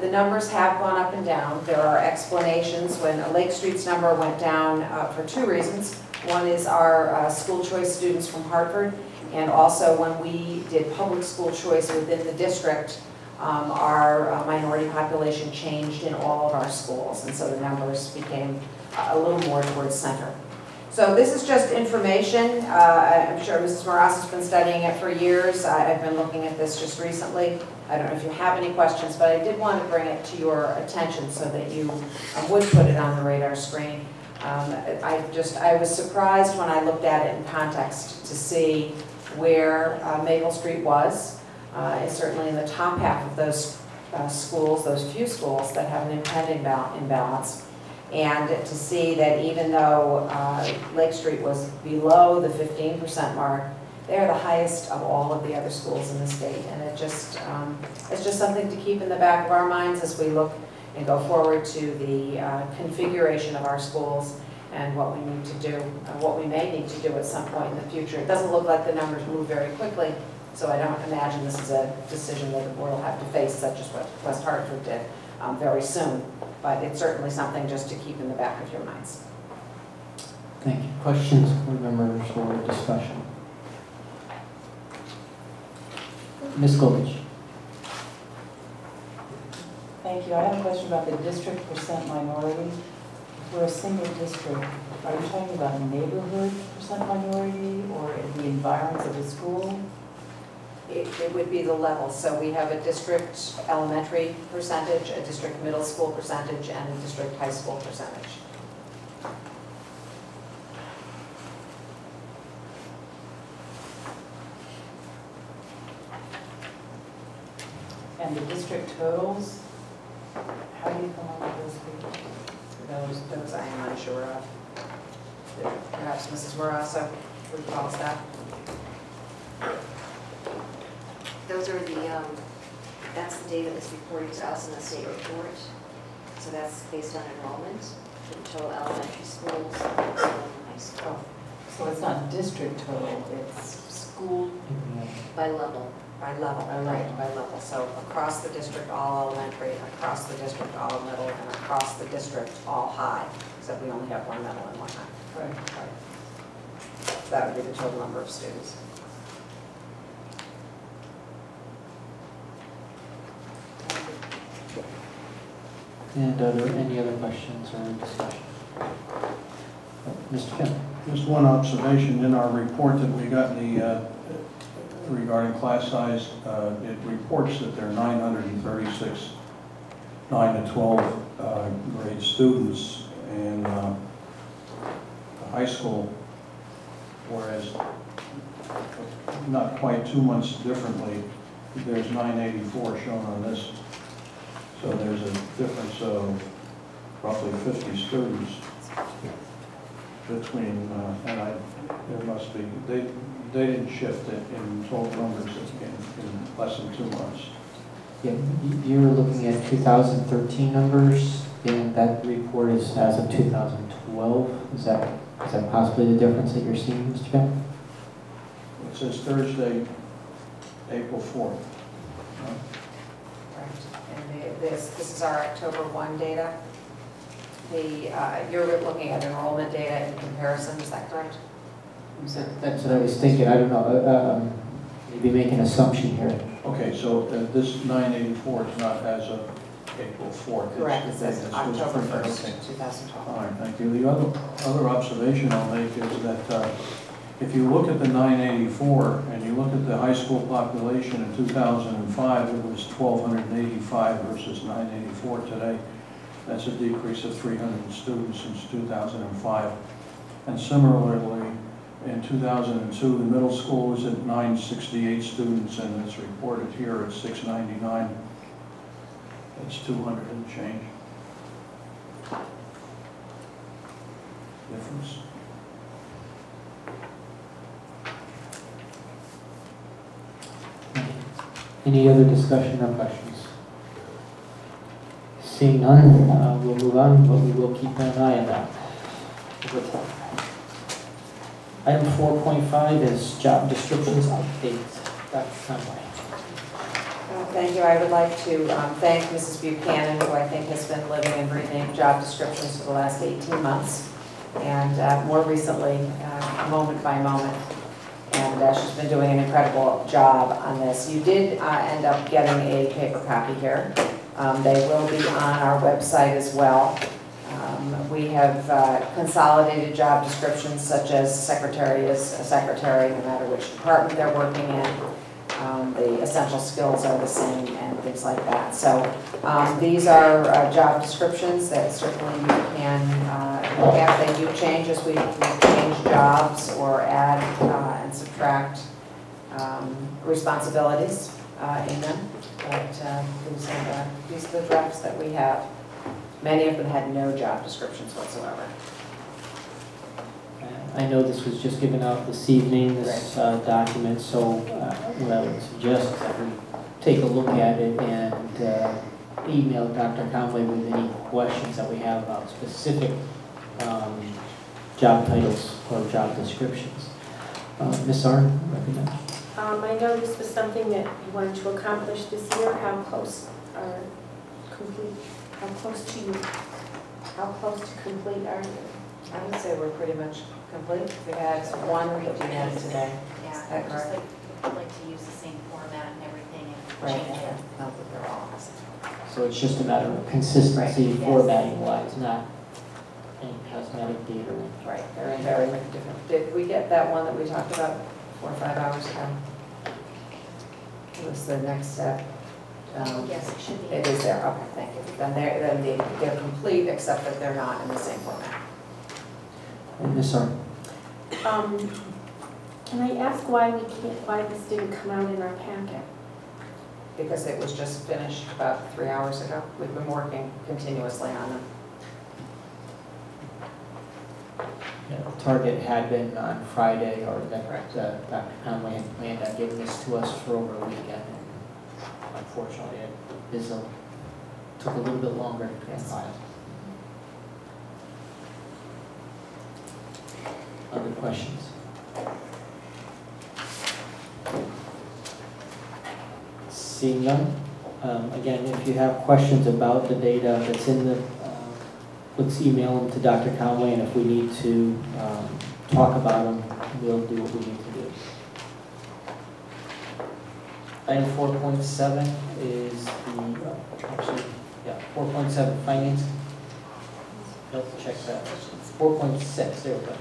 the numbers have gone up and down. There are explanations. When Lake Street's number went down for 2 reasons. One is our school choice students from Hartford, and also when we did public school choice within the district, our minority population changed in all of our schools, and so the numbers became a little more towards center. So this is just information. I'm sure Mrs. Morasso's been studying it for years. I've been looking at this just recently. I don't know if you have any questions, but I did want to bring it to your attention so that you would put it on the radar screen. I was surprised when I looked at it in context to see where Maple Street was. It's certainly in the top half of those schools, those few schools that have an impending imbalance. And to see that even though Lake Street was below the 15% mark, they are the highest of all of the other schools in the state. And it's just something to keep in the back of our minds as we look and go forward to the configuration of our schools and what we need to do, what we may need to do at some point in the future. It doesn't look like the numbers move very quickly, so I don't imagine this is a decision that the board will have to face, such as what West Hartford did very soon. But it's certainly something just to keep in the back of your minds. Thank you. Questions, board members, or discussion? Ms. Goldich. Thank you. I have a question about the district percent minority. For a single district, are you talking about neighborhood percent minority or the environs of the school? It would be the levels. So we have a district elementary percentage, a district middle school percentage, and a district high school percentage. And the district totals, how do you come up with those figures? Those I am unsure of. Perhaps Mrs. Morasso recalls that. Those are the, that's the data that's reported to us in the state report. So that's based on enrollment for the total elementary schools and high school. So it's not district total, it's school? By level. By level, right, by level. So across the district, all elementary, across the district, all middle, and across the district, all high, except we only have one middle and one high. Right. That would be the total number of students. And are there any other questions or discussion? Mr. Kim? Just one observation, in our report that we got regarding class size, it reports that there are 936 9 to 12 grade students in the high school, whereas not quite 2 months differently, there's 984 shown on this. So there's a difference of roughly 50 students between, there must be, they didn't shift it in total numbers in less than 2 months. Yeah, you were looking at 2013 numbers, and that report is as of 2012. Is that possibly the difference that you're seeing, Mr. Kim? It says Thursday, April 4th. And this is our October 1 data. You're looking at enrollment data in comparison, is that correct? That's what I was thinking. I don't know. Maybe make an assumption here. Okay, so this 984 is not as of April 4th. Correct, it says October 1st, okay. 2012. All right, thank you. The other observation I'll make is that if you look at the 984 and you look at the high school population in 2005, it was 1,285 versus 984 today. That's a decrease of 300 students since 2005. And similarly, in 2002, the middle school was at 968 students, and it's reported here at 699. It's 200 and change difference. Any other discussion or questions? Seeing none, we'll move on, but we will keep an eye on that over time. Item 4.5 is job descriptions update. Dr. Conway. Thank you. I would like to thank Mrs. Buchanan, who I think has been living and breathing job descriptions for the last 18 months, and more recently, moment by moment. And she's been doing an incredible job on this. You did end up getting a paper copy here. They will be on our website as well. We have consolidated job descriptions, such as secretary is a secretary no matter which department they're working in. The essential skills are the same and things like that. So these are job descriptions that certainly you can look at. They do change as we change jobs or add and subtract responsibilities in them. But these are the drafts that we have. Many of them had no job descriptions whatsoever. I know this was just given out this evening, this document, so what I would suggest is that we take a look at it and email Dr. Conway with any questions that we have about specific job titles or job descriptions. Ms. Arnn, recognize. I know this was something that you wanted to accomplish this year. How close to complete are you? I would say we're pretty much complete. We had one repeat end today. Yeah, Is that I'd correct? just like to use the same format and everything and Right. change it. Not that they're all the same. So it's just a matter of consistency formatting wise, not any cosmetic data. Right, they're very different. Did we get that one that we talked about 4 or 5 hours ago? It was the next step. Yes, it should be. It is there, okay, thank you. Then they're complete, except that they're not in the same format. And Ms. Arnn. Can I ask why this didn't come out in our packet? because it was just finished about 3 hours ago. We've been working continuously on them. Yeah, the target had been on Friday, or that Dr. Conway had planned on giving this to us for over a weekend. And unfortunately, it took a little bit longer to compile. Other questions? Seeing none, again, if you have questions about the data that's in the, let's email them to Dr. Conway, and if we need to talk about them, we'll do what we need to do. Item 4.7 is the, actually, yeah, 4.7 finance. Nope, check that. 4.6, there we go,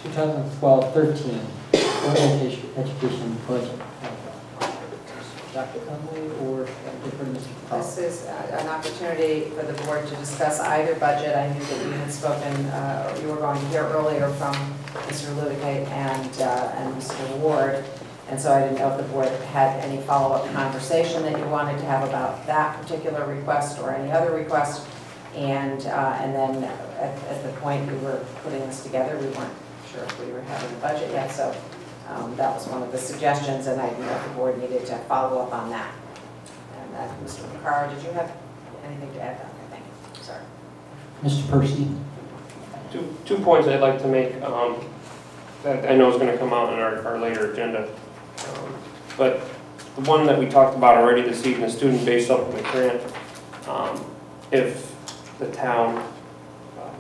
2012-13 education budget. Dr. Conway or different Mr. Powell? This is an opportunity for the board to discuss either budget. I knew that you had spoken, or you were going to hear earlier from Mr. Ludique and Mr. Ward, and so I didn't know if the board had any follow-up conversation that you wanted to have about that particular request or any other request. And then at the point we were putting this together, we weren't sure if we were having a budget yet, so that was one of the suggestions, and I didn't know if the board needed to follow up on that. And Mr. Picaro, did you have anything to add? Okay, thank you. Sorry. Mr. Percy? Two points I'd like to make that I know is going to come out in our later agenda. But the one that we talked about already this evening, the student-based supplement grant, if the town,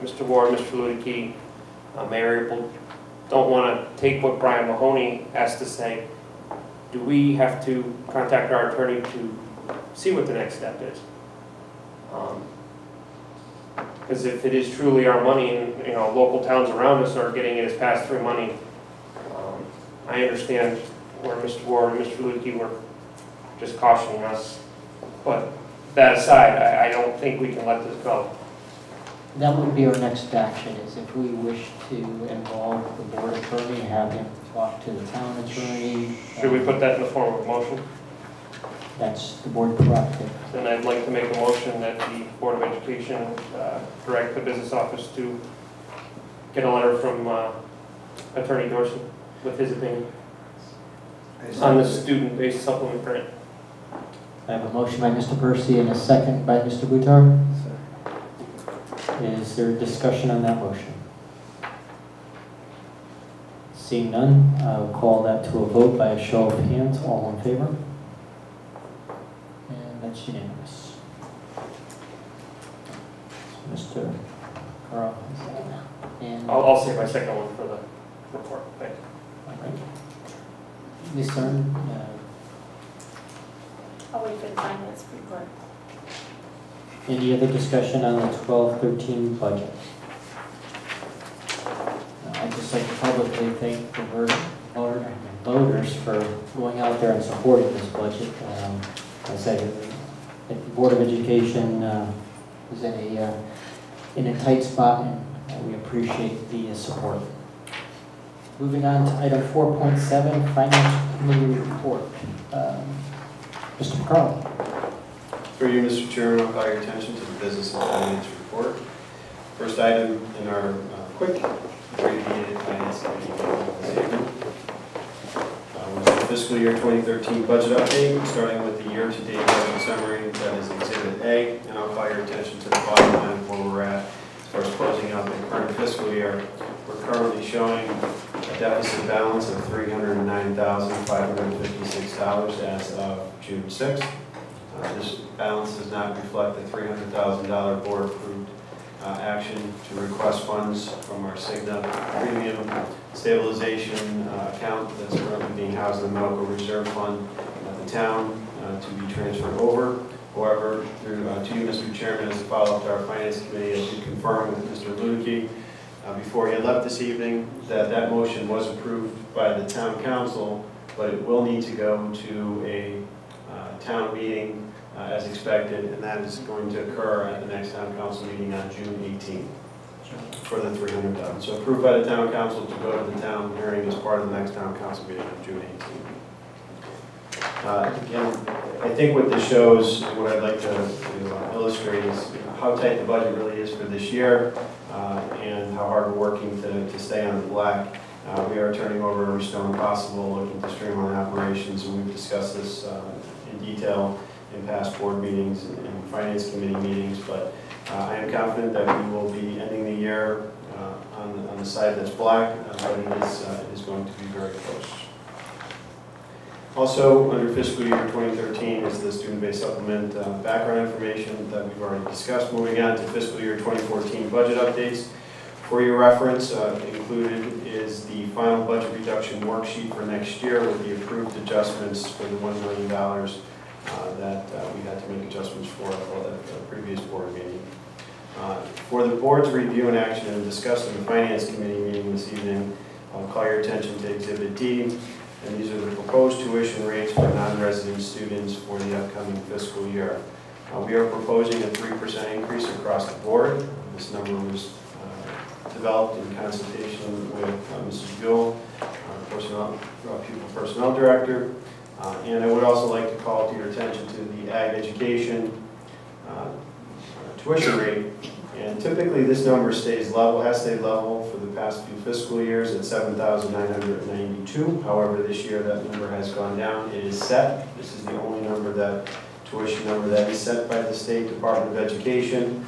Mr. Ward, Mr. Ludique, Mayor April, don't want to take what Brian Mahoney has to say, do we have to contact our attorney to see what the next step is? Because if it is truly our money, and local towns around us are getting it as pass-through money, I understand where Mr. Ward and Mr. Ludique were just cautioning us. But that aside, I don't think we can let this go. That would be our next action, is if we wish to involve the board attorney, have him talk to the town attorney. Should we put that in the form of a motion? That's the board prerogative. Then I'd like to make a motion that the Board of Education direct the business office to get a letter from Attorney Dorsey with his opinion on the student-based supplement grant. I have a motion by Mr. Percy and a second by Mr. Boutar. Is there discussion on that motion? Seeing none, I'll call that to a vote by a show of hands. All in favor? And that's unanimous. Mr. Carl. And I'll save my second one for the report. Thank you. All right. Ms. Thornton, I'll wait for the finance report. any other discussion on the 12-13 budget? I'd just like to publicly thank the voters for going out there and supporting this budget. I said the Board of Education is in a tight spot, and we appreciate the support. Moving on to item 4.7, Finance Committee report. Mr. Carl. Through you, Mr. Chairman, I'll call your attention to the Business and Finance report. First item in our quick abbreviated Finance Committee meeting this evening was the fiscal year 2013 budget update, starting with the year-to-date budget summary. That is Exhibit A, and I'll call your attention to the bottom line of where we're at as far as closing out the current fiscal year. We're currently showing a deficit balance of $309,556 as of June 6th. This balance does not reflect the $300,000 board-approved action to request funds from our Cigna premium stabilization account that's currently being housed in the Medical Reserve Fund at the town to be transferred over. However, through to you, Mr. Chairman, as a follow-up to our Finance Committee, I did confirm with Mr. Ludique before he left this evening that that motion was approved by the town council, but it will need to go to a town meeting as expected, and that is going to occur at the next town council meeting on June 18th for the $300,000. So approved by the town council to go to the town hearing as part of the next town council meeting on June 18th. Again, I think what this shows, and what I'd like to illustrate is how tight the budget really is for this year and how hard we're working to stay on the black. We are turning over every stone possible, looking to streamline operations, and we've discussed this in detail in past board meetings and finance committee meetings, but I am confident that we will be ending the year on the side that's black, but it is going to be very close. Also, under fiscal year 2013 is the student-based supplement background information that we've already discussed. Moving on to fiscal year 2014 budget updates. For your reference, included is the final budget reduction worksheet for next year with the approved adjustments for the $1 million that we had to make adjustments for the previous board meeting. For the board's review and action and discussed in the finance committee meeting this evening, I'll call your attention to Exhibit D. And these are the proposed tuition rates for non-resident students for the upcoming fiscal year. We are proposing a 3% increase across the board. This number was developed in consultation with Mrs. Buell, our pupil personnel director. And I would also like to call to your attention to the ag education tuition rate. And typically this number stays level, has stayed level for the past few fiscal years at $7,992. However, this year that number has gone down. It is set. This is the only tuition number that is set by the State Department of Education.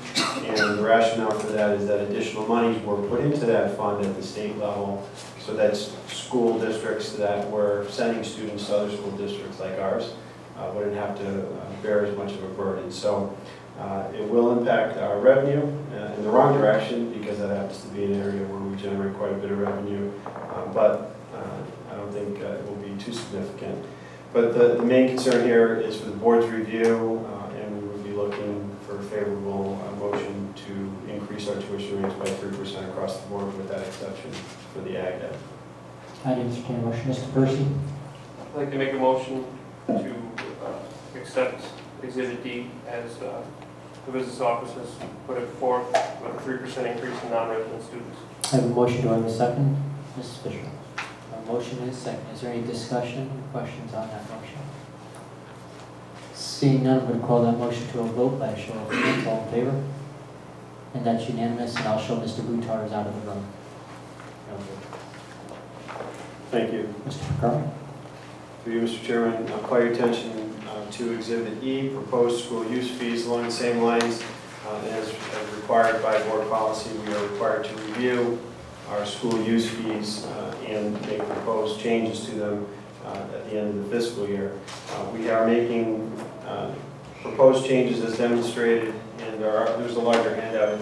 And the rationale for that is that additional monies were put into that fund at the state level so that school districts that were sending students to other school districts like ours wouldn't have to bear as much of a burden. So it will impact our revenue in the wrong direction because that happens to be an area where we generate quite a bit of revenue, but I don't think it will be too significant. But the main concern here is for the board's review, and we would be looking for a favorable motion to increase our tuition rates by 3% across the board with that exception for the ag ed. I'd entertain a motion. Mr. Percy? I'd like to make a motion to accept Exhibit D as the business officers put it forth with a 3% increase in non-resident students. I have a motion. Do I have a second? Mrs. Fisher. A motion is second. Is there any discussion or questions on that motion? Seeing none, I'm going to call that motion to a vote by a show of hands. All in favor? And that's unanimous, and I'll show Mr. Butar is out of the room. Thank you. Mr. McCarthy? Through you, Mr. Chairman, I'll call your attention to Exhibit E, proposed school use fees. Along the same lines as required by board policy, we are required to review our school use fees and make proposed changes to them at the end of the fiscal year. We are making proposed changes as demonstrated, and there's a larger handout.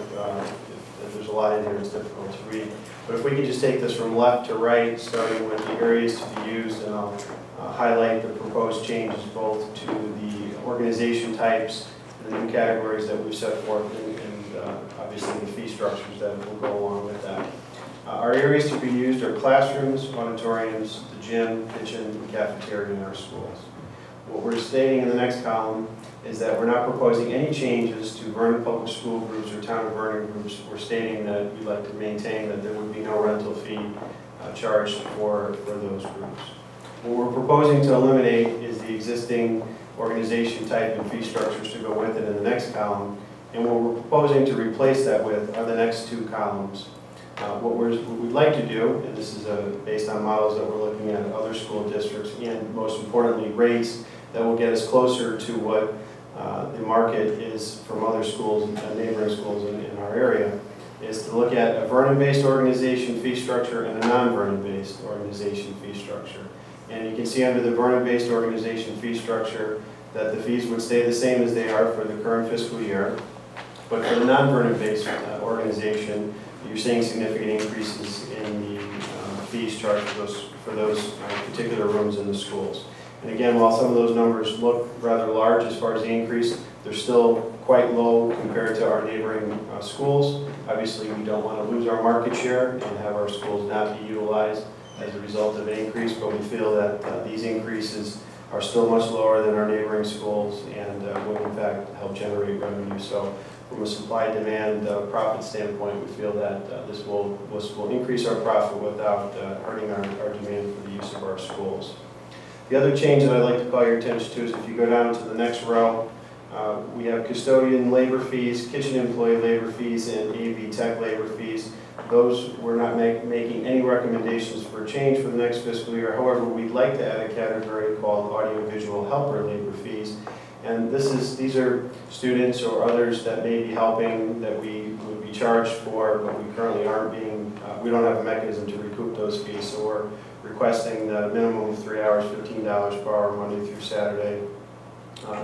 If there's a lot in here, it's difficult to read. But if we could just take this from left to right, starting with the areas to be used, and I'll highlight the proposed changes both to the organization types, the new categories that we've set forth, and obviously the fee structures that will go along with that. Our areas to be used are classrooms, auditoriums, the gym, kitchen, and cafeteria in our schools. What we're stating in the next column is that we're not proposing any changes to Vernon Public School groups or Town of Vernon groups. We're stating that we'd like to maintain that there would be no rental fee charged for those groups. What we're proposing to eliminate is the existing organization type and fee structures to go with it in the next column. And what we're proposing to replace that with are the next two columns. What we'd like to do, and this is based on models that we're looking at other school districts, and most importantly rates that will get us closer to what the market is from other schools, neighboring schools in our area, is to look at a Vernon-based organization fee structure and a non-Vernon-based organization fee structure. And you can see under the Vernon-based organization fee structure that the fees would stay the same as they are for the current fiscal year. But for the non-Vernon-based organization, you're seeing significant increases in the fees charged for those particular rooms in the schools. And again, while some of those numbers look rather large as far as the increase, they're still quite low compared to our neighboring schools. Obviously, we don't want to lose our market share and have our schools not be utilized as a result of an increase, but we feel that these increases are still much lower than our neighboring schools and will in fact help generate revenue. So from a supply-demand profit standpoint, we feel that this will increase our profit without hurting our demand for the use of our schools. The other change that I'd like to call your attention to is if you go down to the next row, we have custodian labor fees, kitchen employee labor fees, and AV tech labor fees. Those, we're not making any recommendations for a change for the next fiscal year. However, we'd like to add a category called audiovisual helper labor fees. And these are students or others that may be helping that we would be charged for, but we currently aren't being, we don't have a mechanism to recoup those fees. So we're requesting the minimum of 3 hours, $15 per hour, Monday through Saturday,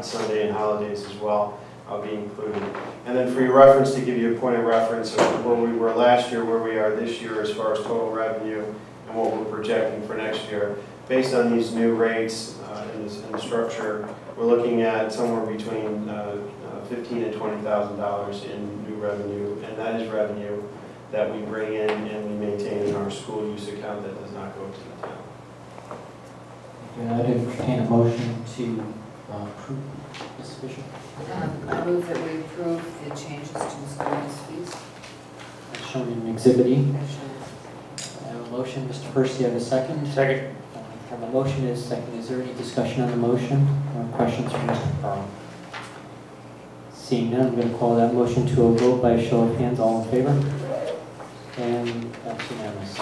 Sunday and holidays as well, be included. And then for your reference, to give you a point of reference of where we were last year, where we are this year as far as total revenue and what we're projecting for next year, based on these new rates and the structure, we're looking at somewhere between $15,000 and $20,000 in new revenue, and that is revenue that we bring in and we maintain in our school use account that does not go to the town. I'd entertain a motion to approve this vision. I move that we approve the changes to the school use fees. As shown in Exhibit E. I have a motion. Mr. Percy, have a second? Second. The motion is second. Is there any discussion on the motion or questions from Mr. Carl? Seeing none, I'm going to call that motion to a vote by a show of hands. All in favor? And that's unanimous.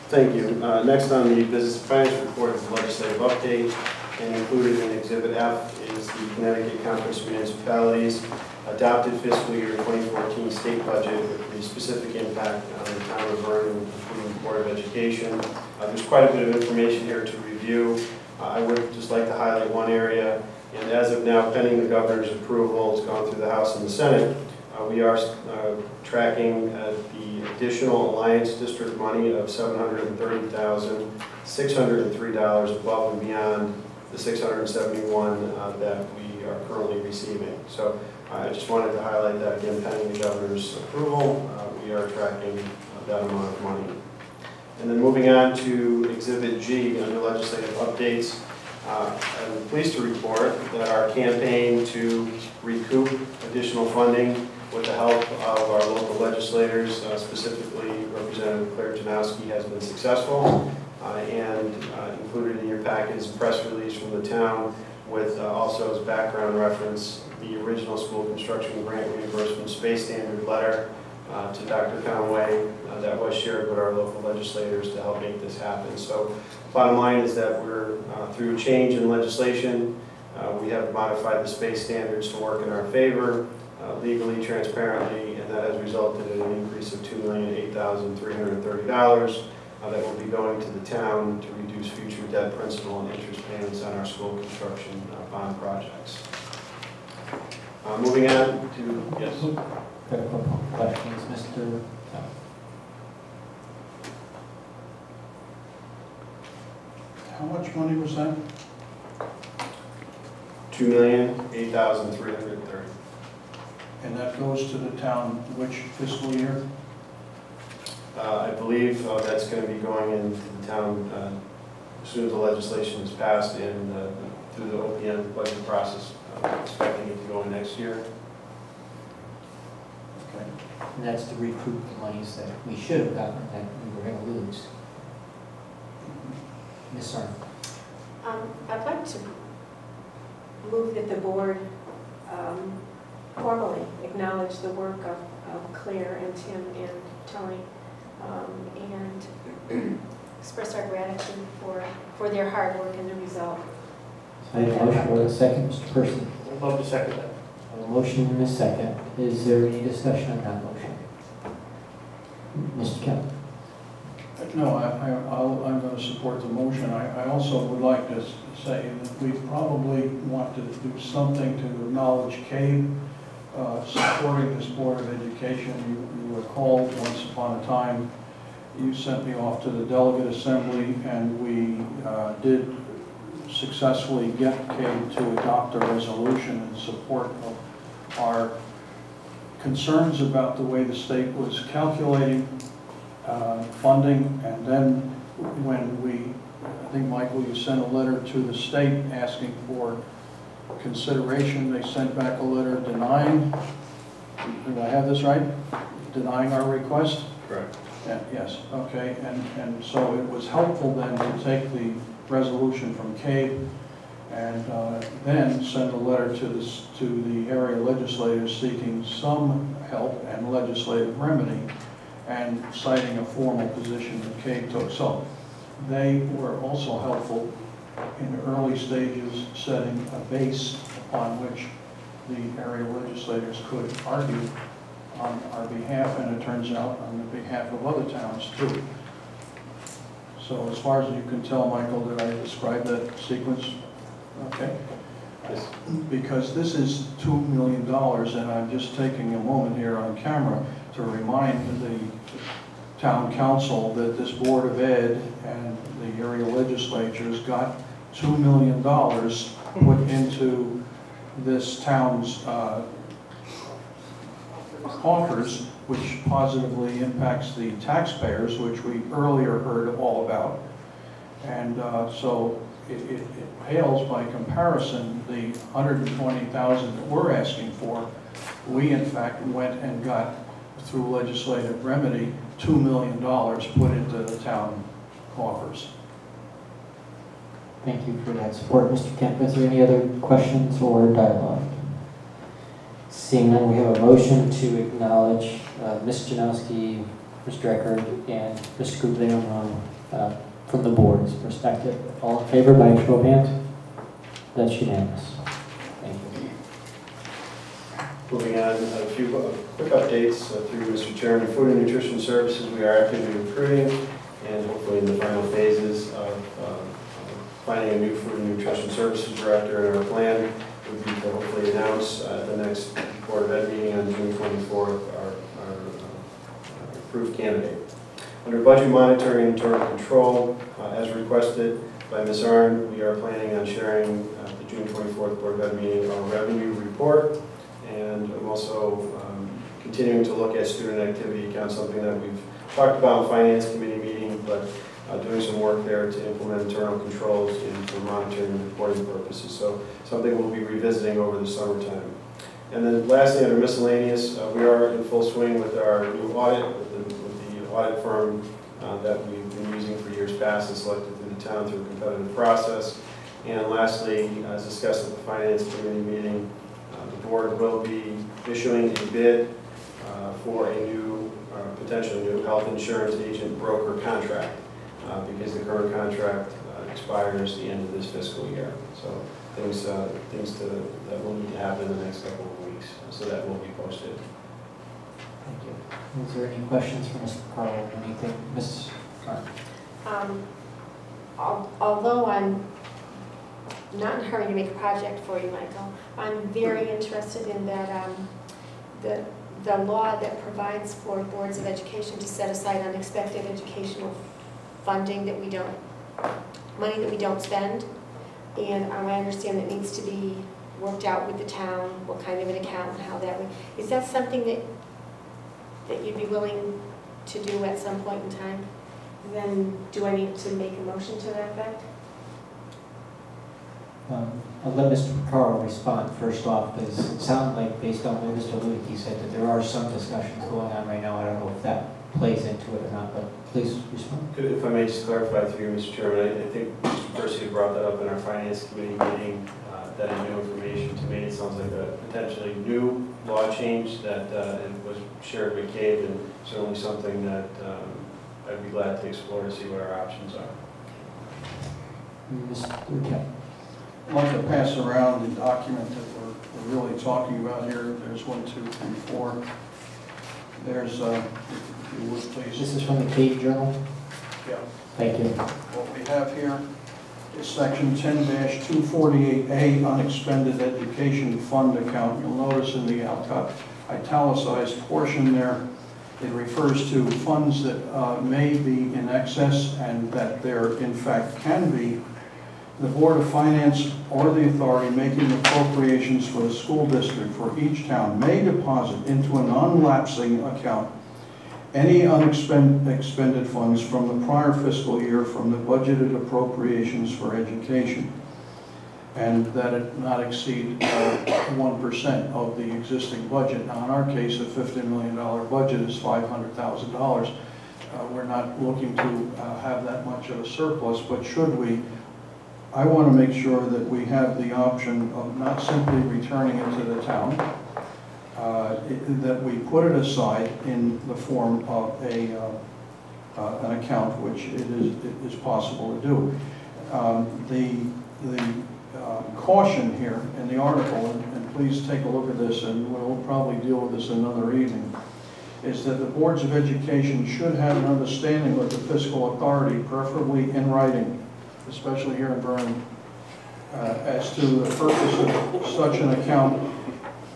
Thank you. Next on the business and finance report is the legislative update, and included in Exhibit F is the Connecticut Conference of Municipalities adopted fiscal year 2014 state budget with the specific impact on the town of Vernon, including the Board of Education. There's quite a bit of information here to review. I would just like to highlight one area, and as of now, pending the governor's approval, it's gone through the House and the Senate. We are tracking the additional Alliance District money of $730,603 above and beyond the $671 that we are currently receiving. So I just wanted to highlight that again, pending the governor's approval, we are tracking that amount of money. And then moving on to Exhibit G under legislative updates, I'm pleased to report that our campaign to recoup additional funding with the help of our local legislators, specifically Representative Claire Janowski, has been successful. And included in your packet is a press release from the town with also as background reference the original school construction grant reimbursement space standard letter to Dr. Conway that was shared with our local legislators to help make this happen. So bottom line is that we're through change in legislation, we have modified the space standards to work in our favor legally, transparently, and that has resulted in an increase of $2,008,330 that will be going to the town to reduce future debt principal and interest payments on our school construction bond projects. Moving on to, yes? Got a couple of questions, Mr. How much money was that? $2,008,330. And that goes to the town which fiscal year? I believe that's going to be going into the town as soon as the legislation is passed and through the OPM budget process. Expecting it to go in next year. Okay. And that's to recoup the monies that we should have gotten that we were going to lose. Ms. Arnold. I'd like to move that the board formally acknowledge the work of Claire and Tim and Tony and express our gratitude for their hard work and the result. I have a motion with a second, Mr. Person. I'd love to second that. I have a motion and a second. Is there any discussion on that motion? Mr. Kemp. No, I'm going to support the motion. I also would like to say that we probably want to do something to acknowledge CABE supporting this Board of Education. You recall once upon a time you sent me off to the Delegate Assembly and we did successfully get CABE to adopt a resolution in support of our concerns about the way the state was calculating funding. And then when I think, Michael, you sent a letter to the state asking for consideration. They sent back a letter denying, did I have this right? Denying our request? Correct. Yes, okay, and so it was helpful then to take the resolution from CABE and then send a letter to the area legislators seeking some help and legislative remedy and citing a formal position that CABE took. So they were also helpful in the early stages, setting a base upon which the area legislators could argue on our behalf, and it turns out on the behalf of other towns too. So as far as you can tell, Michael, did I describe that sequence? Okay. Yes. Because this is $2 million, and I'm just taking a moment here on camera to remind the town council that this Board of Ed and the area legislatures got $2 million put into this town's coffers, which positively impacts the taxpayers, which we earlier heard all about. And so it pales by comparison the $120,000 that we're asking for. We in fact went and got, through legislative remedy, $2 million put into the town coffers. Thank you for that support, Mr. Kemp. Is there any other questions or dialogue? Seeing none, we have a motion to acknowledge Ms. Janowski, Mr. Eckert, and Mr. Guglielmo from the board's perspective. All in favor by a show of hands? That's unanimous. Thank you. Moving on, a few quick updates through Mr. Chairman. Food and Nutrition Services, we are actively recruiting and hopefully in the final phases of finding a new Food and Nutrition Services director, and our plan would be to hopefully announce at the next Board of Ed meeting on June 24th our approved candidate. Under budget monitoring and internal control, as requested by Ms. Arnn, we are planning on sharing at the June 24th Board of Ed meeting our revenue report, and I'm also continuing to look at student activity account, something that we've talked about in Finance Committee meeting, but doing some work there to implement internal controls for monitoring and reporting purposes. So something we'll be revisiting over the summertime. And then lastly, under miscellaneous, we are in full swing with our new audit, with the audit firm that we've been using for years past and selected through the town through a competitive process. And lastly, as discussed at the Finance Committee meeting, the board will be issuing a bid for a new, potentially new health insurance agent broker contract. Because the current contract expires the end of this fiscal year. So things that will need to happen in the next couple of weeks. So that will be posted. Thank you. Is there any questions for Mr. Carl? Anything, Ms. Arnn? Although I'm not in a hurry to make a project for you, Michael, I'm very interested in that the law that provides for boards of education to set aside unexpected educational funding that we don't, money that we don't spend, and I understand that needs to be worked out with the town, what kind of an account and how that would, is that something that you'd be willing to do at some point in time? Then do I need to make a motion to that effect? I'll let Mr. Carl respond first off, because it sounds like, based on what Mr. Ludicky said, that there are some discussions going on right now. I don't know if that plays into it or not, but please respond. If I may just clarify through you, Mr. Chairman, I think Mr. Percy brought that up in our Finance Committee meeting, that is new information to me. It sounds like a potentially new law change that it was shared with CABE, and certainly something that I'd be glad to explore to see what our options are. Mr. Kemp. I'd like to pass around the document that we're really talking about here. There's 1, 2, 3, 4. There's, if you would please. This is from the CABE Journal? Yeah. Thank you. What we have here is section 10-248A, unexpended education fund account. You'll notice in the italicized portion there, it refers to funds that may be in excess and that there in fact can be. The Board of Finance or the authority making appropriations for the school district for each town may deposit into a non-lapsing account any unexpended funds from the prior fiscal year from the budgeted appropriations for education, and that it not exceed 1% of the existing budget. Now, in our case, a $50 million budget is $500,000. we're not looking to have that much of a surplus, but should we, I want to make sure that we have the option of not simply returning it to the town, that we put it aside in the form of an account, which it is possible to do. The caution here in the article, and please take a look at this, and we'll probably deal with this another evening, is that the boards of education should have an understanding with the fiscal authority, preferably in writing, especially here in Vernon, as to the purpose of such an account,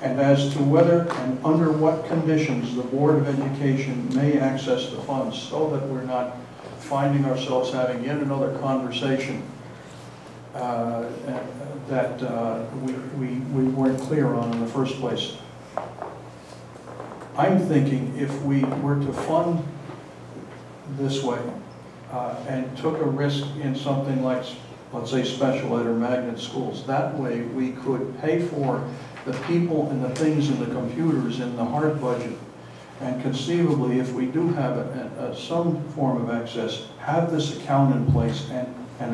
and as to whether and under what conditions the Board of Education may access the funds, so that we're not finding ourselves having yet another conversation that we weren't clear on in the first place. I'm thinking if we were to fund this way and took a risk in something like, let's say, special ed or magnet schools, that way we could pay for the people and the things and the computers in the hard budget, and conceivably, if we do have some form of access, have this account in place and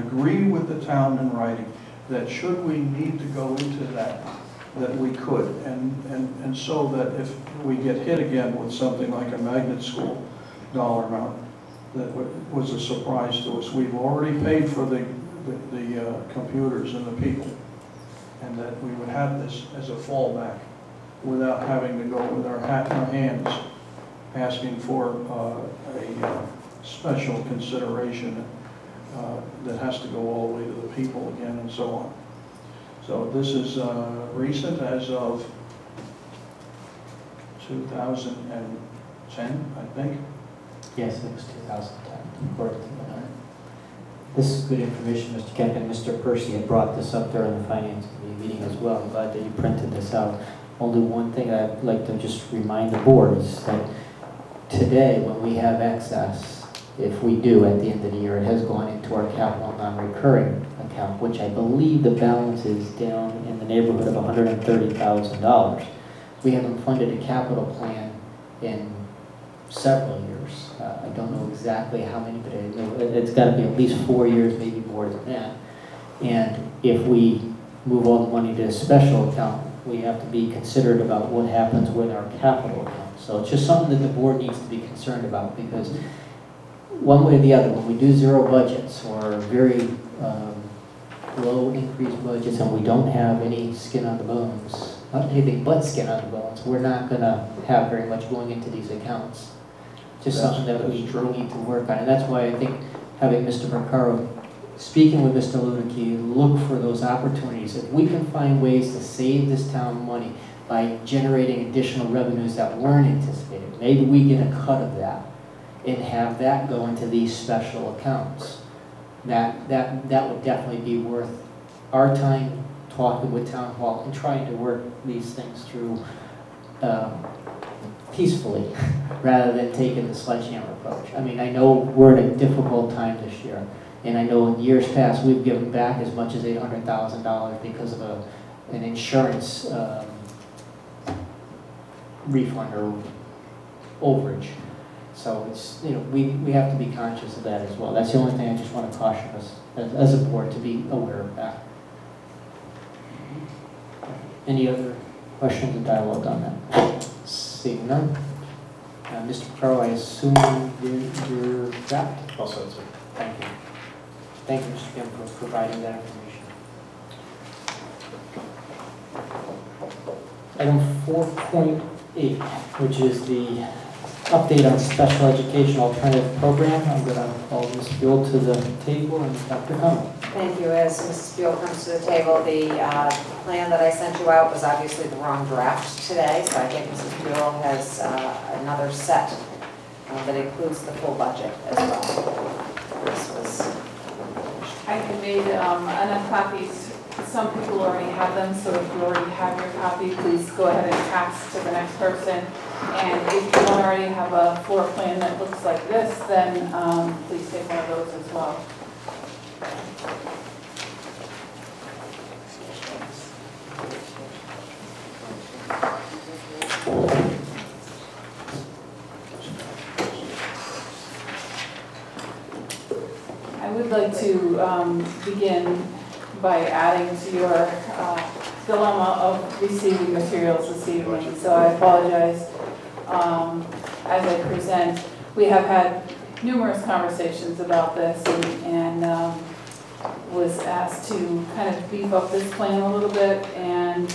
agree with the town in writing that should we need to go into that we could, and so that if we get hit again with something like a magnet school dollar amount that was a surprise to us, we've already paid for the computers and the people, and that we would have this as a fallback without having to go with our hat in our hands asking for a special consideration that has to go all the way to the people again and so on. So this is recent, as of 2010, I think. Yes, it was 2010, according to the minute. This is good information, Mr. Kemp, and Mr. Percy had brought this up during the Finance Committee meeting as well. I'm glad that you printed this out. Only one thing I'd like to just remind the board is that today, when we have excess, if we do at the end of the year, it has gone into our capital non-recurring account, which I believe the balance is down in the neighborhood of $130,000. We haven't funded a capital plan in several years. I don't know exactly how many, but I know it's got to be at least 4 years, maybe more than that. And if we move all the money to a special account, we have to be considerate about what happens with our capital account. So it's just something that the board needs to be concerned about, because one way or the other, when we do zero budgets or very low increased budgets and we don't have any skin on the bones, not anything but skin on the bones, we're not going to have very much going into these accounts. Just something that we need to work on. And that's why I think having Mr. Mercaro speaking with Mr. Ludicky, look for those opportunities. If we can find ways to save this town money by generating additional revenues that weren't anticipated, maybe we get a cut of that and have that go into these special accounts. That would definitely be worth our time talking with Town Hall and trying to work these things through peacefully rather than taking the sledgehammer approach. I mean, I know we're in a difficult time this year, and I know in years past we've given back as much as $800,000 because of an insurance refund or overage. So it's, you know, we have to be conscious of that as well. That's the only thing I just want to caution us as a board to be aware of that. Any other questions or dialogue on that? Seeing none. Mr. Crowe, I assume you're wrapped? Also, sir. Thank you. Thank you, Mr. Kim, for providing that information. Item 4.8, which is the update on special education alternative program. I'm going to call Ms. Buell to the table and Dr. Connell. Thank you. As Mrs. Buell comes to the table, the plan that I sent you out was obviously the wrong draft today, so I think Mrs. Buell has another set that includes the full budget as well. This was... I had made enough copies. Some people already have them, so if you already have your copy, please go ahead and pass to the next person. And if you don't already have a floor plan that looks like this, then please take one of those as well. would like to begin by adding to your dilemma of receiving materials this evening. So I apologize as I present. We have had numerous conversations about this and was asked to kind of beef up this plan a little bit. And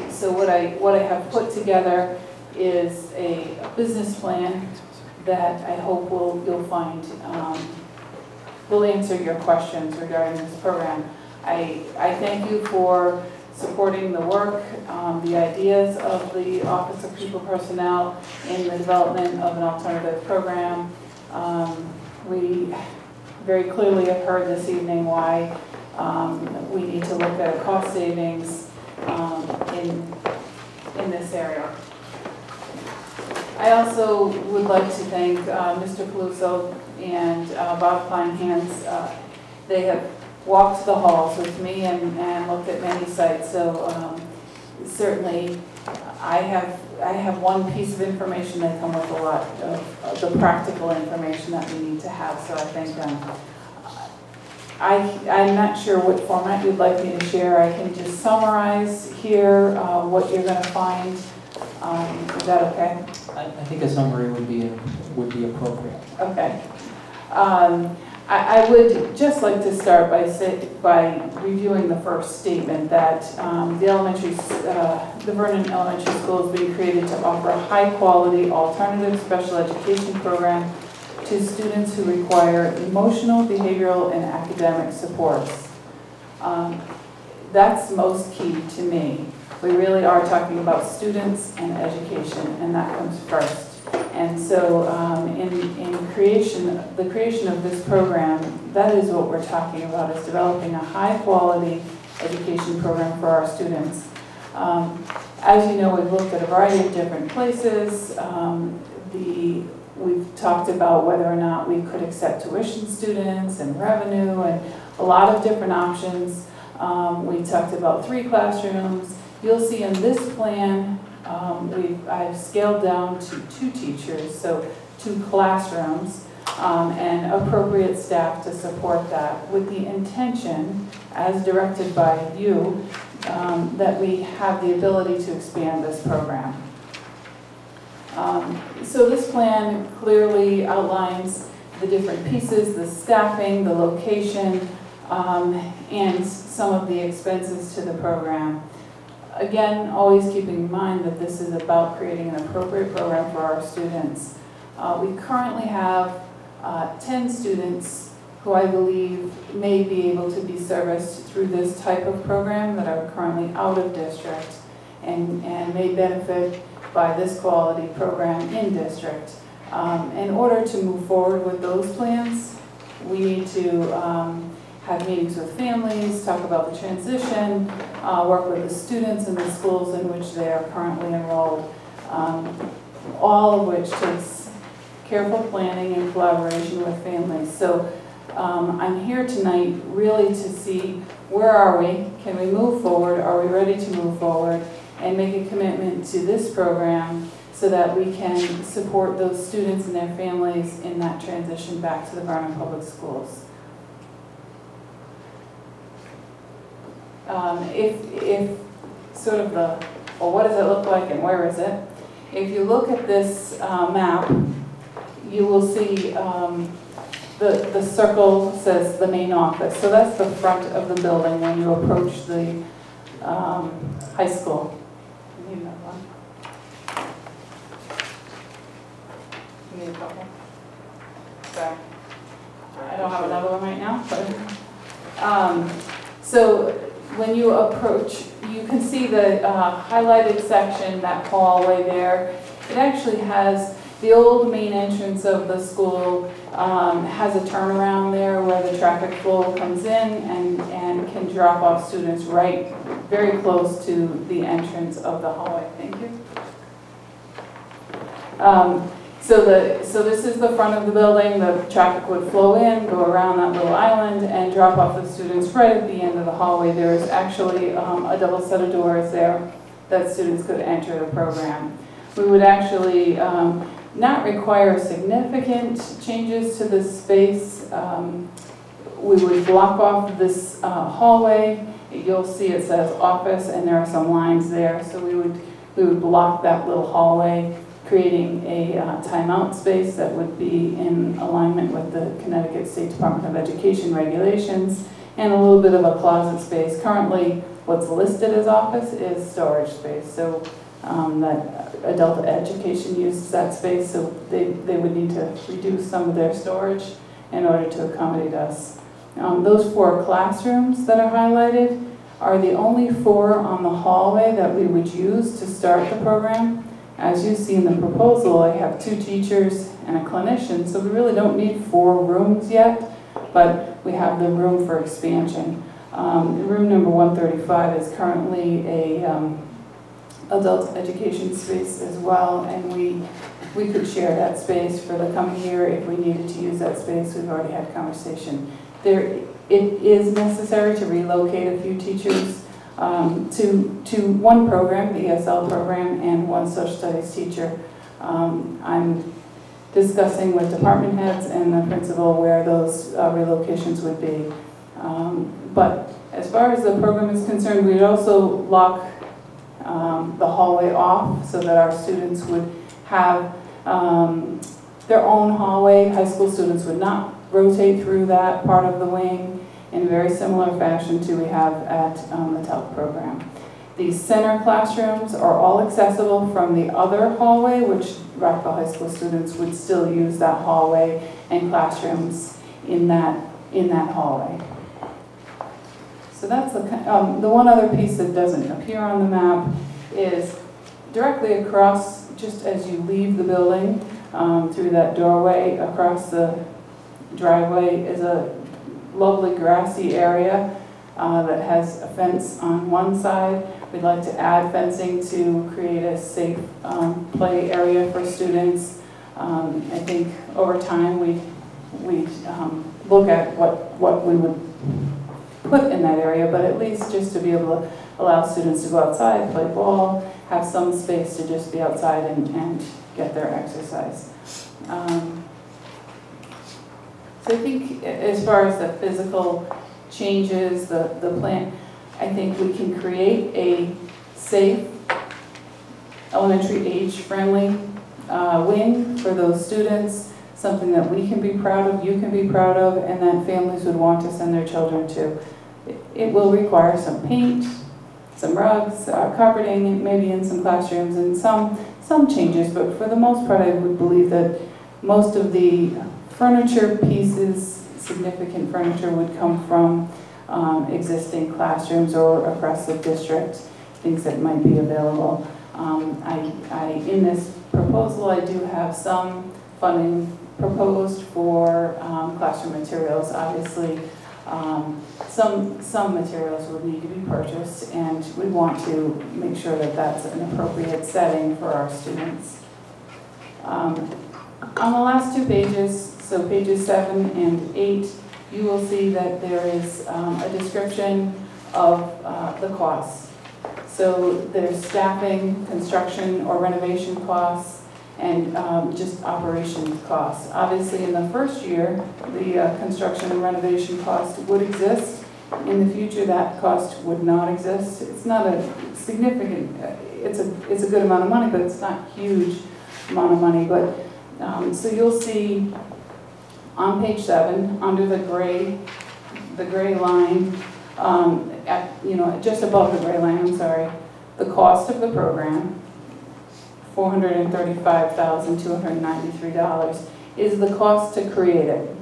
so what I have put together is a business plan that I hope you'll find will answer your questions regarding this program. I thank you for supporting the work, the ideas of the Office of People Personnel in the development of an alternative program. We very clearly have heard this evening why we need to look at cost savings in this area. I also would like to thank Mr. Peluso and Bob Kleinhans. They have walked the halls with me and looked at many sites. So certainly, I have one piece of information. They come with a lot of the practical information that we need to have. So I thank them. I'm not sure what format you'd like me to share. I can just summarize here what you're going to find. Is that okay? I think a summary would be appropriate. Okay. I would just like to start by reviewing the first statement that the Vernon Elementary School is being created to offer a high-quality alternative special education program to students who require emotional, behavioral, and academic supports. That's most key to me. We really are talking about students and education, and that comes first. And so in the creation of this program, that is what we're talking about, is developing a high-quality education program for our students. As you know, we've looked at a variety of different places. We've talked about whether or not we could accept tuition students and revenue and a lot of different options. We talked about 3 classrooms. You'll see in this plan, I've scaled down to 2 teachers, so 2 classrooms, and appropriate staff to support that, with the intention, as directed by you, that we have the ability to expand this program. So this plan clearly outlines the different pieces, the staffing, the location, and some of the expenses to the program. Again, always keeping in mind that this is about creating an appropriate program for our students. We currently have 10 students who I believe may be able to be serviced through this type of program that are currently out of district and may benefit by this quality program in district. In order to move forward with those plans, we need to have meetings with families, talk about the transition, work with the students in the schools in which they are currently enrolled, all of which takes careful planning and collaboration with families. So I'm here tonight really to see where are we, can we move forward, are we ready to move forward, and make a commitment to this program so that we can support those students and their families in that transition back to the Vernon Public Schools. If sort of well, what does it look like and where is it? If you look at this map, you will see the circle says the main office. So that's the front of the building when you approach the high school. You need another one? You need a couple? Sorry. I don't have another one right now. But, so when you approach, you can see the highlighted section, that hallway there. It actually has the old main entrance of the school, has a turnaround there where the traffic flow comes in and can drop off students right very close to the entrance of the hallway. Thank you. So this is the front of the building. The traffic would flow in, go around that little island, and drop off the students right at the end of the hallway. There is actually a double set of doors there that students could enter the program. We would actually not require significant changes to this space. We would block off this hallway. You'll see it says office and there are some lines there. So we would block that little hallway, creating a timeout space that would be in alignment with the Connecticut State Department of Education regulations, and a little bit of a closet space. Currently, what's listed as office is storage space. So that adult education uses that space, so they would need to reduce some of their storage in order to accommodate us. Those 4 classrooms that are highlighted are the only 4 on the hallway that we would use to start the program. As you see in the proposal, I have 2 teachers and a clinician, so we really don't need 4 rooms yet, but we have the room for expansion. Room number 135 is currently a adult education space as well, and we could share that space for the coming year if we needed to use that space. We've already had conversation. It is necessary to relocate a few teachers to one program, the ESL program, and one social studies teacher. I'm discussing with department heads and the principal where those relocations would be. But as far as the program is concerned, we'd also lock the hallway off so that our students would have their own hallway. High school students would not rotate through that part of the wing in very similar fashion to we have at the TELC program. These center classrooms are all accessible from the other hallway, which Rockville High School students would still use that hallway and classrooms in that hallway. So that's the one other piece that doesn't appear on the map is directly across, just as you leave the building through that doorway, across the driveway is a lovely grassy area that has a fence on one side. We'd like to add fencing to create a safe play area for students. I think over time we'd look at what we would put in that area, but at least just to be able to allow students to go outside, play ball, have some space to just be outside and get their exercise. So I think as far as the physical changes, the plan, I think we can create a safe, elementary age-friendly wing for those students, something that we can be proud of, you can be proud of, and that families would want to send their children to. It will require some paint, some rugs, carpeting, maybe in some classrooms, and some changes, but for the most part I would believe that most of the furniture pieces, significant furniture, would come from existing classrooms or across the district, things that might be available. In this proposal, I do have some funding proposed for classroom materials. Obviously, some materials would need to be purchased, and we want to make sure that that's an appropriate setting for our students. On the last 2 pages, so pages 7 and 8, you will see that there is a description of the costs. So there's staffing, construction or renovation costs, and just operation costs. Obviously in the first year, the construction and renovation cost would exist. In the future, that cost would not exist. It's not a significant, it's a good amount of money, but it's not a huge amount of money. But so you'll see on page 7, under the gray line, just above the gray line, I'm sorry, the cost of the program, $435,293, is the cost to create it.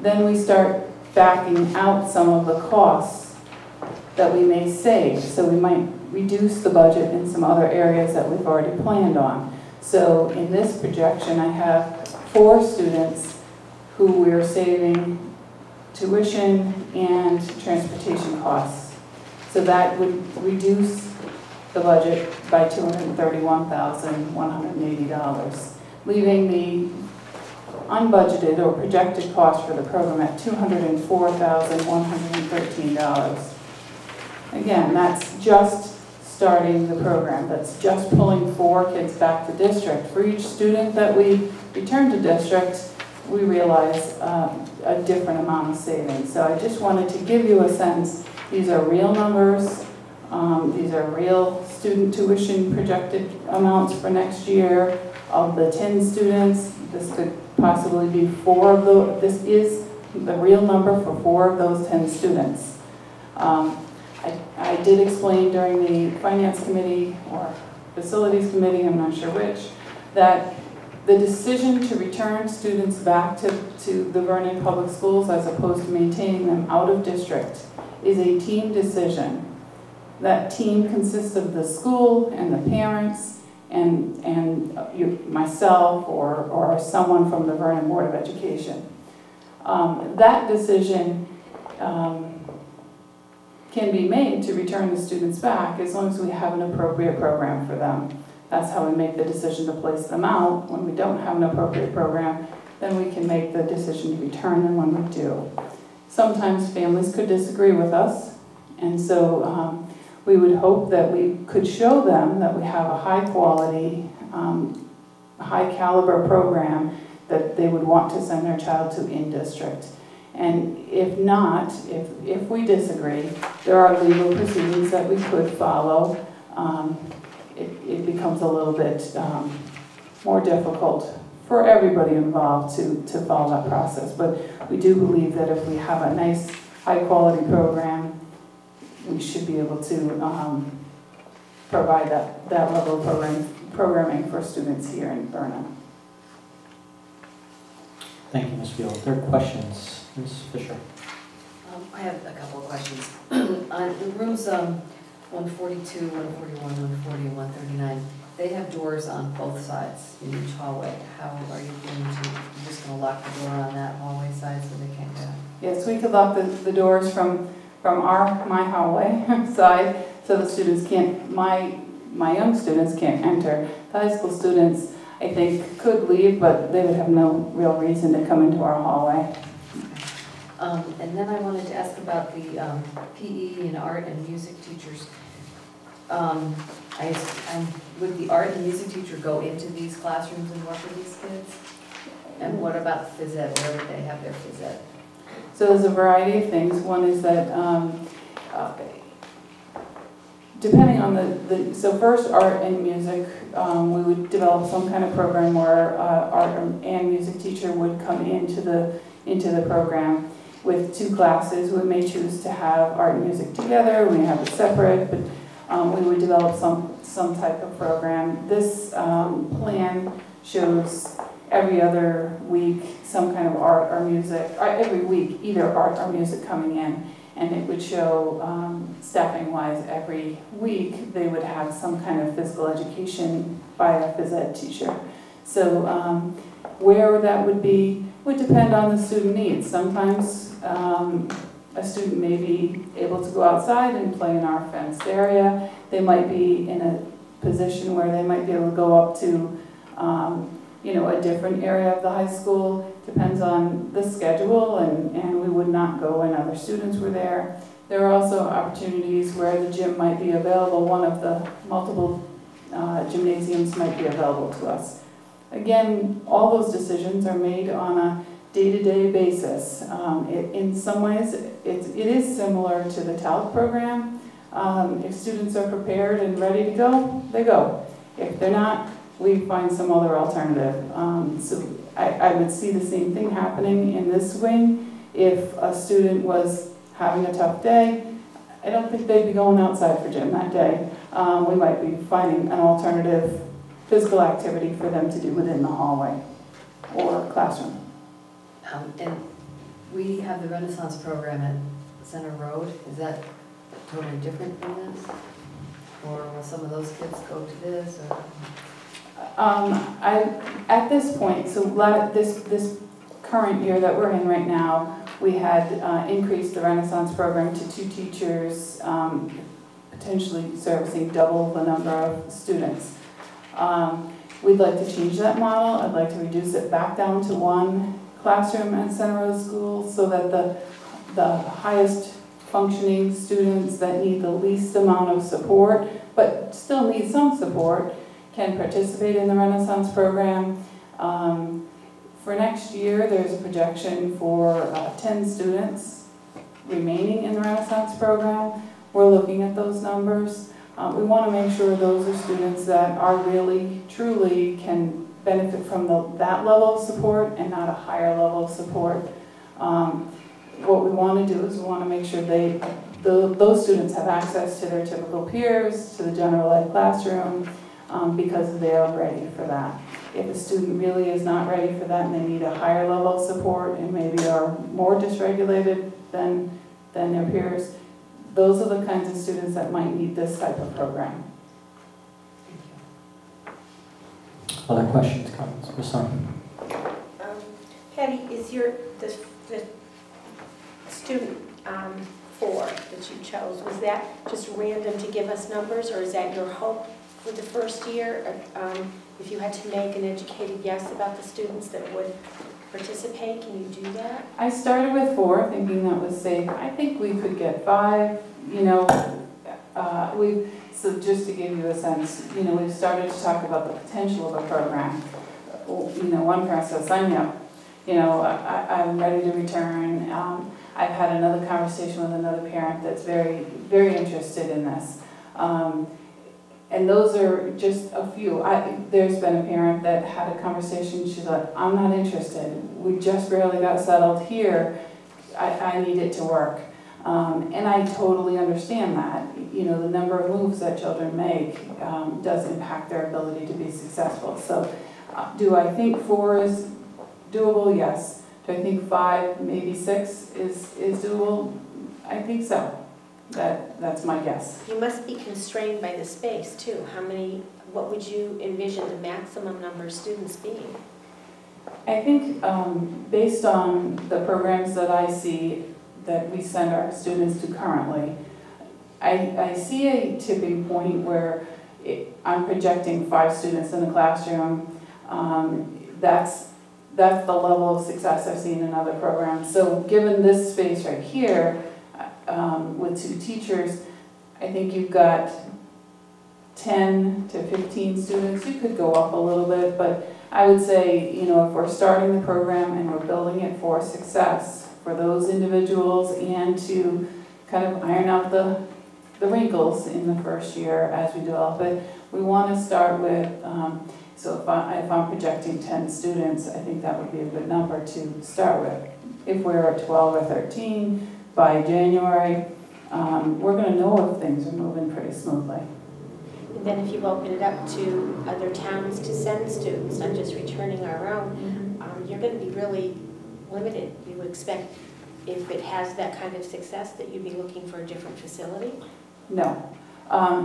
Then we start backing out some of the costs that we may save. So we might reduce the budget in some other areas that we've already planned on. So in this projection, I have 4 students who we're saving tuition and transportation costs. So that would reduce the budget by $231,180, leaving the unbudgeted or projected cost for the program at $204,113. Again, that's just starting the program. That's just pulling 4 kids back to district. For each student that we return to district, we realize a different amount of savings. So I just wanted to give you a sense. These are real numbers. These are real student tuition projected amounts for next year. Of the 10 students, this could possibly be 4 of those. This is the real number for 4 of those 10 students. I did explain during the Finance Committee or Facilities Committee, I'm not sure which, that the decision to return students back to the Vernon Public Schools as opposed to maintaining them out of district is a team decision. That team consists of the school and the parents and myself or someone from the Vernon Board of Education. That decision can be made to return the students back as long as we have an appropriate program for them. That's how we make the decision to place them out. When we don't have an appropriate program, then we can make the decision to return them when we do. Sometimes families could disagree with us, and so we would hope that we could show them that we have a high quality, high caliber program that they would want to send their child to in district. And if not, if we disagree, there are legal proceedings that we could follow. It becomes a little bit more difficult for everybody involved to follow that process. But we do believe that if we have a nice, high-quality program, we should be able to provide that level of programming for students here in Vernon. Thank you, Ms. Field. There are questions. Ms. Fisher. I have a couple of questions. In rooms 142, 141, 140, and 139, they have doors on both sides in each hallway. How are you going to, you're just going to lock the door on that hallway side so they can't get out? Yes, we could lock the doors from my hallway side so the students can't, my young students can't enter. The high school students, I think, could leave, but they would have no real reason to come into our hallway. And then I wanted to ask about the PE and art and music teachers. Would the art and music teacher go into these classrooms and work with these kids? And what about phys ed? Where would they have their phys ed? So there's a variety of things. One is that depending on so first art and music, we would develop some kind of program where art and music teacher would come into the program with 2 classes. We may choose to have art and music together, we may have it separate, but we would develop some type of program. This plan shows every other week some kind of art or music, or every week either art or music coming in, and it would show staffing-wise every week they would have some kind of physical education by a phys ed teacher. So where that would be would depend on the student needs. Sometimes a student may be able to go outside and play in our fenced area. They might be in a position where they might be able to go up to a different area of the high school. Depends on the schedule, and we would not go when other students were there. There are also opportunities where the gym might be available. One of the multiple gymnasiums might be available to us. Again, all those decisions are made on a day-to-day basis. In some ways, it is similar to the TALC program. If students are prepared and ready to go, they go. If they're not, we find some other alternative. So I would see the same thing happening in this wing. If a student was having a tough day, I don't think they'd be going outside for gym that day. We might be finding an alternative physical activity for them to do within the hallway or classroom. And we have the Renaissance program at Center Road. Is that totally different from this? Or will some of those kids go to this? Or? At this point, so this current year that we're in right now, we had increased the Renaissance program to 2 teachers, potentially servicing double the number of students. We'd like to change that model. I'd like to reduce it back down to 1 classroom at Center Road School so that the highest functioning students that need the least amount of support, but still need some support, can participate in the Renaissance program. For next year, there's a projection for 10 students remaining in the Renaissance program. We're looking at those numbers. We want to make sure those are students that are really, truly can benefit from that level of support and not a higher level of support. What we want to do is we want to make sure those students have access to their typical peers, to the general ed classroom, because they are ready for that. If a student really is not ready for that and they need a higher level of support and maybe are more dysregulated than their peers, those are the kinds of students that might need this type of program. Other questions, comments? Ms. Harmon? Patty, is the student 4 that you chose, was that just random to give us numbers, or is that your hope for the first year? If you had to make an educated guess about the students that would participate, can you do that? I started with 4, thinking that was safe. I think we could get 5, so just to give you a sense, we've started to talk about the potential of a program. One parent says, sign me up. I'm ready to return. I've had another conversation with another parent that's very, very interested in this. And those are just a few. There's been a parent that had a conversation, she's like, I'm not interested. We just barely got settled here. I need it to work. And I totally understand that. The number of moves that children make does impact their ability to be successful. So do I think 4 is doable? Yes. Do I think 5, maybe 6 is doable? I think so. That's my guess. You must be constrained by the space too. What would you envision the maximum number of students being? I think based on the programs that I see that we send our students to currently, I see a tipping point where I'm projecting 5 students in the classroom. That's the level of success I've seen in other programs. So given this space right here, with 2 teachers, I think you've got 10 to 15 students. You could go up a little bit, but I would say, if we're starting the program and we're building it for success for those individuals and to kind of iron out the wrinkles in the first year as we develop it, we want to start with, so if I'm projecting 10 students, I think that would be a good number to start with. If we're at 12 or 13, by January, we're going to know if things are moving pretty smoothly. And then if you open it up to other towns to send students, not just returning our own, you're going to be really limited. You would expect, if it has that kind of success, that you'd be looking for a different facility? No.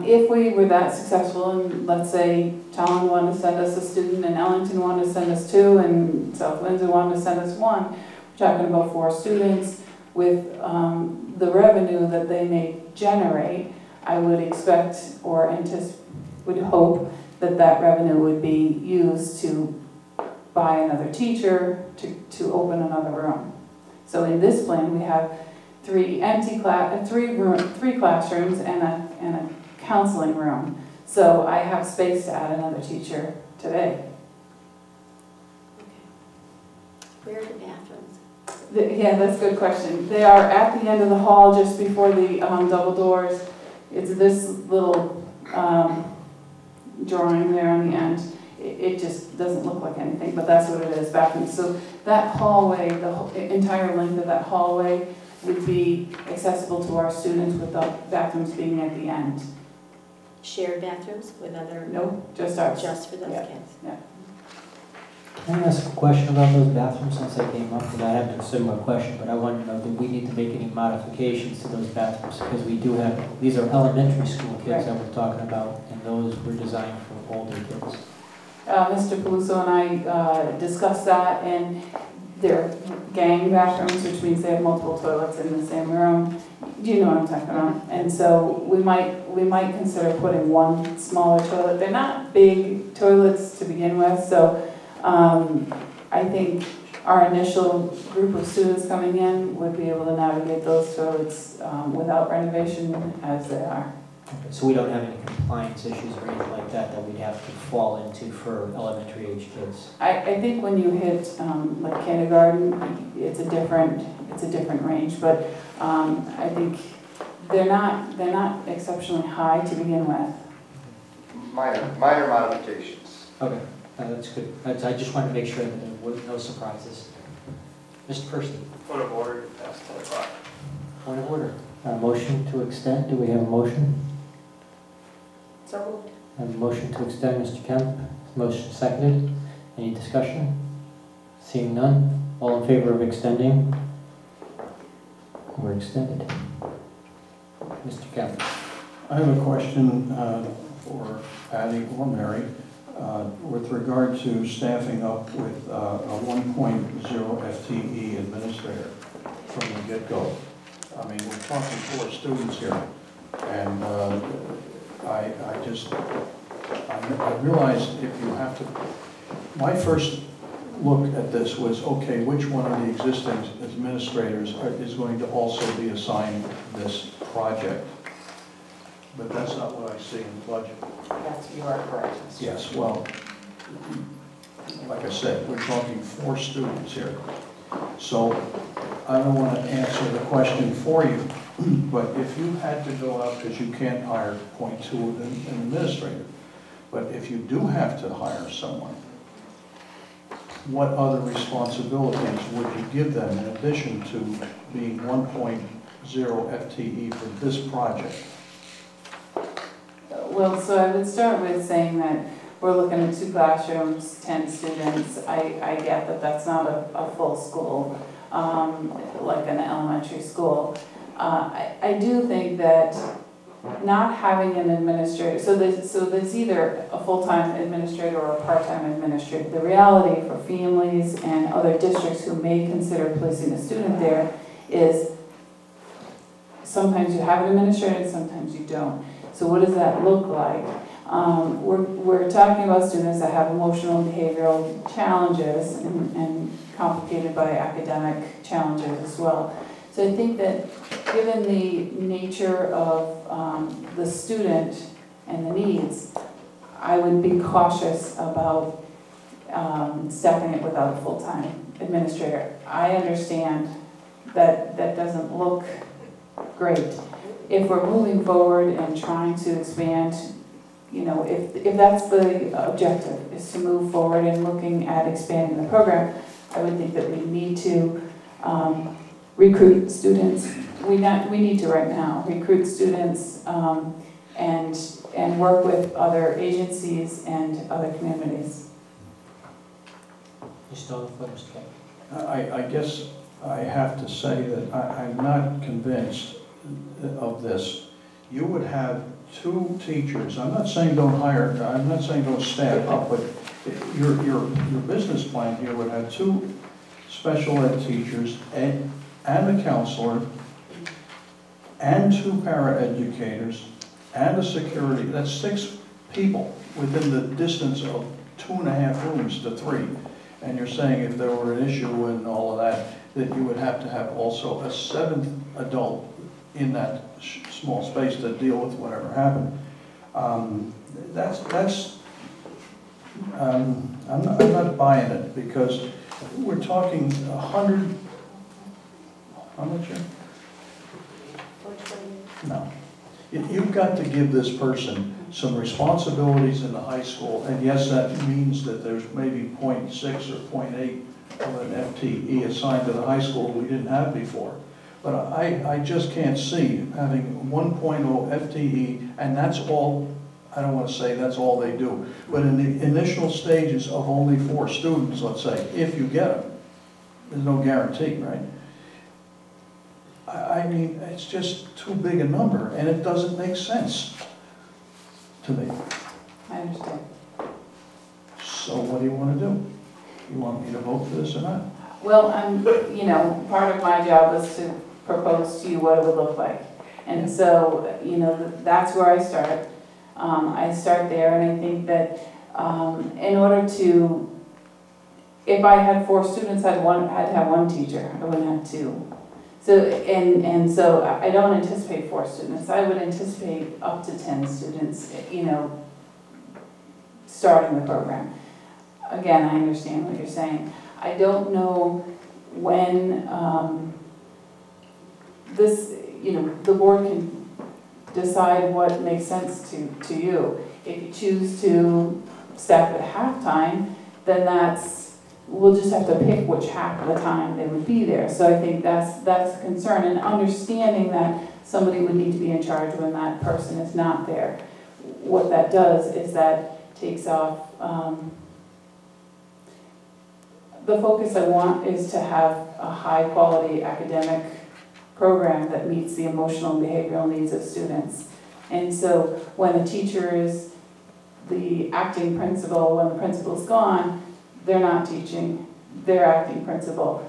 If we were that successful, and let's say Tallinn wanted to send us a student, and Ellington wanted to send us 2, and South Windsor wanted to send us 1, we're talking about 4 students. With the revenue that they may generate, I would expect or would hope that revenue would be used to buy another teacher, to open another room. So in this plan, we have 3 classrooms and a counseling room. So I have space to add another teacher today. Where are the bathrooms? Yeah, that's a good question. They are at the end of the hall, just before the double doors. It's this little drawing there on the end. It just doesn't look like anything, but that's what it is, bathrooms. So that hallway, the entire length of that hallway would be accessible to our students with the bathrooms being at the end. Shared bathrooms with other? No, just ours. Just for those Yeah. kids? Yeah. Can I ask a question about those bathrooms since I came up? Because I have a similar question, but I want to know, do we need to make any modifications to those bathrooms? Because we do have, these are elementary school kids that we're talking about, and those were designed for older kids. Mr. Peluso and I discussed that, and they're gang bathrooms, which means they have multiple toilets in the same room. Do you know what I'm talking about? And so we might consider putting 1 smaller toilet. They're not big toilets to begin with, so I think our initial group of students coming in would be able to navigate those roads without renovation as they are. Okay, so we don't have any compliance issues or anything like that that we'd have to fall into for elementary age kids? I think when you hit like kindergarten, it's a different range, but I think they're not exceptionally high to begin with. Minor modifications. Okay, that's good. I just wanted to make sure that there were no surprises. Mr. Percy. Point of order, past 10 o'clock. Point of order. Motion to extend. Do we have a motion? So moved. A motion to extend, Mr. Kemp. Motion seconded. Any discussion? Seeing none. All in favor of extending? We're extended. Mr. Kemp. I have a question for Patty or Mary with regard to staffing up with a 1.0 FTE administrator from the get-go. I mean, we're talking 4 students here, and I realized if you have to, my first look at this was, okay, which one of the existing administrators is going to also be assigned this project? But that's not what I see in the budget. You are correct. Yes, well, like I said, we're talking 4 students here. So I don't want to answer the question for you, but if you had to go out, because you can't hire .2 an administrator, but if you do have to hire someone, what other responsibilities would you give them in addition to being 1.0 FTE for this project? Well, so I would start with saying that we're looking at 2 classrooms, 10 students. I get that that's not a full school, like an elementary school. I do think that not having an administrator, so there's either a full-time administrator or a part-time administrator. The reality for families and other districts who may consider placing a student there is sometimes you have an administrator and sometimes you don't. So what does that look like? We're talking about students that have emotional and behavioral challenges and complicated by academic challenges as well. So I think that given the nature of the student and the needs, I would be cautious about staffing it without a full-time administrator. I understand that that doesn't look great. If we're moving forward and trying to expand, you know, if that's the objective, is to move forward and looking at expanding the program, I would think that we need to recruit students. We need to right now recruit students and work with other agencies and other communities. You still have the floor, Mr. Kemp. I guess I have to say that I'm not convinced of this. You would have 2 teachers. I'm not saying don't hire, I'm not saying don't staff up, but your business plan here would have 2 special ed teachers and a counselor and 2 paraeducators and a security. That's 6 people within the distance of 2.5 rooms to 3. And you're saying if there were an issue and all of that, that you would have to have also a 7th adult in that small space to deal with whatever happened. I'm not buying it, because we're talking 100, how much here? No. You've got to give this person some responsibilities in the high school, and yes, that means that there's maybe 0.6 or 0.8 of an FTE assigned to the high school we didn't have before. But I just can't see having 1.0 FTE, and that's all, I don't want to say that's all they do, but in the initial stages of only 4 students, let's say, if you get them, there's no guarantee, right? I mean, it's just too big a number, and it doesn't make sense to me. I understand. So what do you want to do? You want me to vote for this or not? Well, you know, part of my job is to propose to you what it would look like. And so, you know, that's where I start. I start there, and I think that in order to if I had 4 students, I'd have 1 teacher, I wouldn't have 2. So, and so I don't anticipate 4 students, I would anticipate up to 10 students, you know, starting the program. Again, I understand what you're saying. I don't know when this, you know, the board can decide what makes sense to you. If you choose to staff at halftime, then we'll just have to pick which half of the time they would be there. So I think that's a concern, and understanding that somebody would need to be in charge when that person is not there. What that does is that takes off, the focus I want is to have a high quality academic program that meets the emotional and behavioral needs of students. And so when a teacher is the acting principal, when the principal's gone, they're not teaching, they're acting principal.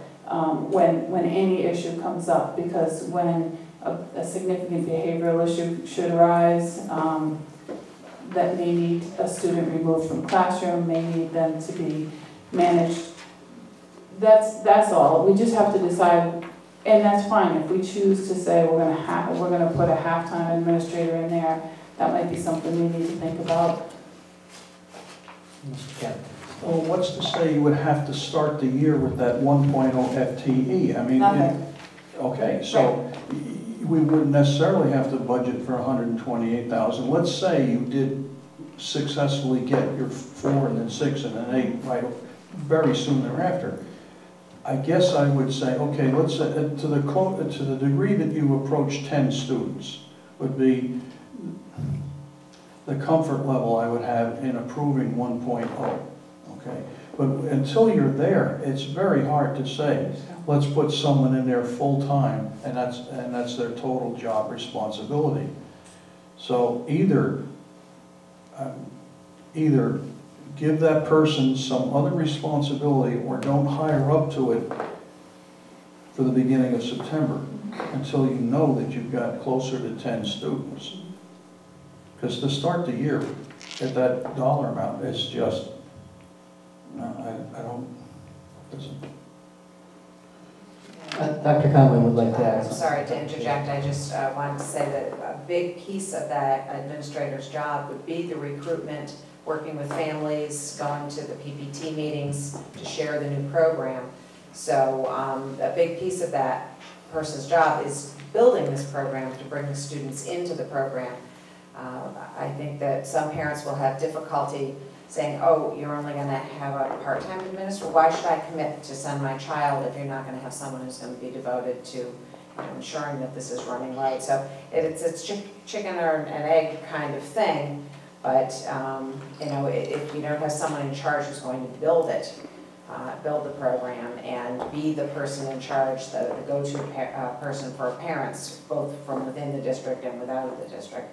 When any issue comes up, because when a significant behavioral issue should arise, that may need a student removed from classroom, may need them to be managed. That's all. We just have to decide, and that's fine. If we choose to say we're gonna put a halftime administrator in there, that might be something we need to think about. Mr. Kemp. Well, what's to say you would have to start the year with that 1.0 FTE? I mean, Nothing. okay, so we wouldn't necessarily have to budget for 128,000. Let's say you did successfully get your 4 and then 6 and then 8 right very soon thereafter. I guess I would say, okay, let's to the degree that you approach 10 students would be the comfort level I would have in approving 1.0. Okay, but until you're there, it's very hard to say, let's put someone in there full-time, and that's their total job responsibility. So either give that person some other responsibility or don't hire up to it for the beginning of September until you know that you've got closer to 10 students. Because to start the year at that dollar amount is just, no, I don't, listen. Dr. Conway would like to add I'm something. sorry to interject, I just wanted to say that a big piece of that administrator's job would be the recruitment, working with families, going to the PPT meetings to share the new program. So a big piece of that person's job is building this program to bring the students into the program. I think that some parents will have difficulty saying, oh, you're only going to have a part-time administrator. Why should I commit to send my child if you're not going to have someone who's going to be devoted to ensuring that this is running right? So it's chicken or an egg kind of thing, but if you don't have someone in charge who's going to build it, build the program and be the person in charge, the go-to person for parents, both from within the district and without the district,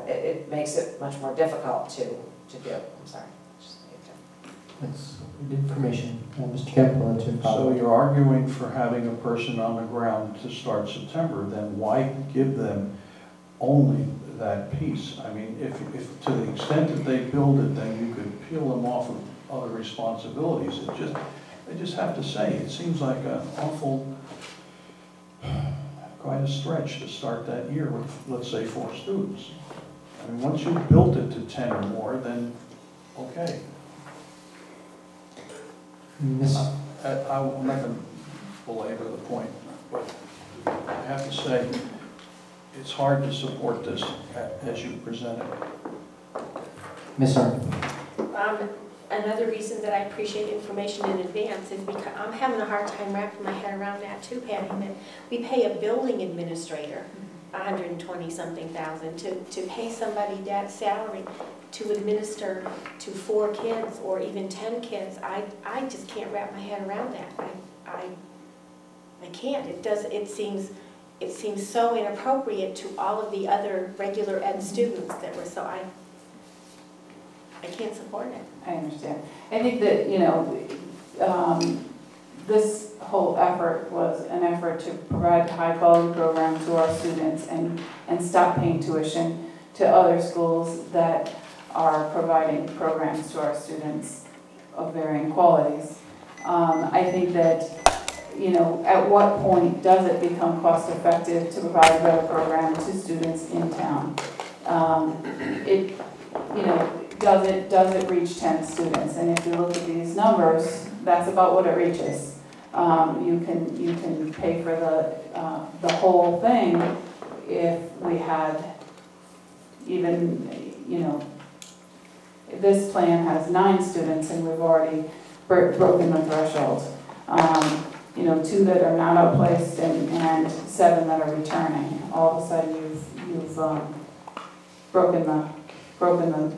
it makes it much more difficult to do. I'm sorry. That's good information. Mr. Kemp, will let you follow. So you're arguing for having a person on the ground to start September, then why give them only that piece? I mean, if to the extent that they build it, then you could peel them off of other responsibilities. I just have to say, it seems like an awful, quite a stretch to start that year with, let's say, 4 students. I mean, once you've built it to 10 or more, then okay. I'm not going to belabor the point, but I have to say, it's hard to support this as you present it. Ms. Arndt. Another reason that I appreciate information in advance is because I'm having a hard time wrapping my head around that too, Patty, that we pay a building administrator 120-something thousand to pay somebody that salary to administer to 4 kids or even 10 kids. I just can't wrap my head around that. I can't. It seems so inappropriate to all of the other regular ed students that were so I can't support it. I understand. I think that, this whole effort was an effort to provide a high-quality program to our students and stop paying tuition to other schools that are providing programs to our students of varying qualities. I think that, you know, at what point does it become cost effective to provide a better program to students in town? You know, does it reach 10 students? And if you look at these numbers, that's about what it reaches. You can pay for the whole thing if we had even, you know, this plan has 9 students and we've already broken the threshold. You know, 2 that are not outplaced and 7 that are returning. All of a sudden you've broken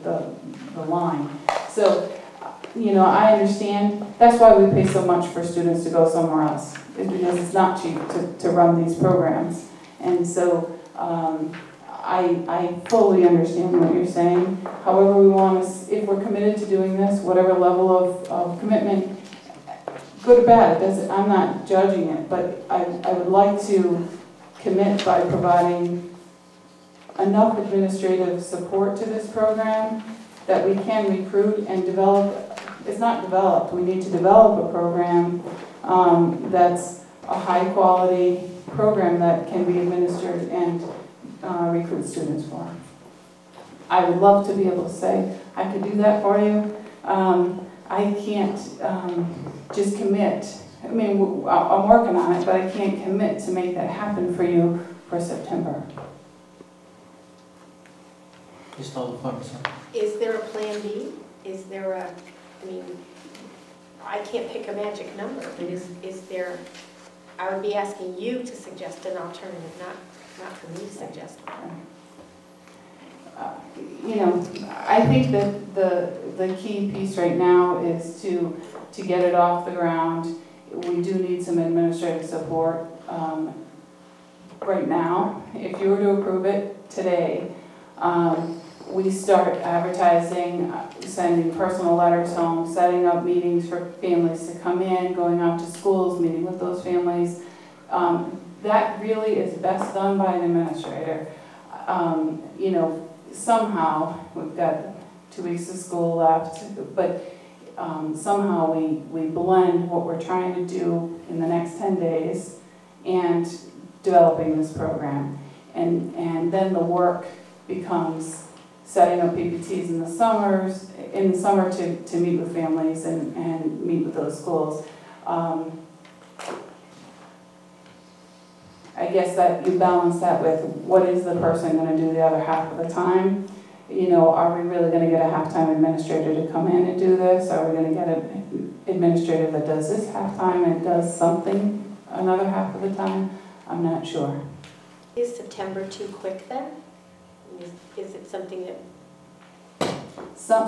the line. So, you know, I understand. That's why we pay so much for students to go somewhere else, is because it's not cheap to run these programs. And so I fully understand what you're saying. However, we want to, if we're committed to doing this, whatever level of commitment, good or bad, I'm not judging it, but I would like to commit by providing enough administrative support to this program that we can recruit and develop. It's not developed. We need to develop a program that's a high quality program that can be administered and recruit students for. I would love to be able to say, I could do that for you. I can't just commit. I mean, I'm working on it, but I can't commit to make that happen for you for September. Just all the fun, sir. Is there a plan B? Is there a, I mean, I can't pick a magic number, but is there, I would be asking you to suggest an alternative, not for me to suggest one. You know, I think that the key piece right now is to get it off the ground. We do need some administrative support right now. If you were to approve it today, we start advertising, sending personal letters home, setting up meetings for families to come in, going out to schools, meeting with those families. That really is best done by an administrator. You know, somehow, we've got 2 weeks of school left, but somehow we blend what we're trying to do in the next 10 days and developing this program. And then the work becomes setting up PPTs in the summer to meet with families and meet with those schools. I guess that you balance that with what is the person going to do the other half of the time. You know, are we really going to get a half-time administrator to come in and do this? Are we going to get an administrator that does this half-time and does something another half of the time? I'm not sure. Is September too quick then? Is it something that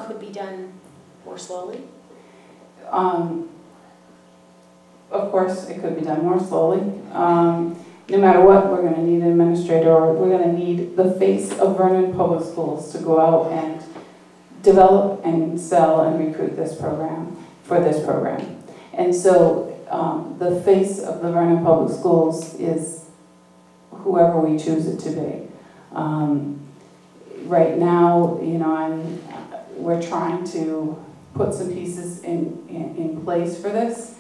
could be done more slowly? Of course, it could be done more slowly. No matter what, we're going to need an administrator, or we're going to need the face of Vernon Public Schools to go out and develop and sell and recruit this program, for this program. And so the face of the Vernon Public Schools is whoever we choose it to be. Right now, you know, we're trying to put some pieces in place for this.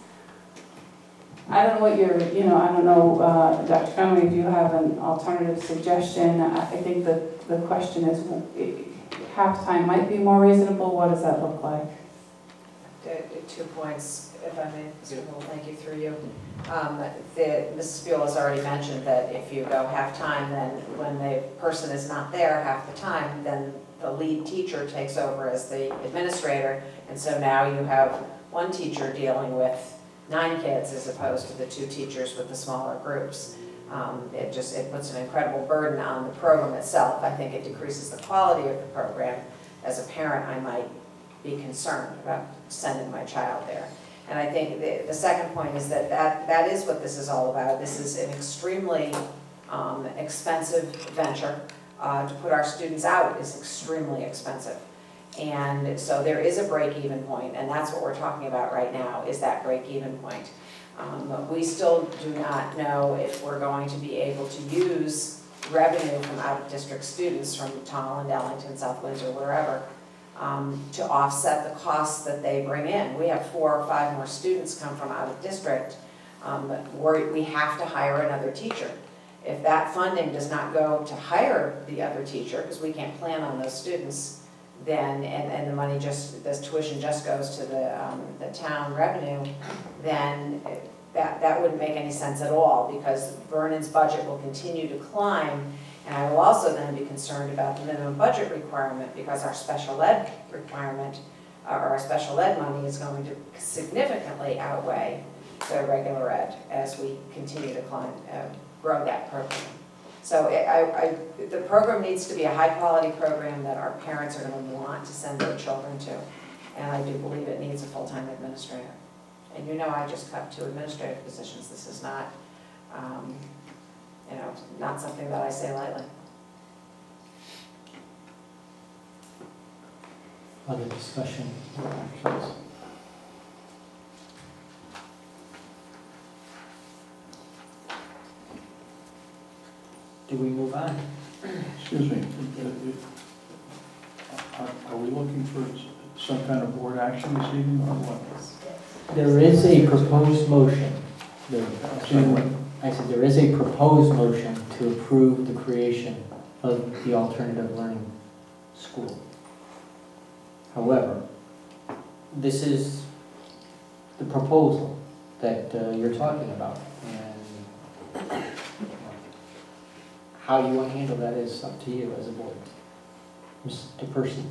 I don't know what your, you know, I don't know, Dr. Conway, if you have an alternative suggestion. I think that the question is, half-time might be more reasonable. What does that look like? 2 points, if I may, Mr. Buell, thank you through you. Mrs. Buell has already mentioned that if you go half-time, then when the person is not there half the time, then the lead teacher takes over as the administrator, and so now you have one teacher dealing with 9 kids as opposed to the 2 teachers with the smaller groups. It puts an incredible burden on the program itself. I think it decreases the quality of the program. As a parent, I might be concerned about sending my child there. And I think the second point is that is what this is all about. This is an extremely expensive venture. To put our students out is extremely expensive. And so there is a break-even point, and that's what we're talking about right now, is that break-even point. We still do not know if we're going to be able to use revenue from out-of-district students from Tolland, Ellington, South Windsor, wherever, to offset the costs that they bring in. We have 4 or 5 more students come from out of district. We have to hire another teacher. If that funding does not go to hire the other teacher, because we can't plan on those students, then, and the money just, this tuition just goes to the town revenue, then that wouldn't make any sense at all, because Vernon's budget will continue to climb. And I will also then be concerned about the minimum budget requirement, because our special ed requirement, or our special ed money is going to significantly outweigh the regular ed as we continue to grow that program. So the program needs to be a high-quality program that our parents are going to want to send their children to. And I do believe it needs a full-time administrator. And you know I just cut 2 administrative positions. This is not, you know, not something that I say lightly. Other discussion or actions? Do we move on? Excuse me, are we looking for some kind of board action this evening or what? There is a proposed motion. I said there is a proposed motion to approve the creation of the alternative learning school. However, this is the proposal that you're talking about. And how you want to handle that is up to you as a board. Mr. Person.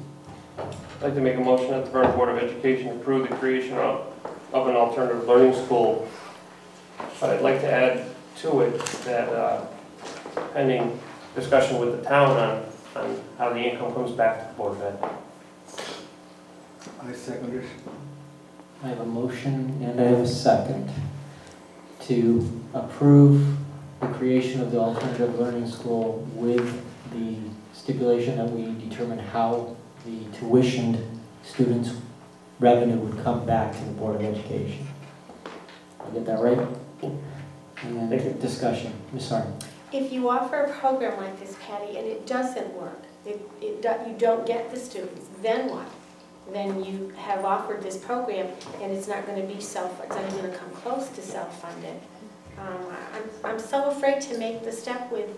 I'd like to make a motion that the Vernon Board of Education approve the creation of an alternative learning school. But I'd like to add to it that pending discussion with the town on how the income comes back to the Board of Ed. I second it. I have a motion and I have a second to approve the creation of the alternative learning school with the stipulation that we determine how the tuitioned students' revenue would come back to the Board of Education. Did I get that right? And discussion. Ms. Harden. If you offer a program like this, Patty, and it doesn't work, you don't get the students, then what? Then you have offered this program and it's not going to be it's not even going to come close to self-funded. I'm so afraid to make the step with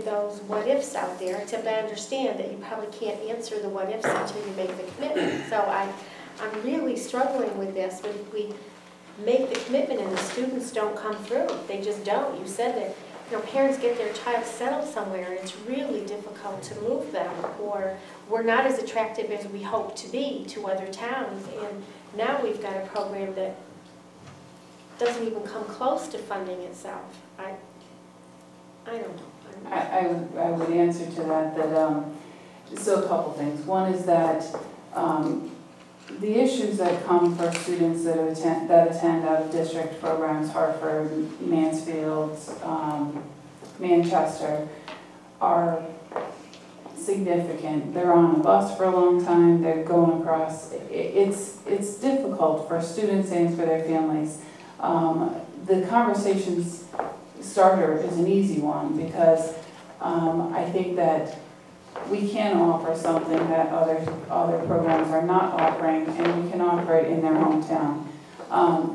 those what-ifs out there, except I understand that you probably can't answer the what-ifs until you make the commitment. So I'm really struggling with this, but if we make the commitment and the students don't come through, they just don't. You said that, you know, parents get their child settled somewhere and it's really difficult to move them, or we're not as attractive as we hope to be to other towns, and now we've got a program that doesn't even come close to funding itself. I don't know. I would answer to that so a couple things. One is that the issues that come for students that attend out of district programs, Hartford, Mansfield, Manchester, are significant. They're on a bus for a long time, they're going across. It's difficult for students and for their families. The conversations starter is an easy one, because I think that we can offer something that other programs are not offering, and we can offer it in their hometown.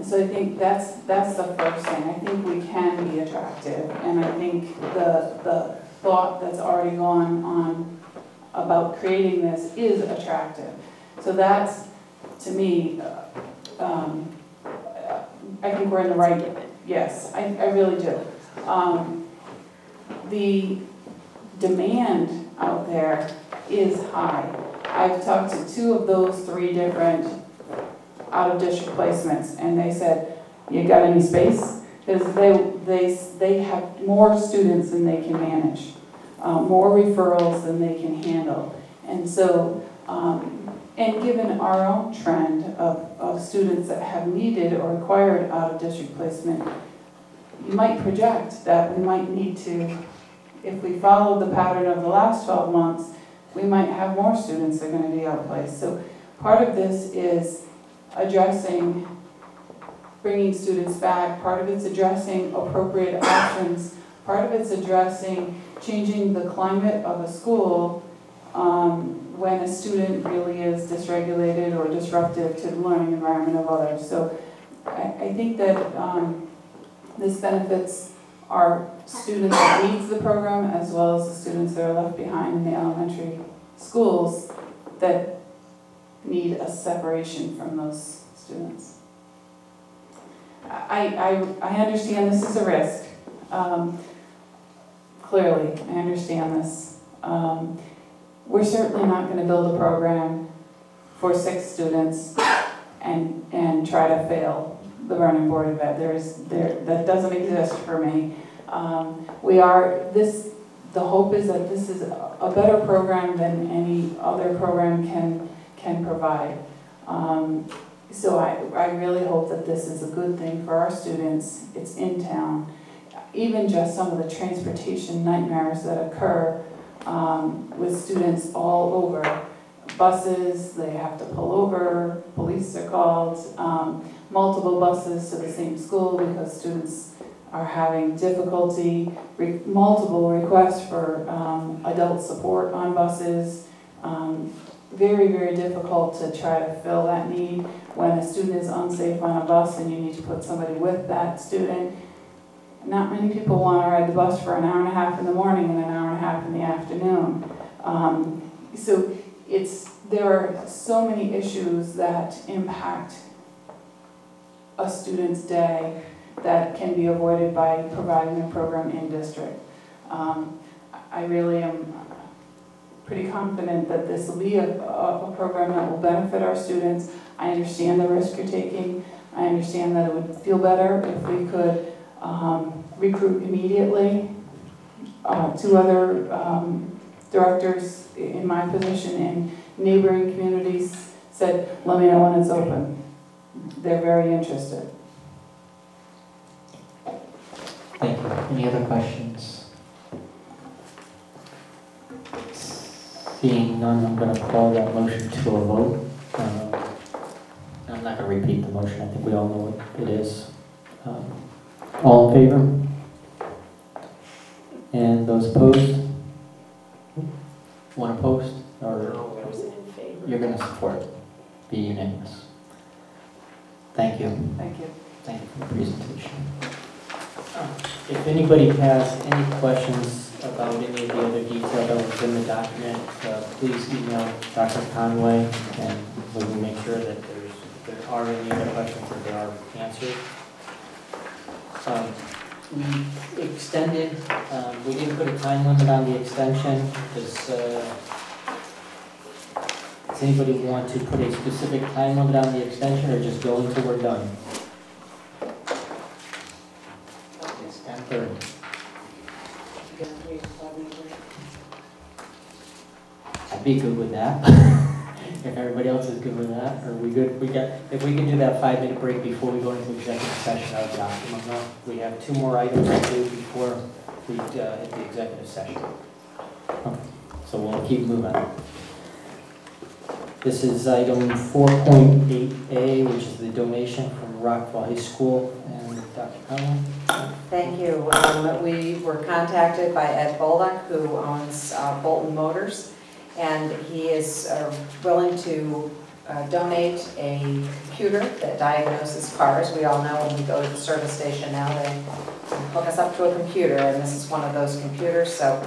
So I think that's the first thing. I think we can be attractive, and I think the thought that's already gone on about creating this is attractive. So that's, to me, I think we're in the right, yes, I really do. The demand out there is high. I've talked to 2 of those 3 different out-of-district placements, and they said, you got any space? Because they have more students than they can manage, more referrals than they can handle. And so, and given our own trend of students that have needed or required out-of-district placement, you might project that we might need to, if we follow the pattern of the last 12 months, we might have more students that are going to be outplaced. So part of this is addressing, bringing students back. Part of it's addressing appropriate options. Part of it's addressing changing the climate of a school when a student really is dysregulated or disruptive to the learning environment of others. So I think that this benefits our students that needs the program as well as the students that are left behind in the elementary schools that need a separation from those students. I understand this is a risk. Clearly, I understand this. We're certainly not going to build a program for 6 students and try to fail the Vernon Board of Ed. That doesn't exist for me. The hope is that this is a better program than any other program can provide. So I really hope that this is a good thing for our students. It's in town. Even just some of the transportation nightmares that occur with students all over. Buses, they have to pull over, police are called, multiple buses to the same school because students are having difficulty, multiple requests for adult support on buses. Very, very difficult to try to fill that need when a student is unsafe on a bus and you need to put somebody with that student. Not many people want to ride the bus for an hour and a half in the morning and an hour and a half in the afternoon. So there are so many issues that impact a student's day that can be avoided by providing a program in district. I really am pretty confident that this will be a program that will benefit our students. I understand the risk you're taking. I understand that it would feel better if we could recruit immediately. 2 other directors in my position in neighboring communities said, let me know when it's open. They're very interested. Thank you. Any other questions? Seeing none, I'm going to call that motion to a vote. I'm not going to repeat the motion. I think we all know what it is. All in favor? And those opposed? One opposed? Or you're going to support it? Be unanimous. Thank you. Thank you. Thank you for the presentation. If anybody has any questions about any of the other detail that was in the document, please email Dr. Conway and we will make sure that if there are any other questions that they are answered. We extended, we didn't put a time limit on the extension. Does anybody want to put a specific time limit on the extension or just go until we're done? It's 10:30. I'd be good with that. If everybody else is good with that, are we good? If we can do that 5-minute break before we go into executive session, I would document them. We have 2 more items to do before we hit the executive session. Okay. So we'll keep moving. This is item 4.8A, which is the donation from Rockville High School. And Dr. Conlon? Thank you. We were contacted by Ed Bolduck, who owns Bolton Motors, and he is willing to donate a computer that diagnoses cars. We all know when we go to the service station now, they hook us up to a computer, and this is one of those computers. So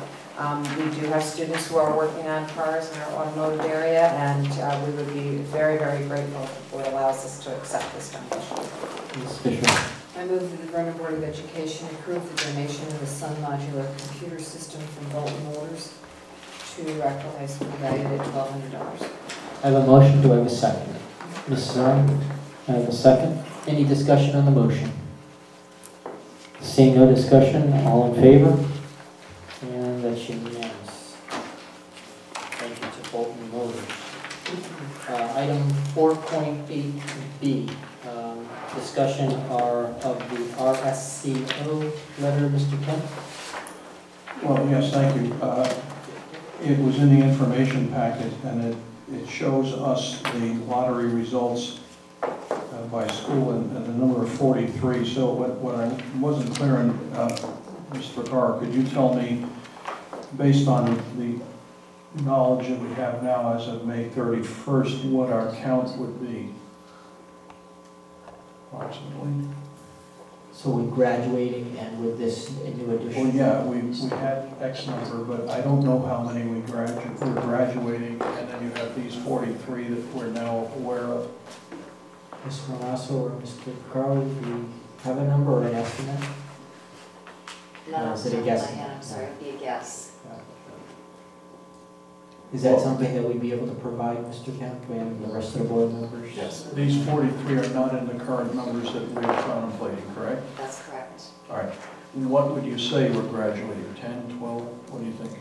we do have students who are working on cars in our automotive area, and we would be very, very grateful if the board allows us to accept this donation. Ms. Fisher. I move that the Vernon Board of Education approve the donation of the Sun Modular Computer System from Bolton Motors to Rockville High School valued at $1,200. I have a motion. Do I have a second? Mrs. Arndt, I have a second. Any discussion on the motion? Seeing no discussion, all in favor? And that's unanimous. Thank you to Bolton Motors. Item 4.8B, discussion of the RSCO letter, Mr. Kemp. Well, yes, thank you. It was in the information packet, and it shows us the lottery results by school and the number of 43. So what I wasn't clear on, Mr. Carr, could you tell me, based on the knowledge that we have now as of May 31st, what our count would be? Approximately. So we're graduating and with this new addition? Well, yeah, we had X number, but I don't know how many we're graduating, and then you have these 43 that we're now aware of. Mr. Romasso or Mr. Carl, do you have a number or an estimate? Not Or off is the it a top of guess? my head, I'm sorry, it'd be a guess. Is that something that we'd be able to provide, Mr. Kemp, and the rest of the board members? Yes. These 43 are not in the current numbers that we're contemplating, correct? That's correct. All right. What would you say we're graduating, 10, 12? What do you think?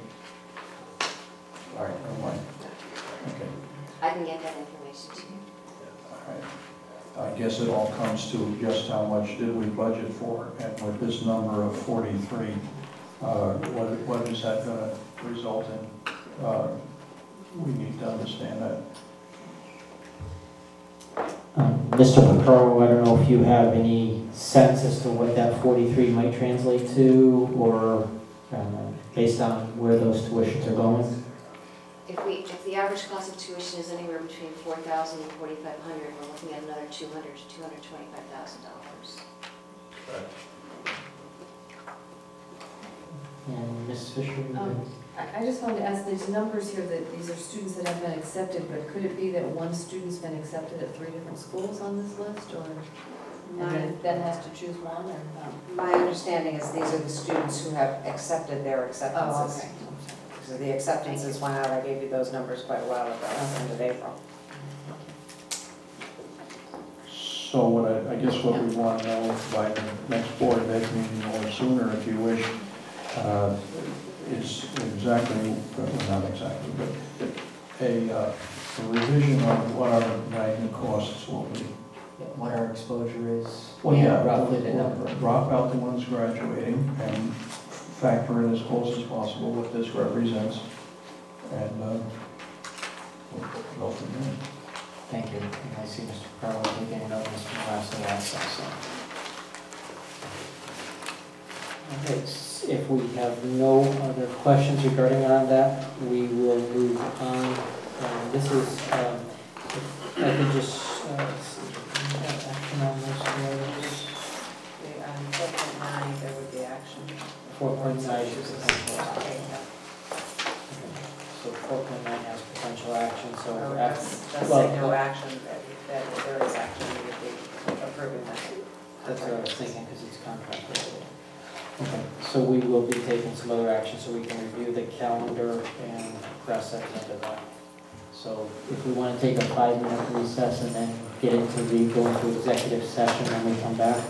All right, never mind. Okay. I can get that information to you. All right. I guess it all comes to just how much did we budget for, and with this number of 43, what is that going to result in? We need to understand that. Mr. Picaro, I don't know if you have any sense as to what that 43 might translate to, or based on where those tuitions are going? If the average cost of tuition is anywhere between $4,000 and $4,500, we're looking at another $200,000 to $225,000. And Ms. Fisher? I just wanted to ask, these numbers here, that these are students that have been accepted, but could it be that one student's been accepted at 3 different schools on this list, or and then has to choose one, or no? My understanding is these are the students who have accepted their Oh, acceptances. okay. So the acceptances went out, I gave you those numbers quite a while ago, end of April. So what I guess what we want to know by the next Board of Ed meeting or sooner, if you wish, is exactly, well, not exactly, but a revision on what our magnet costs will be. What our exposure is? Well, yeah, roughly the number. Drop out the ones graduating and factor in as close as possible what this represents, and we'll go from there. Thank you. And I see Mr. Carl taking a note, Mr. Morasso also. Okay, if we have no other questions regarding on that, we will move on. This is, if I could just, action on this, On 4.9, there would be action. 4.9 is potential. Okay, So 4.9 has potential action, so. Oh, that's well, say no action, that there is action, we would be approving that. That's what I was thinking, because it's contract related. Okay, so we will be taking some other action so we can review the calendar and press at the end of that. So if we want to take a 5-minute recess and then get into go into executive session when we come back.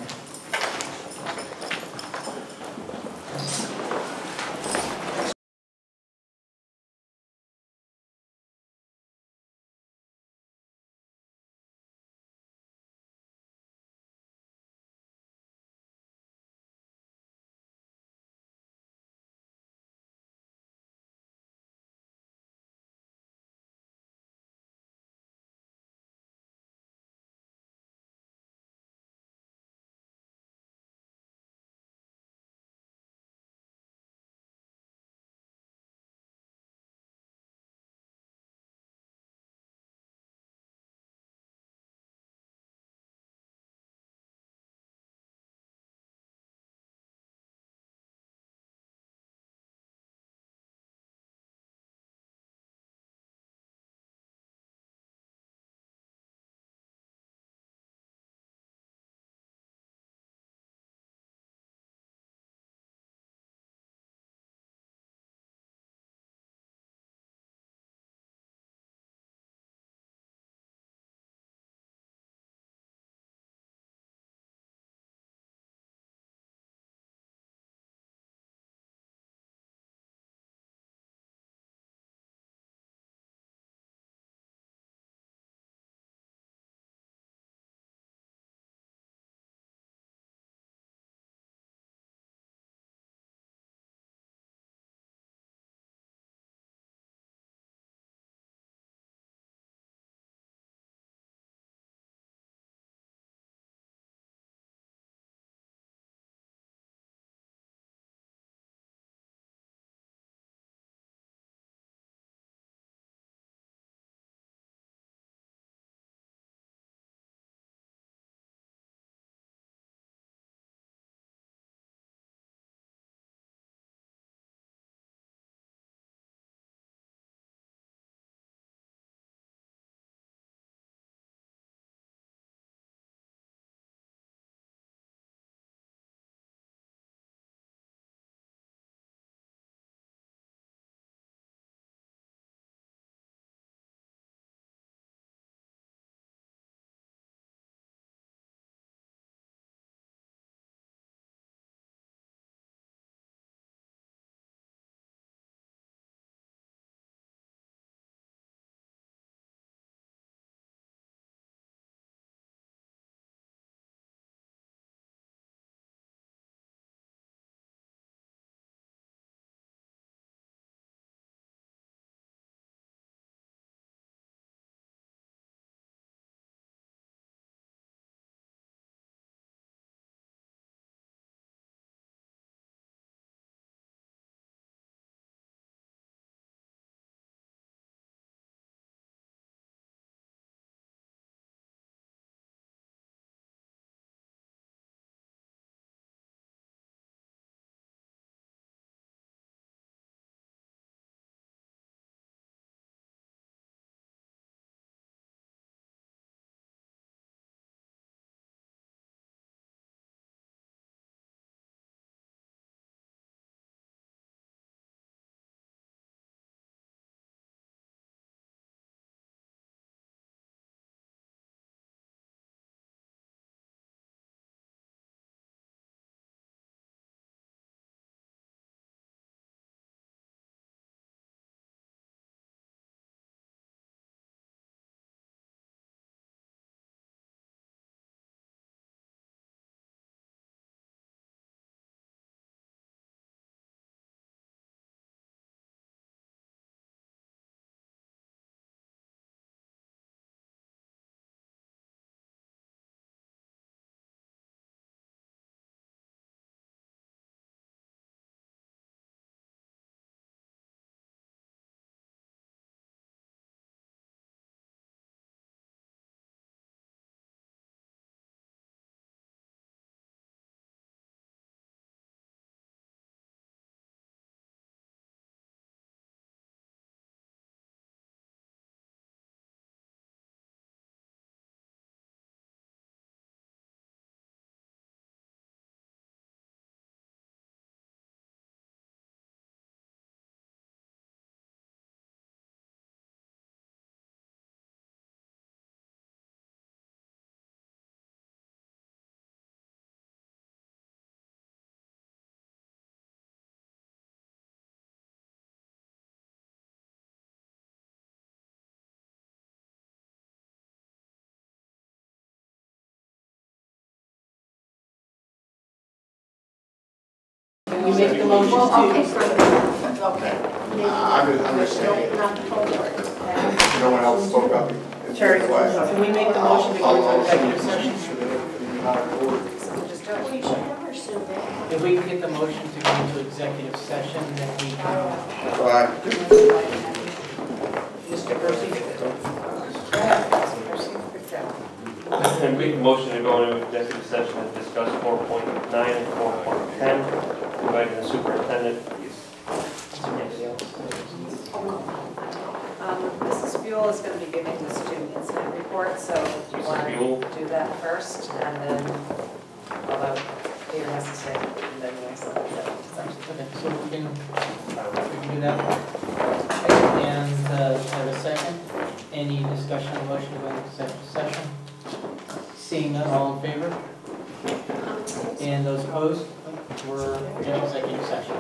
make the motion Well, okay, to. okay. I'm understanding. No one else spoke up. Terry, can we make the motion to go into executive session? If we can get the motion to go into executive session, then we can. Mr. Percy? And make a motion to go into executive session and discuss 4.9 and 4.10, inviting the superintendent. Mrs. Buell is going to be giving the student incident report, so do you want to do that first, and then, although Peter has to stay, and then the excellent. Okay, so we can do that. And have a second. Any discussion on the motion to go into executive session? Seeing none, all in favor? And those opposed? We're in executive session.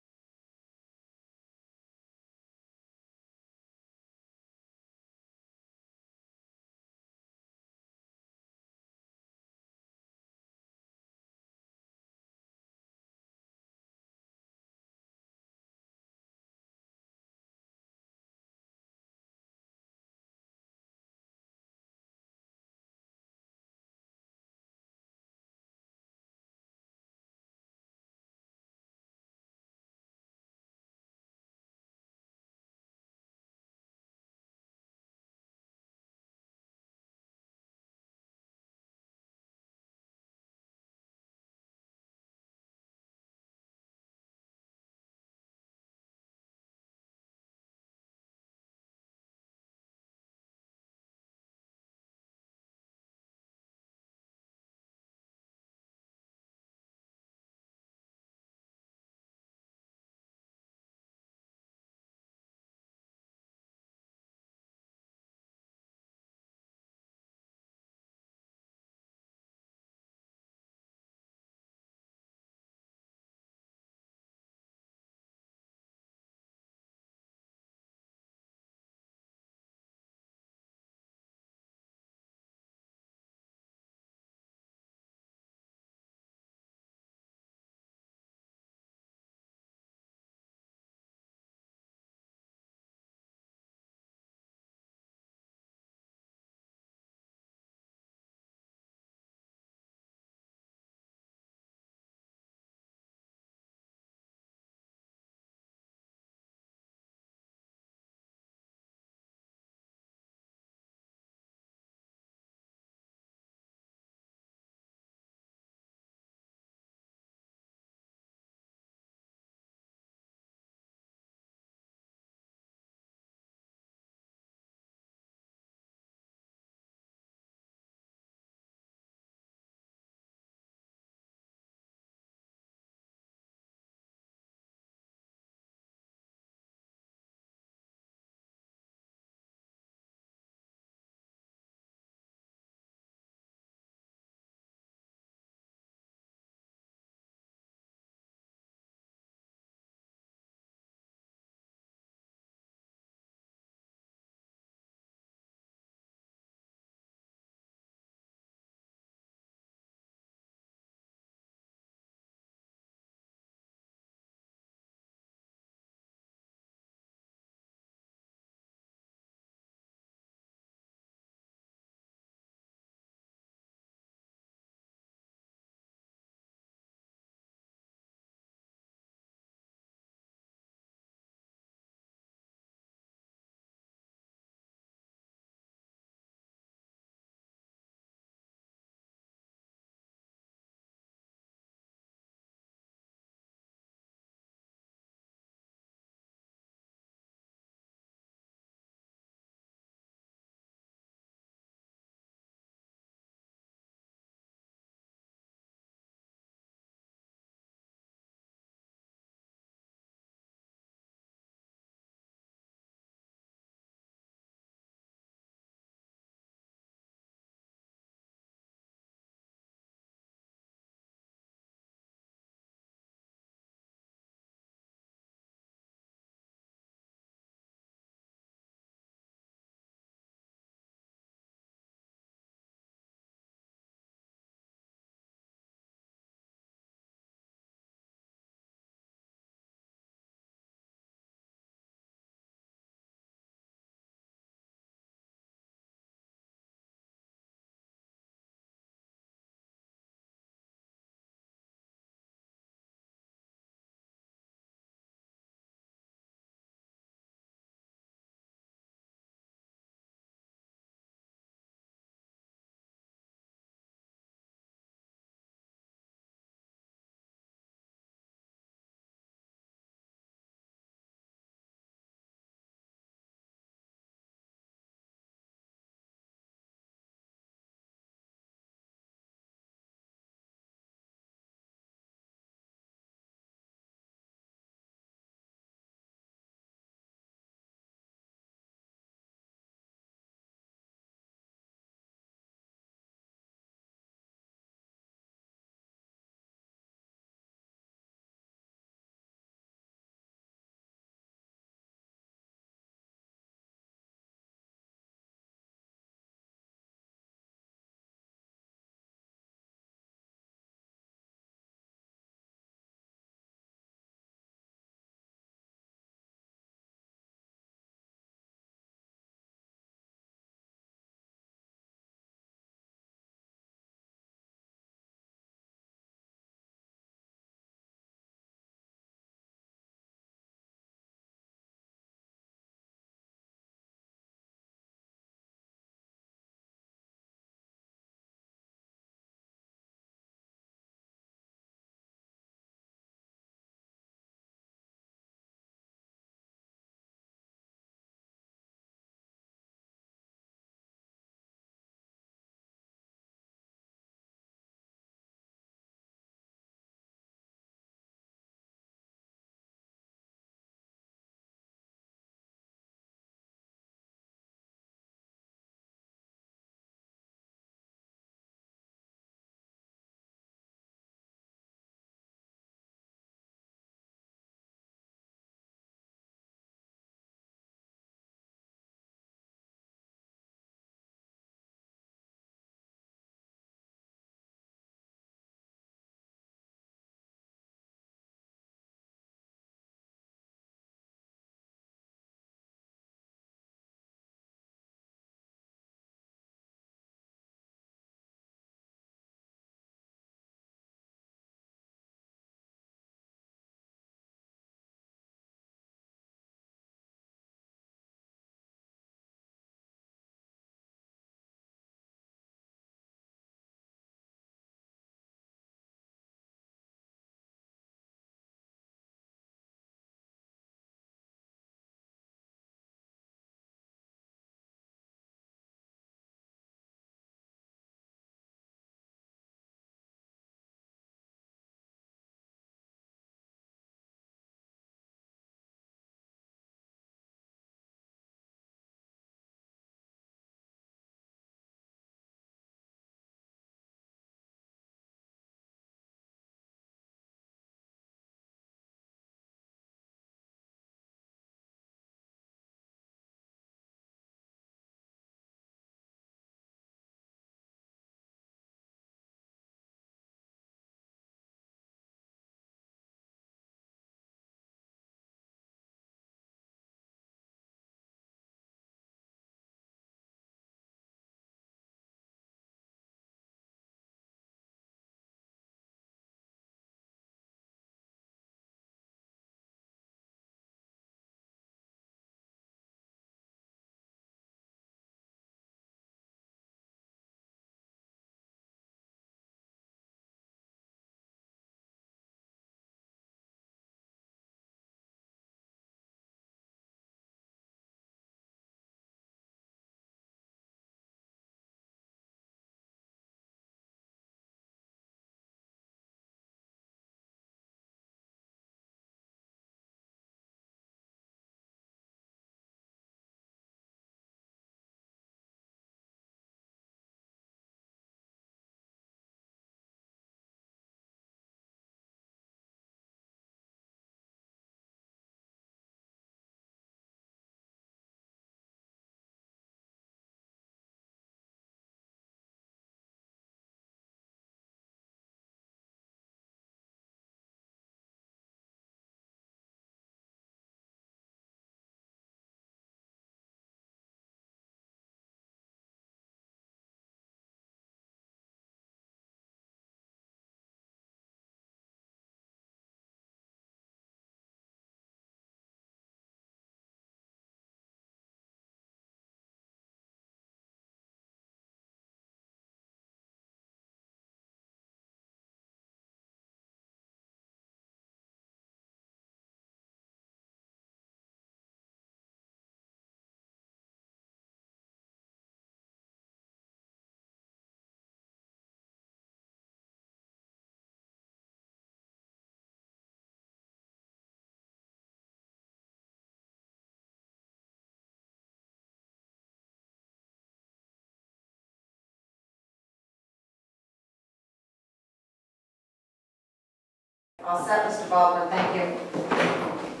All set, Mr. Baldwin, thank you.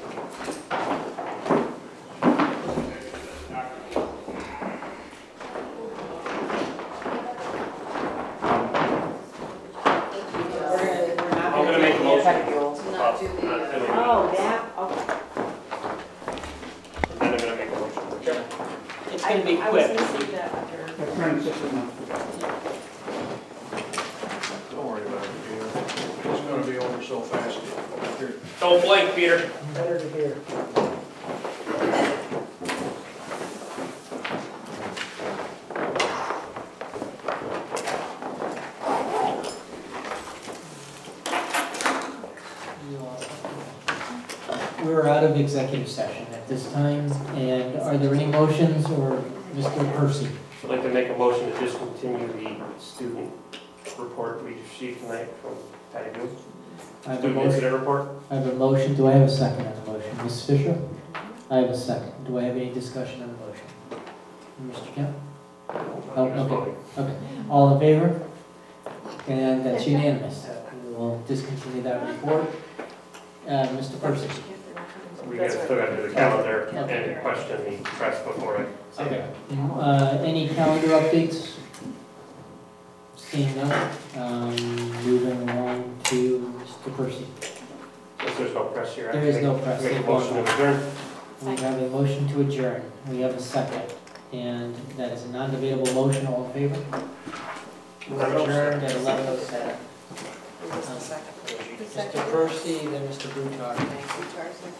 I'm gonna make a motion. Oh, that, okay. And I'm gonna make a motion. It's gonna be I was quick. gonna say that after. Don't worry about it, Peter. It's gonna be over so fast. Here. Don't blink, Peter. Better to hear. We're out of executive session at this time, and are there any motions, or Mr. Percy? I'd like to make a motion to discontinue the student report we received tonight from Patty Booth. I have a Student motion. incident report. I have a motion. Do I have a second on the motion? Ms. Fisher? I have a second. Do I have any discussion on the motion? Mr. Kemp? Oh, okay. Okay. All in favor? And that's unanimous. We will discontinue that report. Mr. Percy? We still got to do the calendar and question the press before I say Okay. that. Any calendar updates? Seeing none, moving on to Mr. Percy. If there's no press here, I There is no press. make a motion to adjourn. We have a motion to adjourn. We have a second. And that is a non-debatable motion. All in favor? We're adjourned at 11:07. Mr. Percy, then Mr. Bouchard. Thank you, Tarzan.